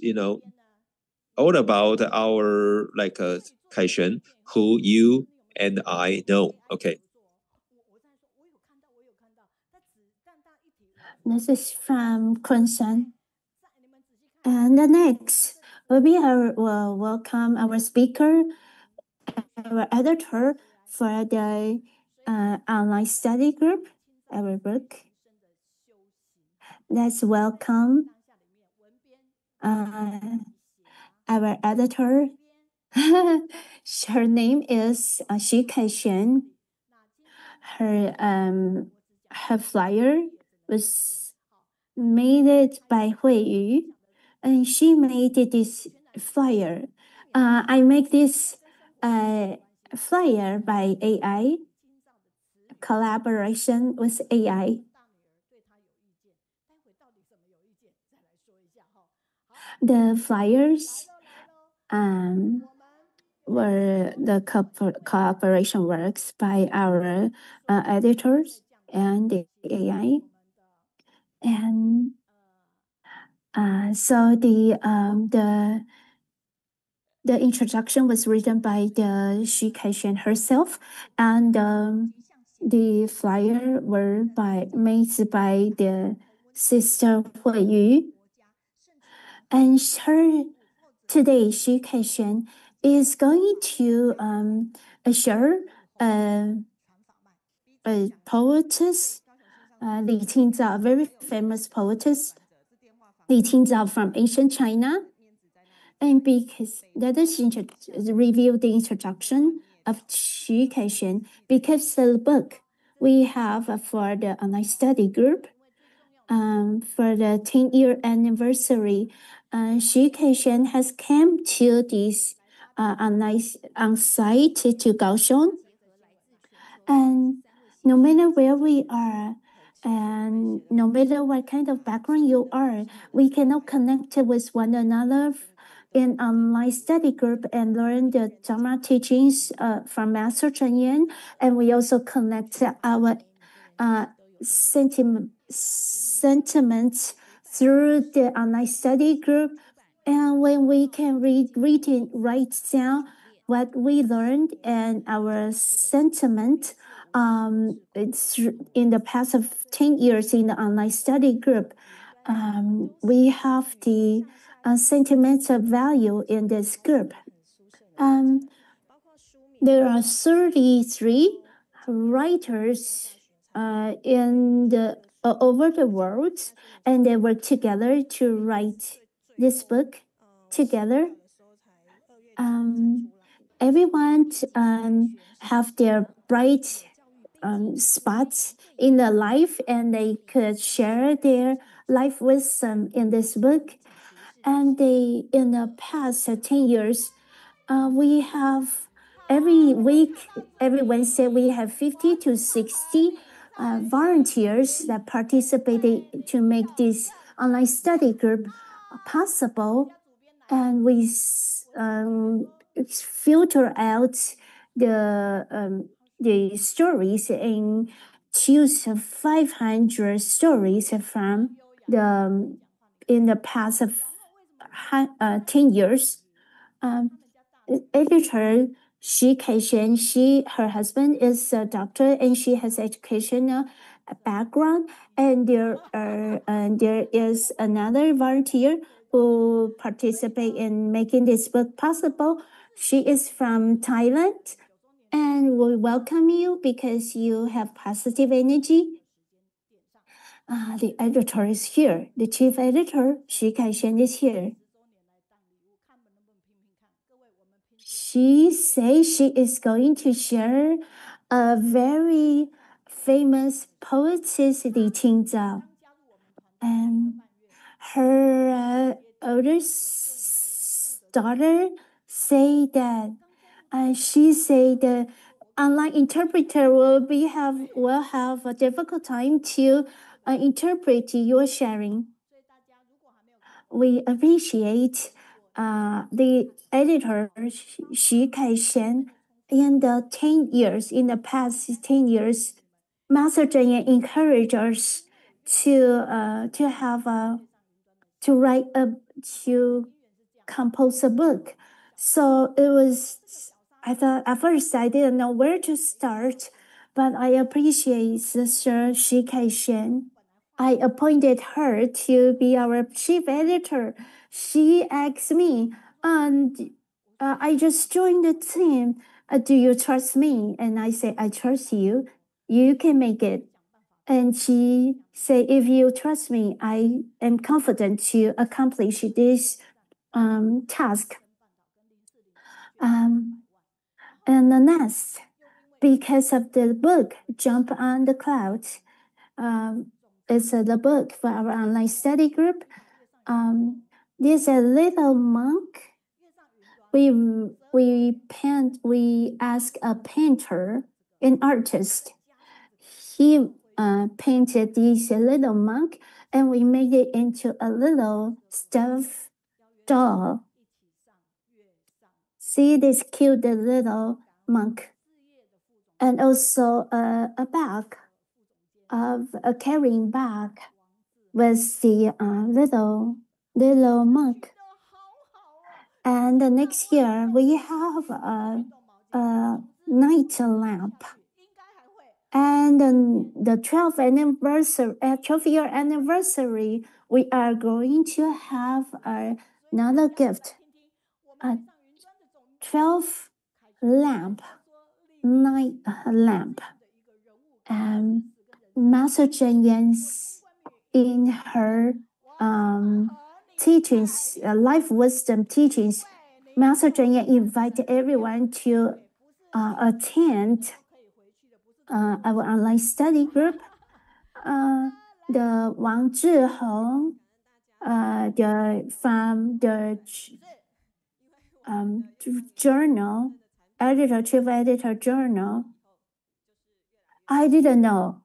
all about our Kaixuan, who you and I know. Okay. This is from Concentric. And the next will welcome our speaker, our editor for the online study group, our book. Let's welcome our editor. Her name is Kaixuan. Her flyer was made by Hui Yu, and she made this flyer. I make this flyer by AI, collaboration with AI. The flyers were the cooperation works by our editors and the AI. And so the introduction was written by the Kaixuan herself, and the flyer were made by the sister Hui Yu. And today, Kaixuan is going to share a poetess, Li Qingzhao, a very famous poetess, Li Qingzhao from ancient China. And because let us review the introduction of Kaixuan, because the book we have for the online study group for the 10-year anniversary, Kaixuan has come to this on site to Kaohsiung. And no matter where we are, and no matter what kind of background you are, we cannot connect with one another in online study group and learn the Dharma teachings from Master Zhang Yaohua, and we also connect our sentiments through the online study group. And when we can write down what we learned and our sentiment it's in the past of 10 years in the online study group, we have the sentimental value in this group. There are 33 writers over the world, and they work together to write this book together. Everyone have their bright spots in their life, and they could share their life wisdom in this book. And in the past 10 years, we have every week, every Wednesday, we have 50 to 60 volunteers that participated to make this online study group possible. And we filter out the stories and choose 500 stories from in the past of 10 years. Editor Kaixuan, her husband is a doctor, and she has educational background. And there is another volunteer who participate in making this book possible. She is from Thailand, and we welcome you because you have positive energy. The editor is here. The chief editor, Kaixuan, is here. She says she is going to share a very famous poetess, Li Qingzhao. And her oldest daughter say that she said the online interpreter will have a difficult time to interpret your sharing. We appreciate the editor Kaixuan. In the past 10 years, Master Zhang Yaohua encouraged us to compose a book. So it was, I thought at first I didn't know where to start, but I appreciate Sister Kaixuan. I appointed her to be our chief editor. She asked me, I just joined the team. Do you trust me? And I said, I trust you. You can make it. And she said, if you trust me, I am confident to accomplish this task. And the next, because of the book, Jump on the Clouds, it's the book for our online study group. There's a little monk. We ask a painter, an artist. He painted this little monk, and we made it into a little stuffed doll. See this cute little monk, and also a bag of a carrying bag with the little monk. And the next year we have a night lamp. And the 12-year anniversary, we are going to have another gift, a 12 lamp, night lamp. And Master Zhang Yan's in her teachings, life wisdom teachings, Master Zhang Yan invited everyone to attend our online study group. The Wang Zhihong, from the journal, chief editor journal. I didn't know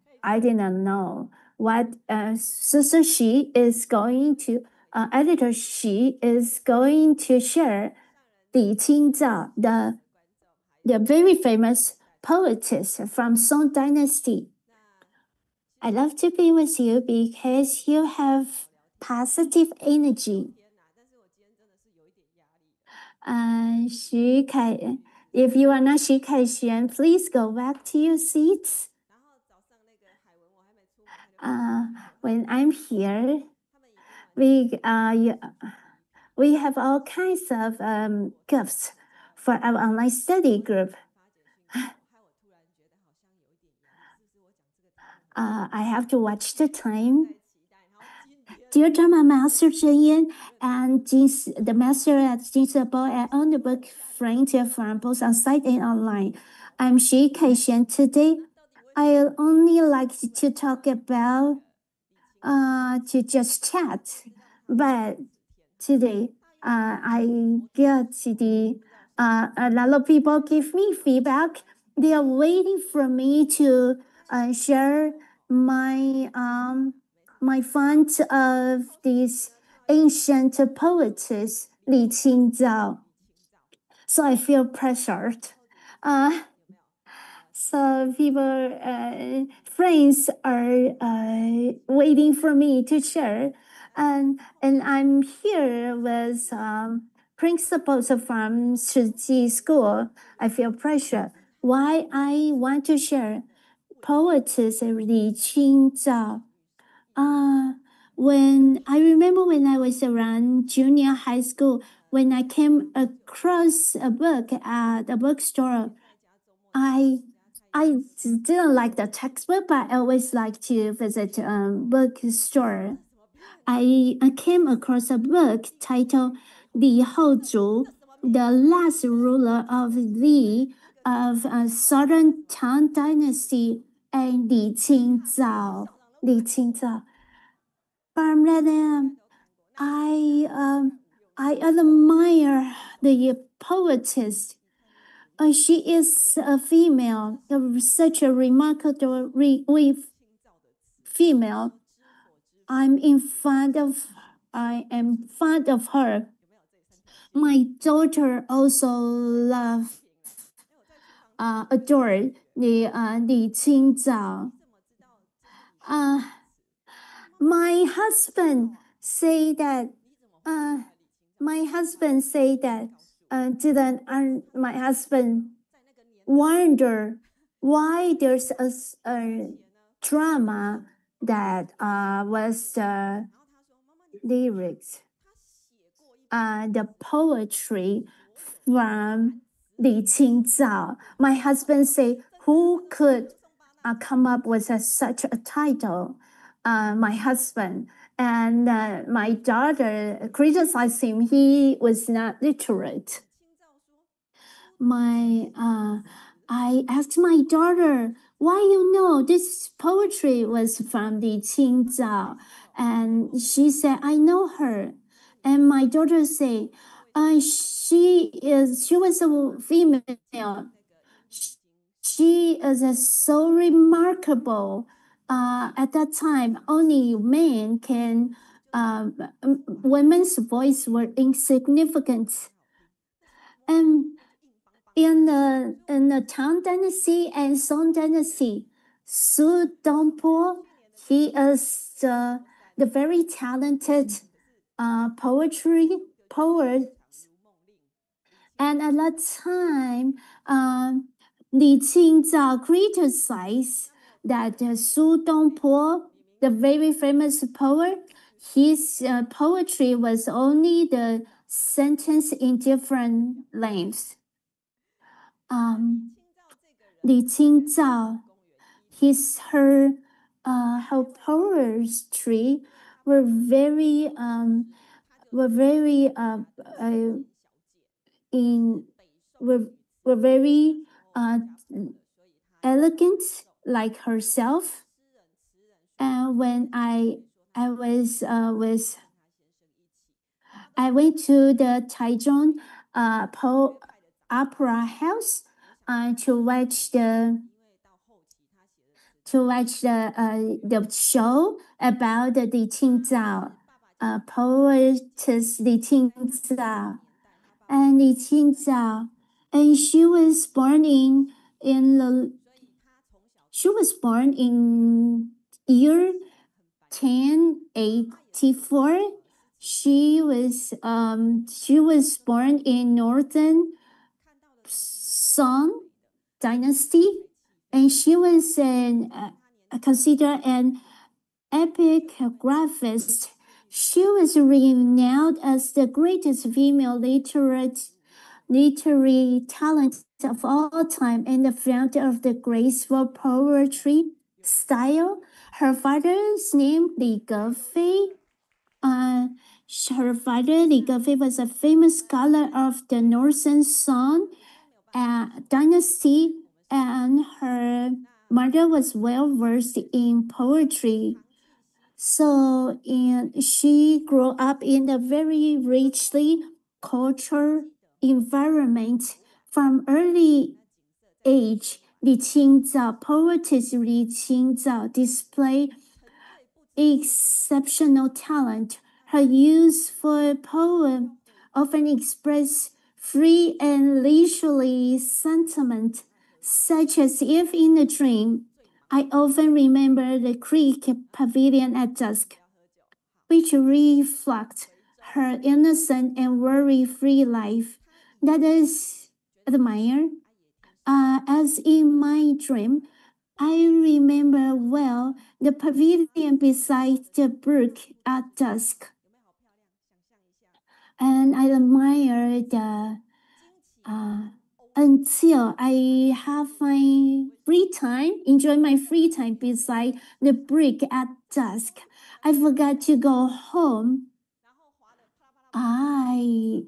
what Sister Xi is going to, editor Xi is going to share Li Qingzhao, the very famous poetess from Song Dynasty. I love to be with you because you have positive energy. If you are not Xi Kaixuan, please go back to your seats. When I'm here, we have all kinds of gifts for our online study group. I have to watch the time. Dear Drama Master Zhang Yan and the master at Qingzhao and on the book friend from both on site and online. I'm Xi Kaixuan. Today, I only like to talk about to just chat, but today I get a lot of people give me feedback. They are waiting for me to share my font of this ancient poetess Li Qingzhao. So I feel pressured. So people, friends are waiting for me to share, and I'm here with principals from Shiji School. I feel pressure. Why I want to share poetess Li Qingzhao. When I remember when I was around junior high school, when I came across a book at a bookstore, I didn't like the textbook, but I always like to visit a bookstore. I came across a book titled Li Houzhu, the last ruler of Li of Southern Tang Dynasty, and Li Qingzhao. From that, I admire the poetess. She is a female, such a remarkable female. I am fond of her. My daughter also adore Li Qingzhao. My husband say that. My husband wonder why there's a drama that was the lyrics, the poetry from Li Qingzhao. My husband say, who could come up with such a title? My husband. And my daughter criticized him. He was not literate. I asked my daughter, why you know this poetry was from Li Qingzhao? And she said, I know her. And my daughter said, she was a female. She is so remarkable. At that time, only men can, women's voice were insignificant. And in the Tang Dynasty and Song Dynasty, Su Dongpo, he is the very talented poet. And at that time, Li Qingzhao criticized that Su Dongpo, the very famous poet, his poetry was only the sentence in different lengths. Li Qingzhao, her poetry were very elegant, like herself. And when I went to the Taichung Opera House to watch the show about the Li Qingzhao poetess Li Qingzhao. And Li Qingzhao, and she was born in year 1084. She was born in Northern Song Dynasty, and she was considered an epigraphist. She was renowned as the greatest female literary talent of all time and the founder of the graceful poetry style. Her father's name, Li Gefei. Her father, Li Gefei, was a famous scholar of the Northern Song dynasty, and her mother was well versed in poetry. So, she grew up in a very richly cultured environment from early age. Li Qingzhao, poetess Li Qingzhao, displayed exceptional talent. Her useful poem often express free and leisurely sentiment, such as If in a Dream. I often remember the creek pavilion at dusk, which reflects her innocent and worry-free life. That is admired. As in my dream, I remember well the pavilion beside the brook at dusk. And I admire until I have my free time, enjoy my free time beside the brook at dusk. I forgot to go home. I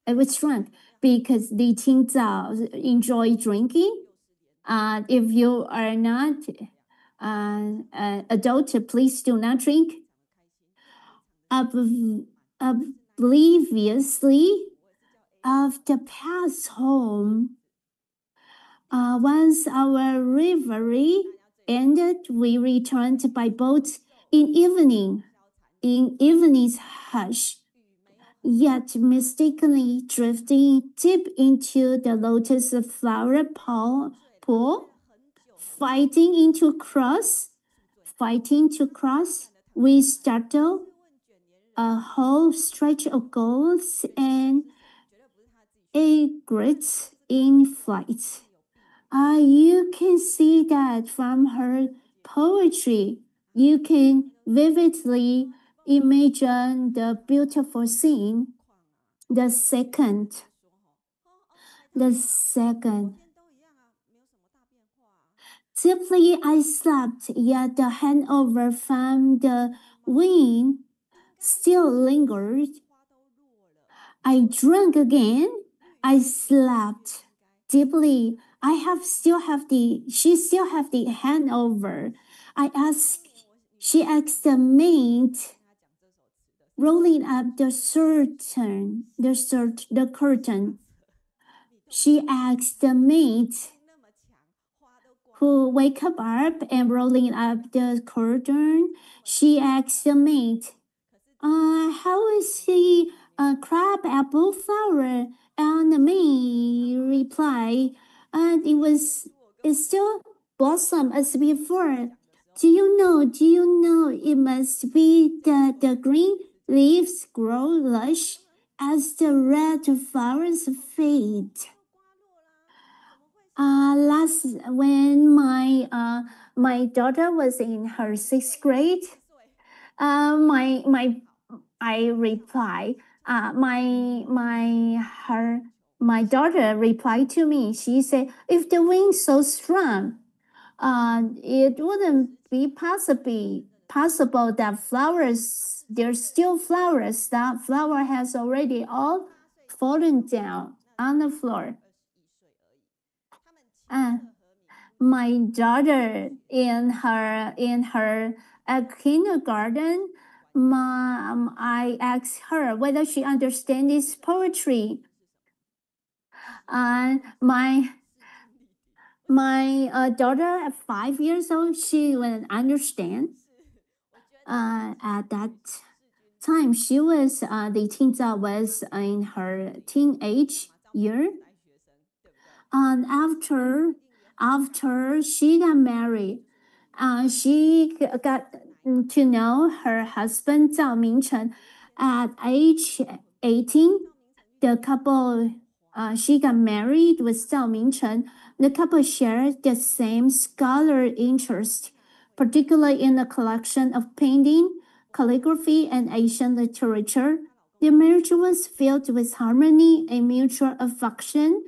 was drunk because Li Qingzhao enjoy drinking. If you are not adult, please do not drink. Obliviously of the past home. Once our reverie ended, we returned by boat in evening's hush, yet mistakenly drifting deep into the lotus flower pool, fighting to cross, we startled a whole stretch of gulls and egrets in flight. You can see that from her poetry, you can vividly imagine the beautiful scene. The second, deeply I slept, yet the hangover from the wind still lingered. I drank again. I slept deeply. She still have the hangover. She asked the maid, rolling up the curtain. She asked the maid, who wake up and rolling up the curtain. She asked the maid, how is the crab apple flower? And the maid replied, it's still blossom as before. Do you know it must be that the green leaves grow lush as the red flowers fade. When my daughter was in her 6th grade, I replied, my daughter replied to me. She said, if the wind's so strong, it wouldn't be possible that there's still flowers. That flower has already all fallen down on the floor. My daughter in her kindergarten, I asked her whether she understands this poetry. My daughter at 5 years old, she wouldn't understand. At that time, she was the Qingzhao was in her teenage year. And after she got married, she got to know her husband Zhao Mingchen at age 18. The couple, she got married with Zhao Mingchen. The couple shared the same scholar interest, particularly in the collection of painting, calligraphy, and Asian literature. The marriage was filled with harmony and mutual affection.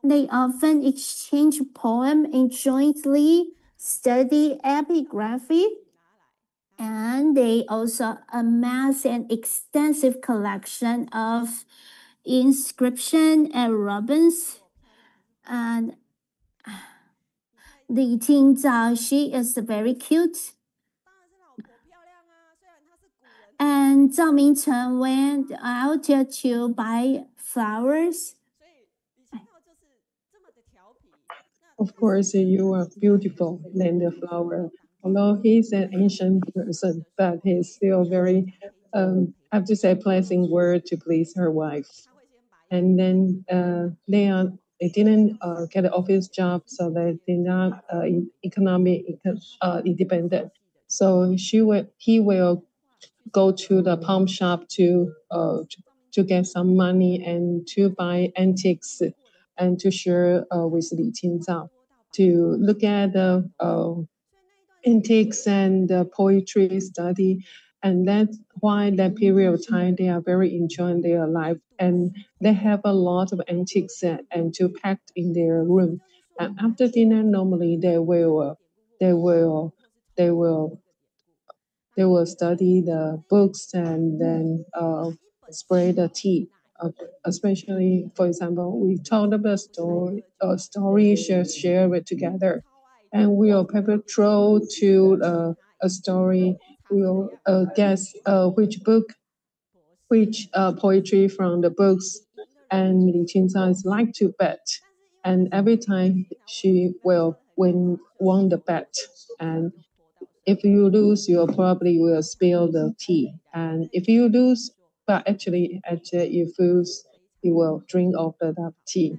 They often exchange poems and jointly study epigraphy, and they also amass an extensive collection of inscription and ribbons. And the Qingzhao, she is very cute. And Zhao Mingchen went out to buy flowers. Of course, you are beautiful than the flower. Although he's an ancient person, but he's still very, I have to say, pleasing word to please her wife. And then they didn't get an office job, so they did not economic independent. So he will go to the pawn shop to get some money and to buy antiques and to share with Li Qingzhao, to look at the antiques and poetry study. And that's why that period of time they are very enjoying their life, and they have a lot of antiques and to pack in their room. And after dinner, normally they will study the books and then spray the tea. Especially, for example, we told about story, share it together, and we'll paper throw to a story. We'll guess which book, which poetry from the books, and Li Qingzhao is like to bet, and every time she will won the bet. And if you lose, you probably will spill the tea. And if you lose, but actually, if you lose, you will drink all the tea.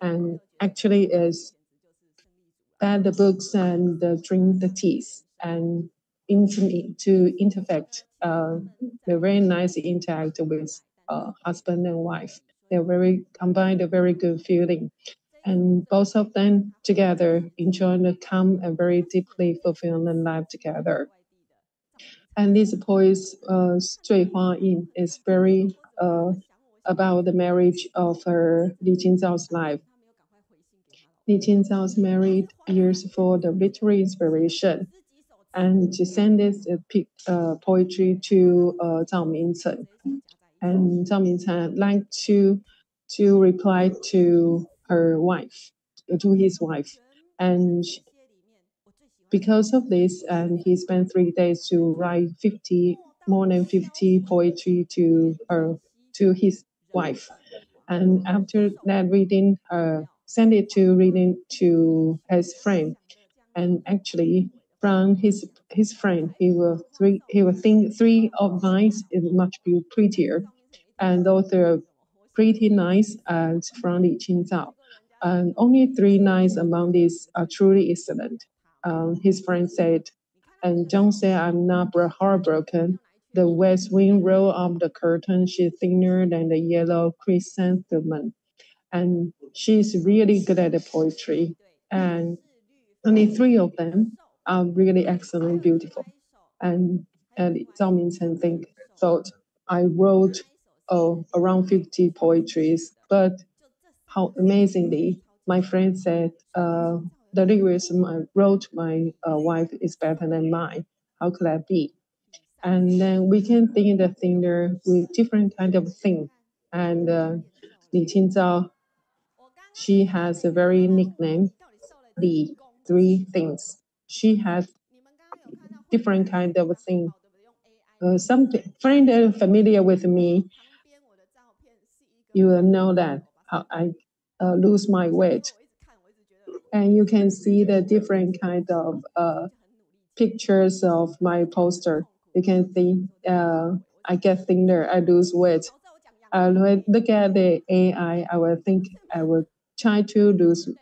And actually, is read the books and drink the teas and interact. They're very nice interact with husband and wife. They're very combined a very good feeling. And both of them together enjoy the calm and very deeply fulfilling life together. And this poem, 醉花印, is very about the marriage of Li Qingzhao's life. Li Qingzhao's married years for the literary inspiration, and to send this poetry to Zhang Mingchen. And Zhang Mingchen liked to reply to her wife, to his wife, and because of this, and he spent 3 days to write more than 50 poetry to his wife. And after that reading, send it to reading to his friend. And actually, from his friend, he will think 3 of mine is much prettier, and those are pretty nice and from Li Qingzhao. And only 3 lines among these are truly excellent. His friend said, and John said, I'm not heartbroken. The west wind roll up the curtain. She's thinner than the yellow chrysanthemum. And she's really good at the poetry. And only 3 of them are really excellent, beautiful. And Zhao Mingchen thought I wrote around 50 poetries, but how amazingly my friend said the lyrics I wrote my wife is better than mine. How could that be? And then we can think the thinner with different kind of thing. And Li Qingzhao, she has a very nickname, Li, 3 things. She has different kind of thing. Some friend familiar with me, you will know that how I lose my weight. And you can see the different kind of pictures of my poster. You can see I get thinner, I lose weight. I will look at the AI, I will think I will try to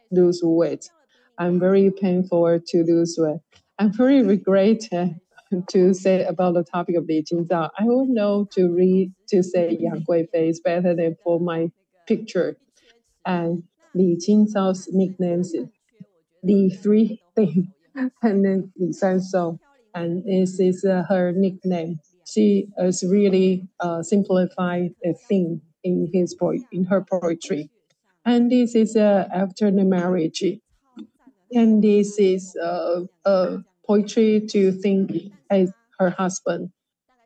lose weight. I'm very painful to lose weight. I'm very regret to say about the topic of Li Qingzhao. I would know to say Yang Guifei is better than for my picture. And Li Qingzhao's nicknames Li 3 thing, and then Li Sanshou, and this is her nickname. She is really simplified a thing in her poetry, and this is after the marriage, and this is poetry to think as her husband.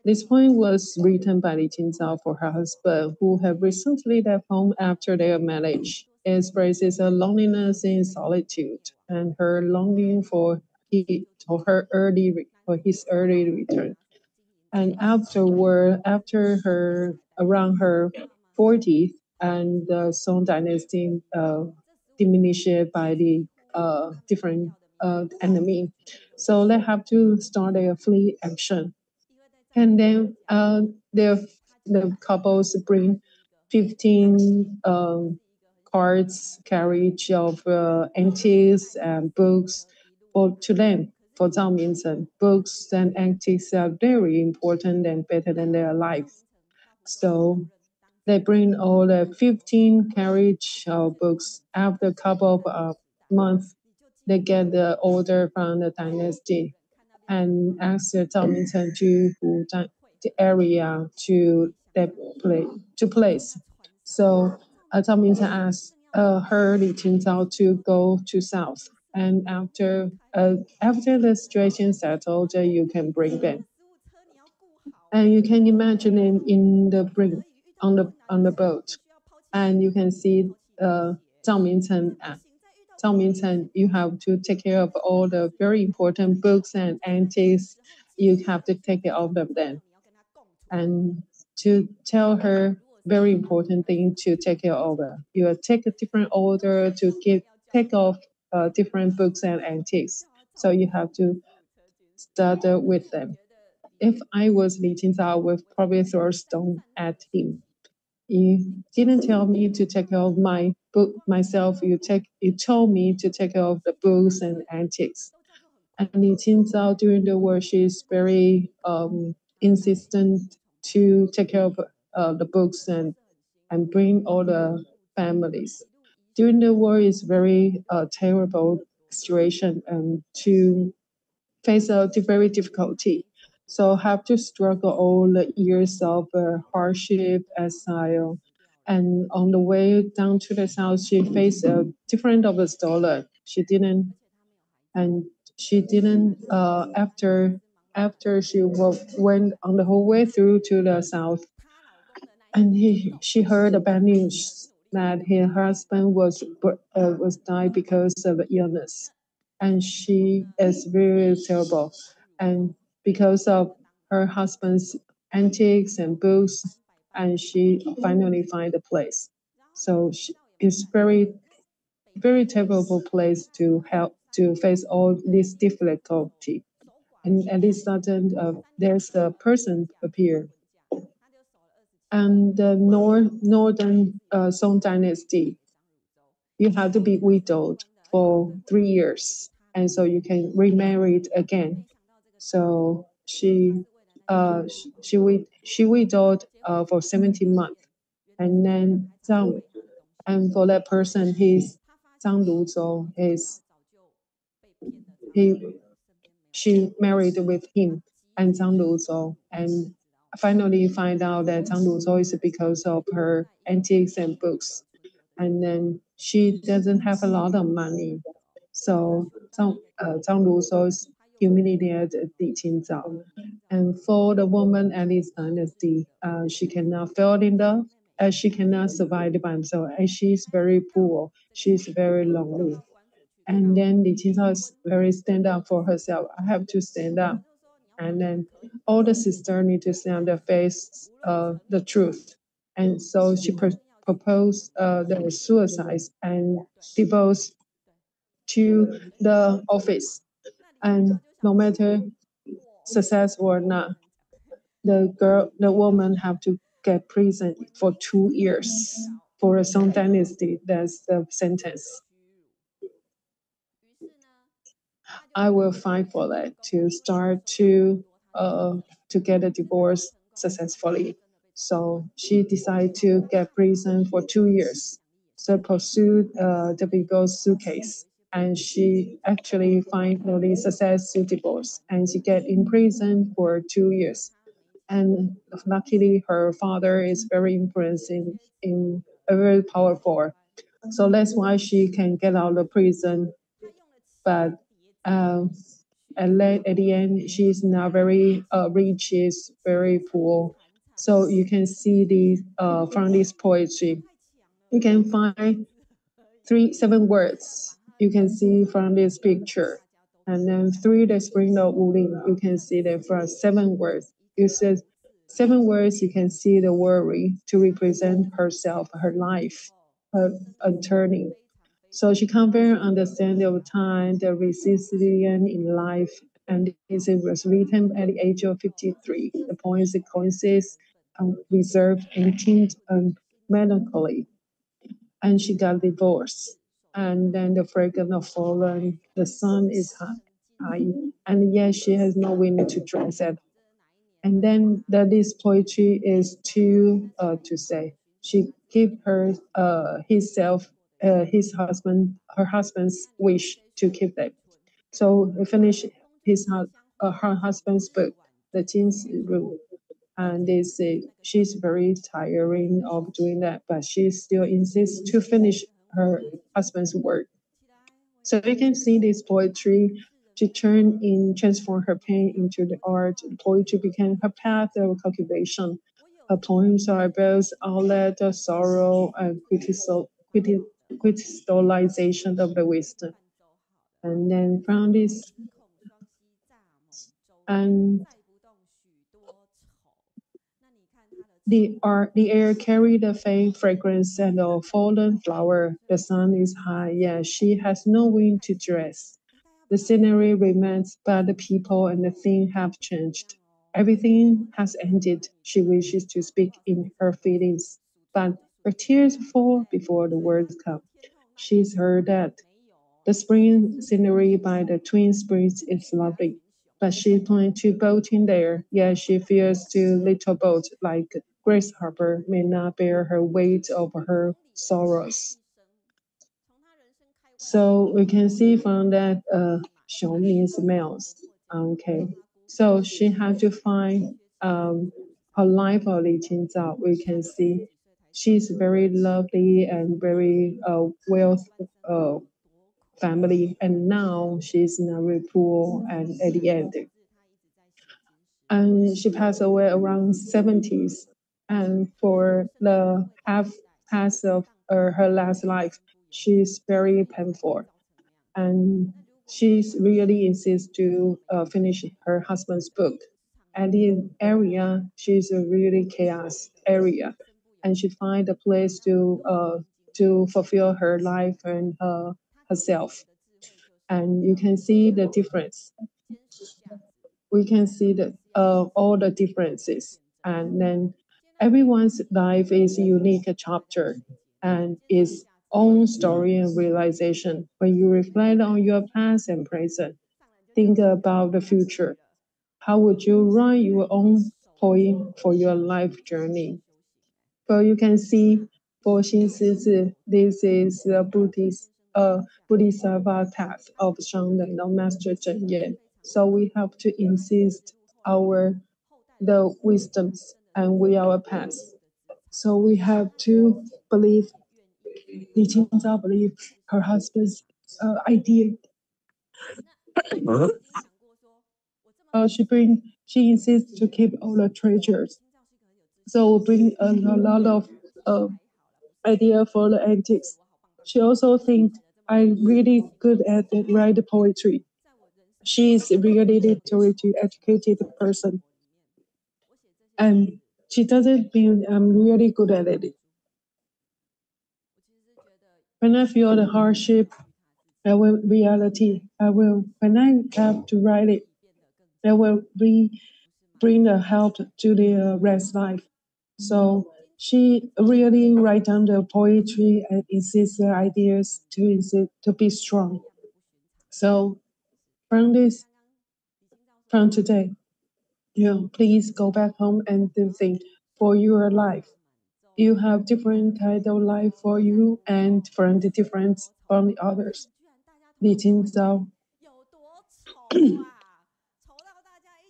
This poem was written by Li Qingzhao for her husband, who had recently left home after their marriage. It expresses her loneliness in solitude and her longing for his early return. And after around her 40th, and the Song Dynasty diminished by the different enemy, so they have to start a fleet action. And then the couples bring 15 carts, carriage of antiques and books to them. For Zhang Mingchen, books and antiques are very important and better than their life. So they bring all the 15 carriage of books. After a couple of months, they get the order from the dynasty and ask Zhang Mingchen to the area to place. So Zhang Mingchen asked her Li Qingzhao to go to south, and after the situation settled, you can bring them. And you can imagine in the bring on the boat, and you can see Zhang Mingchen. Zhang Mingchen, you have to take care of all the very important books and antiques. You have to take care of them then, and to tell her very important thing to take care of her. You will take a different order to take off different books and antiques. So you have to start with them. If I was Li Qingzhao, I would probably throw a stone at him. You didn't tell me to take care of my book myself. You told me to take care of the books and antiques. And Li Qingzhao during the war, she's very insistent to take care of the books and bring all the families during the war is very terrible situation to face a very difficulty. So have to struggle all the years of hardship, exile. And on the way down to the south, she faced a different of a story. She didn't after she went on the whole way through to the south, and she heard the bad news that her husband was died because of illness, and she is very terrible, and because of her husband's antiques and books, and she finally find a place. So it's very terrible place to help to face all this difficulty. And at this sudden, there's a person appear. And the northern Song dynasty, you have to be widowed for 3 years, and so you can remarry again. So she widowed for 17 months, and then and for that person, Zhang Luzhou she married with him and Zhang Luzhou, and finally find out that Zhang Luzhou is because of her antiques and books, and then she doesn't have a lot of money, so Zhang Luzhou is humiliated the Qingzhao. And for the woman at this dynasty, she cannot fall in love, as she cannot survive by herself, and she's very poor, she's very lonely. And then the Qingzhao is very stand up for herself. I have to stand up. And then all the sisters need to stand up, face the truth. And so she proposed the suicide and divorce to the office. And no matter success or not, the woman have to get prison for 2 years for a Song dynasty. That's the sentence. I will fight for that to start to get a divorce successfully. So she decided to get prison for 2 years. So pursued the divorce suitcase, and she actually finally success to divorce, and she get in prison for 2 years. And luckily, her father is very influencing, very powerful. So that's why she can get out of prison. But at the end, she's not very rich, she's very poor. So you can see from this poetry, you can find 7 words you can see from this picture. And then 3 the spring of Wulin, you can see that from 7 words. You said 7 words, you can see the worry to represent herself, her life, her turning. So she can very understand the time, the resilience in life, and this was written at the age of 53. The poem consists reserved and tinged melancholy. And she got divorced. And then the fragrance of fallen, the sun is high, and yet she has no wind to dress at. And then this poetry is to say she keep her her husband's wish to keep that. So we finish her husband's book, The Jin's Room, and they say she's very tiring of doing that, but she still insists to finish her husband's work. So you can see this poetry to transform her pain into the art. Poetry became her path of cultivation. Her poems are both outlet of sorrow and crystallization of the wisdom. And then from this, and the air carried the faint fragrance and a fallen flower. The sun is high, yet she has no wind to dress. The scenery remains, but the people and the thing have changed. Everything has ended. She wishes to speak in her feelings, but her tears fall before the words come. She's heard that the spring scenery by the twin springs is lovely, but she plans to boat in there, yet she fears the little boat, like Grace Harbor, may not bear her weight of her sorrows. So we can see from that Xiu means males. Okay. So she had to find her life of Li Qingzhao. We can see she's very lovely and very wealth family, and now she's in a very poor and at the end. And she passed away around 70s. And for the half past of her last life, she's very painful. And she's really insists to finish her husband's book. And in area, she's a really chaos area, and she find a place to fulfill her life and herself. And you can see the difference. We can see the all the differences, and then everyone's life is a unique chapter and its own story and realization. When you reflect on your past and present, think about the future. How would you write your own poem for your life journey? So you can see for Xinzizi, this is the Buddhist Bodhisattva task of Shangden, the Master Zheng Ye. So we have to insist the wisdoms and we our past. So we have to believe Li Qingzhao believe her husband's idea. She insists to keep all the treasures. So bring a lot of idea for the antiques. She also thinks I'm really good at write poetry. She is really literary educated person. And she doesn't mean I'm really good at it. When I feel the hardship, when I have to write it, I will bring the help to the rest life. So she really write down the poetry and insists the ideas to be strong. So from today, please go back home and think for your life. You have different kind of life for you and from the difference from the others. Li Qingzhao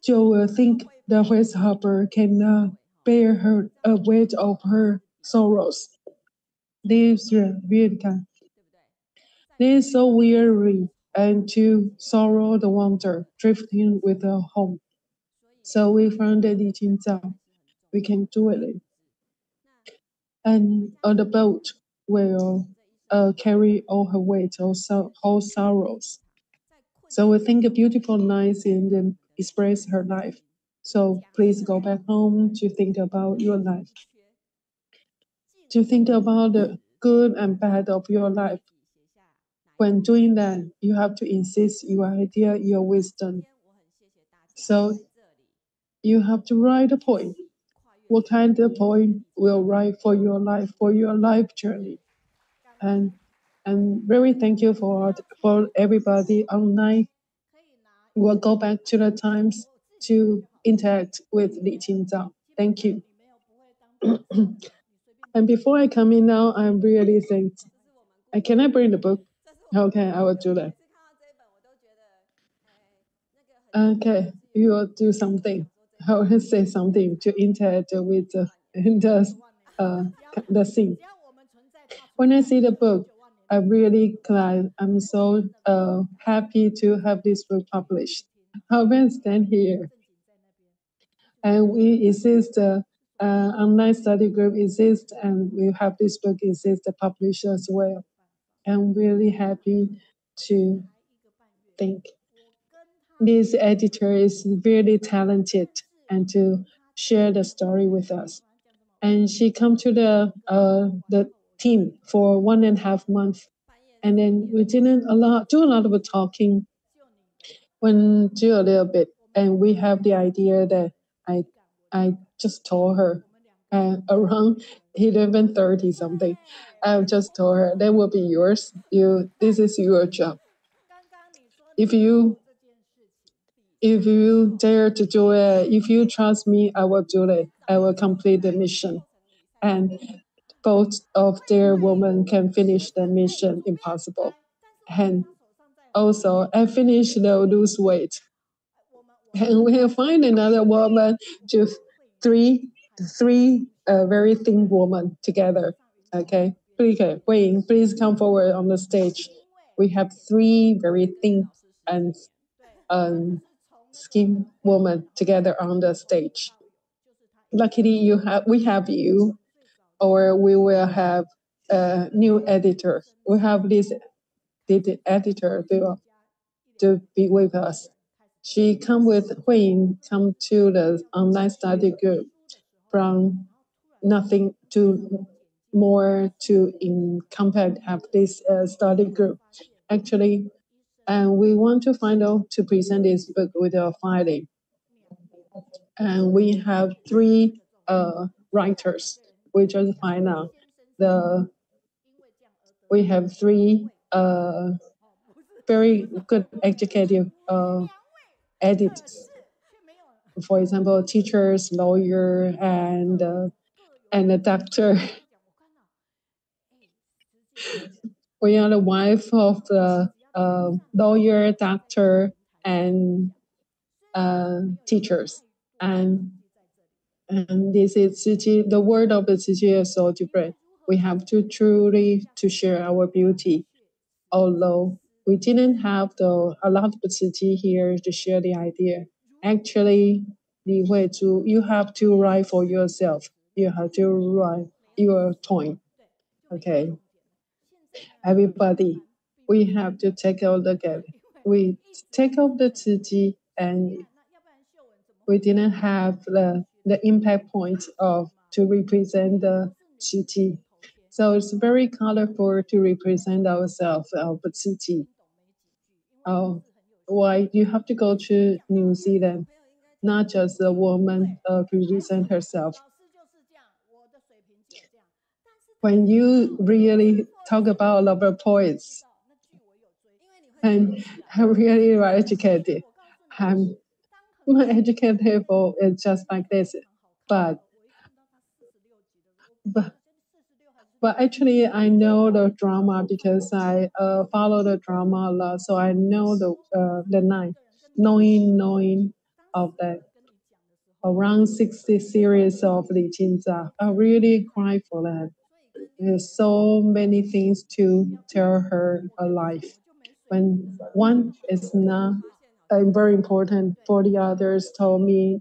will think the grasshopper can bear her a weight of her sorrows. This is so weary and to sorrow the wander, drifting with a home. So we found that Li Qingzhao, we can do it. And on the boat will carry all her weight, all sorrows. So we think a beautiful night and then express her life. So please go back home to think about your life. To think about the good and bad of your life. When doing that, you have to insist your idea, your wisdom. So you have to write a poem. What kind of poem will write for your life journey? And very thank you for everybody online. We'll go back to the times to interact with Li Qingzhao. Thank you. And before I come in now, I'm really thankful. Can I bring the book? Okay, I will do that. Okay, you will do something. I will say something to interact with the scene. When I see the book, I'm really glad. I'm so happy to have this book published. I will stand here. And we exist, online study group exists, and we have this book exist published as well. I'm really happy to think this editor is really talented and to share the story with us. And she come to the team for 1.5 months, and then we didn't do a lot of talking. When do a little bit, and we have the idea that I just told her around 11:30 something. I just told her that will be yours. This is your job. If you dare to do it, if you trust me, I will do it. I will complete the mission, and both of their women can finish the mission impossible. And also, I finished the lose weight. And we have find another woman, just three very thin women together. Okay, please come forward on the stage. We have three very thin and skin women together on the stage. Luckily, we have you, or we will have a new editor. We have this editor to be with us. She come with Huiying, come to the online study group from nothing to more to in compact have this study group. Actually, and we want to find out to present this book with our filing. And we have three writers. We just find out we have three very good educative editors. For example, teachers, lawyer, and a doctor. We are the wife of the lawyer, doctor, and teachers. And this is Ciji. The word of the Ciji is so different. We have to truly to share our beauty. Although we didn't have a lot of Ciji here to share the idea. Actually, you have to write for yourself. You have to write your point. Okay. Everybody, we have to take a look at it. We take off the Ciji and we didn't have the impact point of to represent the Ciji. So it's very colorful to represent ourselves of the Ciji. Oh, why you have to go to New Zealand? Not just a woman represent herself. When you really talk about lover poets, and I'm really educated. I'm not educated for it's just like this, but actually I know the drama because I follow the drama a lot, so I know the nine, knowing of that. Around 60 series of Li Qingzhao. I really cry for that. There's so many things to tell her life. When one is not very important, for the others told me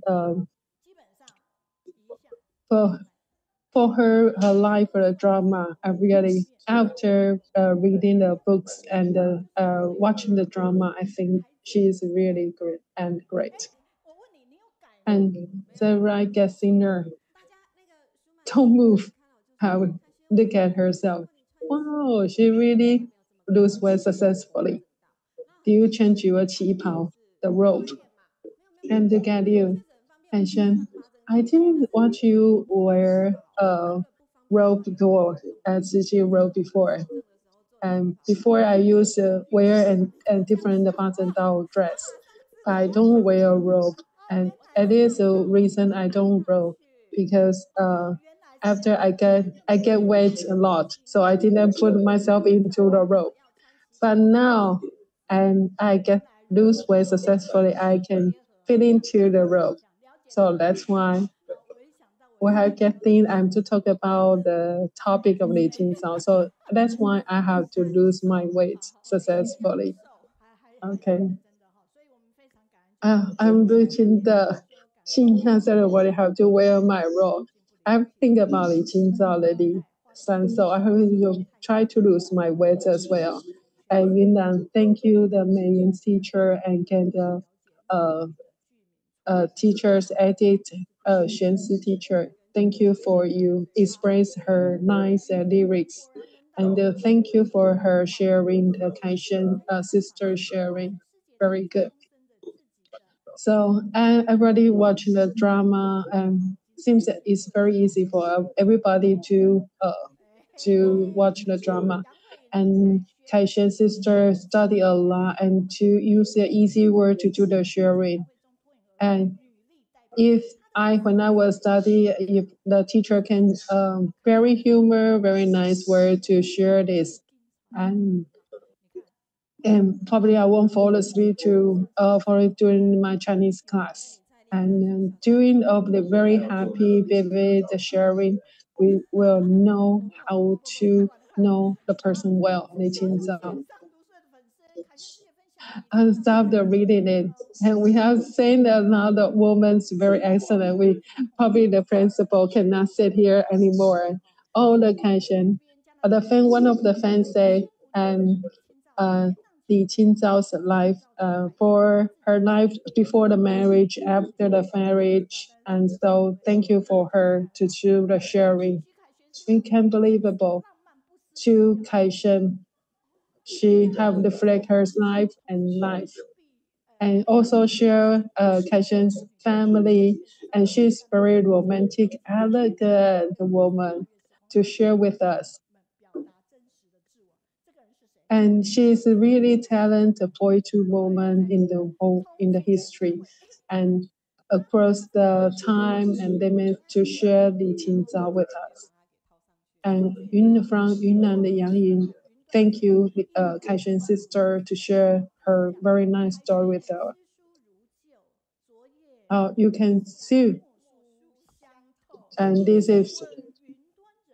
for her life or the drama, I really after reading the books and watching the drama, I think she's really good and great. And the right guest singer, don't move. How look at herself. Wow, she really lose weight successfully. Do you change your qipao, the robe, and look at you? And Shen, I didn't watch you wear a robe before, as she robe before. And before I used to wear a different Dao dress. I don't wear a robe, and it is a reason I don't robe because after I get wet a lot, so I didn't put myself into the robe. But now, and I get lose weight successfully, I can fit into the robe. So that's why we are getting to talk about the topic of Li Qingzhao. So that's why I have to lose my weight successfully. Okay. I'm reaching the Xinjiang ceremony, have to wear my robe. I think about Li Qingzhao already, so I have to try to lose my weight as well. And Yunnan, thank you, the Meiyun teacher, and can the teachers edit Xuansi teacher. Thank you for you express her nice lyrics. And thank you for her sharing the Kaixuan sister sharing. Very good. So I already watched the drama and seems that it's very easy for everybody to watch the drama. And Kaixuan's sister study a lot and to use the easy word to do the sharing. And when I was study, if the teacher can very humor, very nice word to share this, and And probably I won't fall asleep for it during my Chinese class. And during of the very happy, vivid sharing, we will know how to know the person well. 李清照. I stopped reading it, and we have seen another woman's very excellent. We probably the principal cannot sit here anymore. All the Kaixuan, one of the fans say, and Li Qingzhao's life, for her life before the marriage, after the marriage, and so thank you for her to choose the sharing. Unbelievable. To Kaixuan, she have reflect her life and life, and also share Kaixuan's family, and she's very romantic, elegant woman to share with us. And she's a really talented poetry woman in the history, and across the time and limit to share Li Qingzhao with us. And from Yunnan the Yang, thank you, Kaixuan's sister, to share her very nice story with us. You can see, and this is.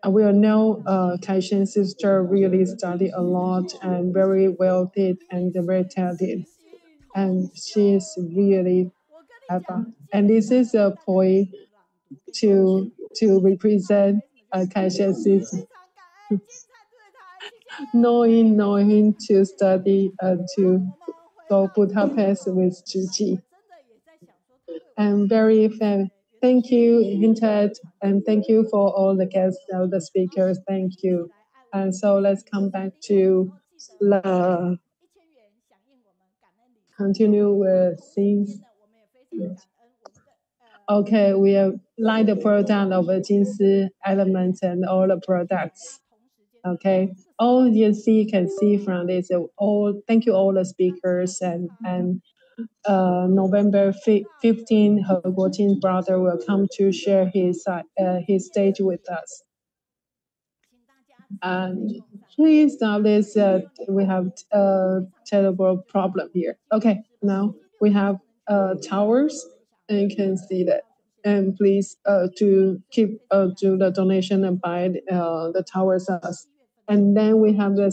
We all know Kaixuan's sister really studied a lot and very well did and very talented. And she is really ever. And this is a point to represent Kaixuan's sister. knowing to study to go Budapest with Zhiji. And very fair. Thank you, Hinted, and thank you for all the guests, all the speakers. Thank you. And so let's come back to continue with things. Okay, we have like the product of Jinsi elements and all the products. Okay, all you can see from this. Thank you all the speakers and November 15, He Guoqing's brother will come to share his stage with us. And please notice that we have a terrible problem here. Okay, now we have towers, and you can see that. And please to keep do the donation and buy the towers us. And then we have the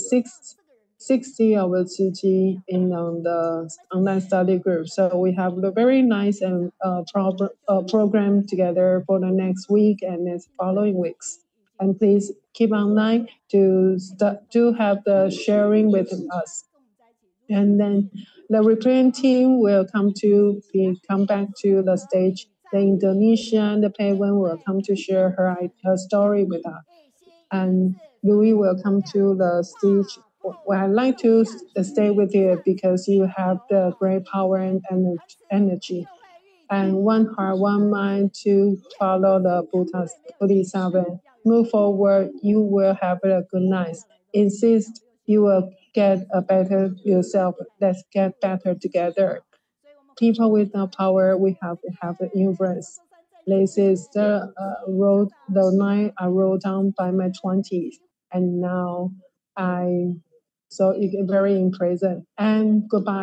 60 of Qiji in the online study group. So we have the very nice and program together for the next week and the following weeks. And please keep online to have the sharing with us. And then the reprint team will come back to the stage. The Indonesian, the Peiyuan will come to share her story with us. And Louis will come to the stage. Well, I'd like to stay with you because you have the great power and energy. And one heart, one mind to follow the Bodhisattva. Move forward, you will have a good night. Insist, you will get a better yourself. Let's get better together. People with no power, we have to have the influence. This is the line I wrote down by my 20s, and now so it's very impressive. And goodbye.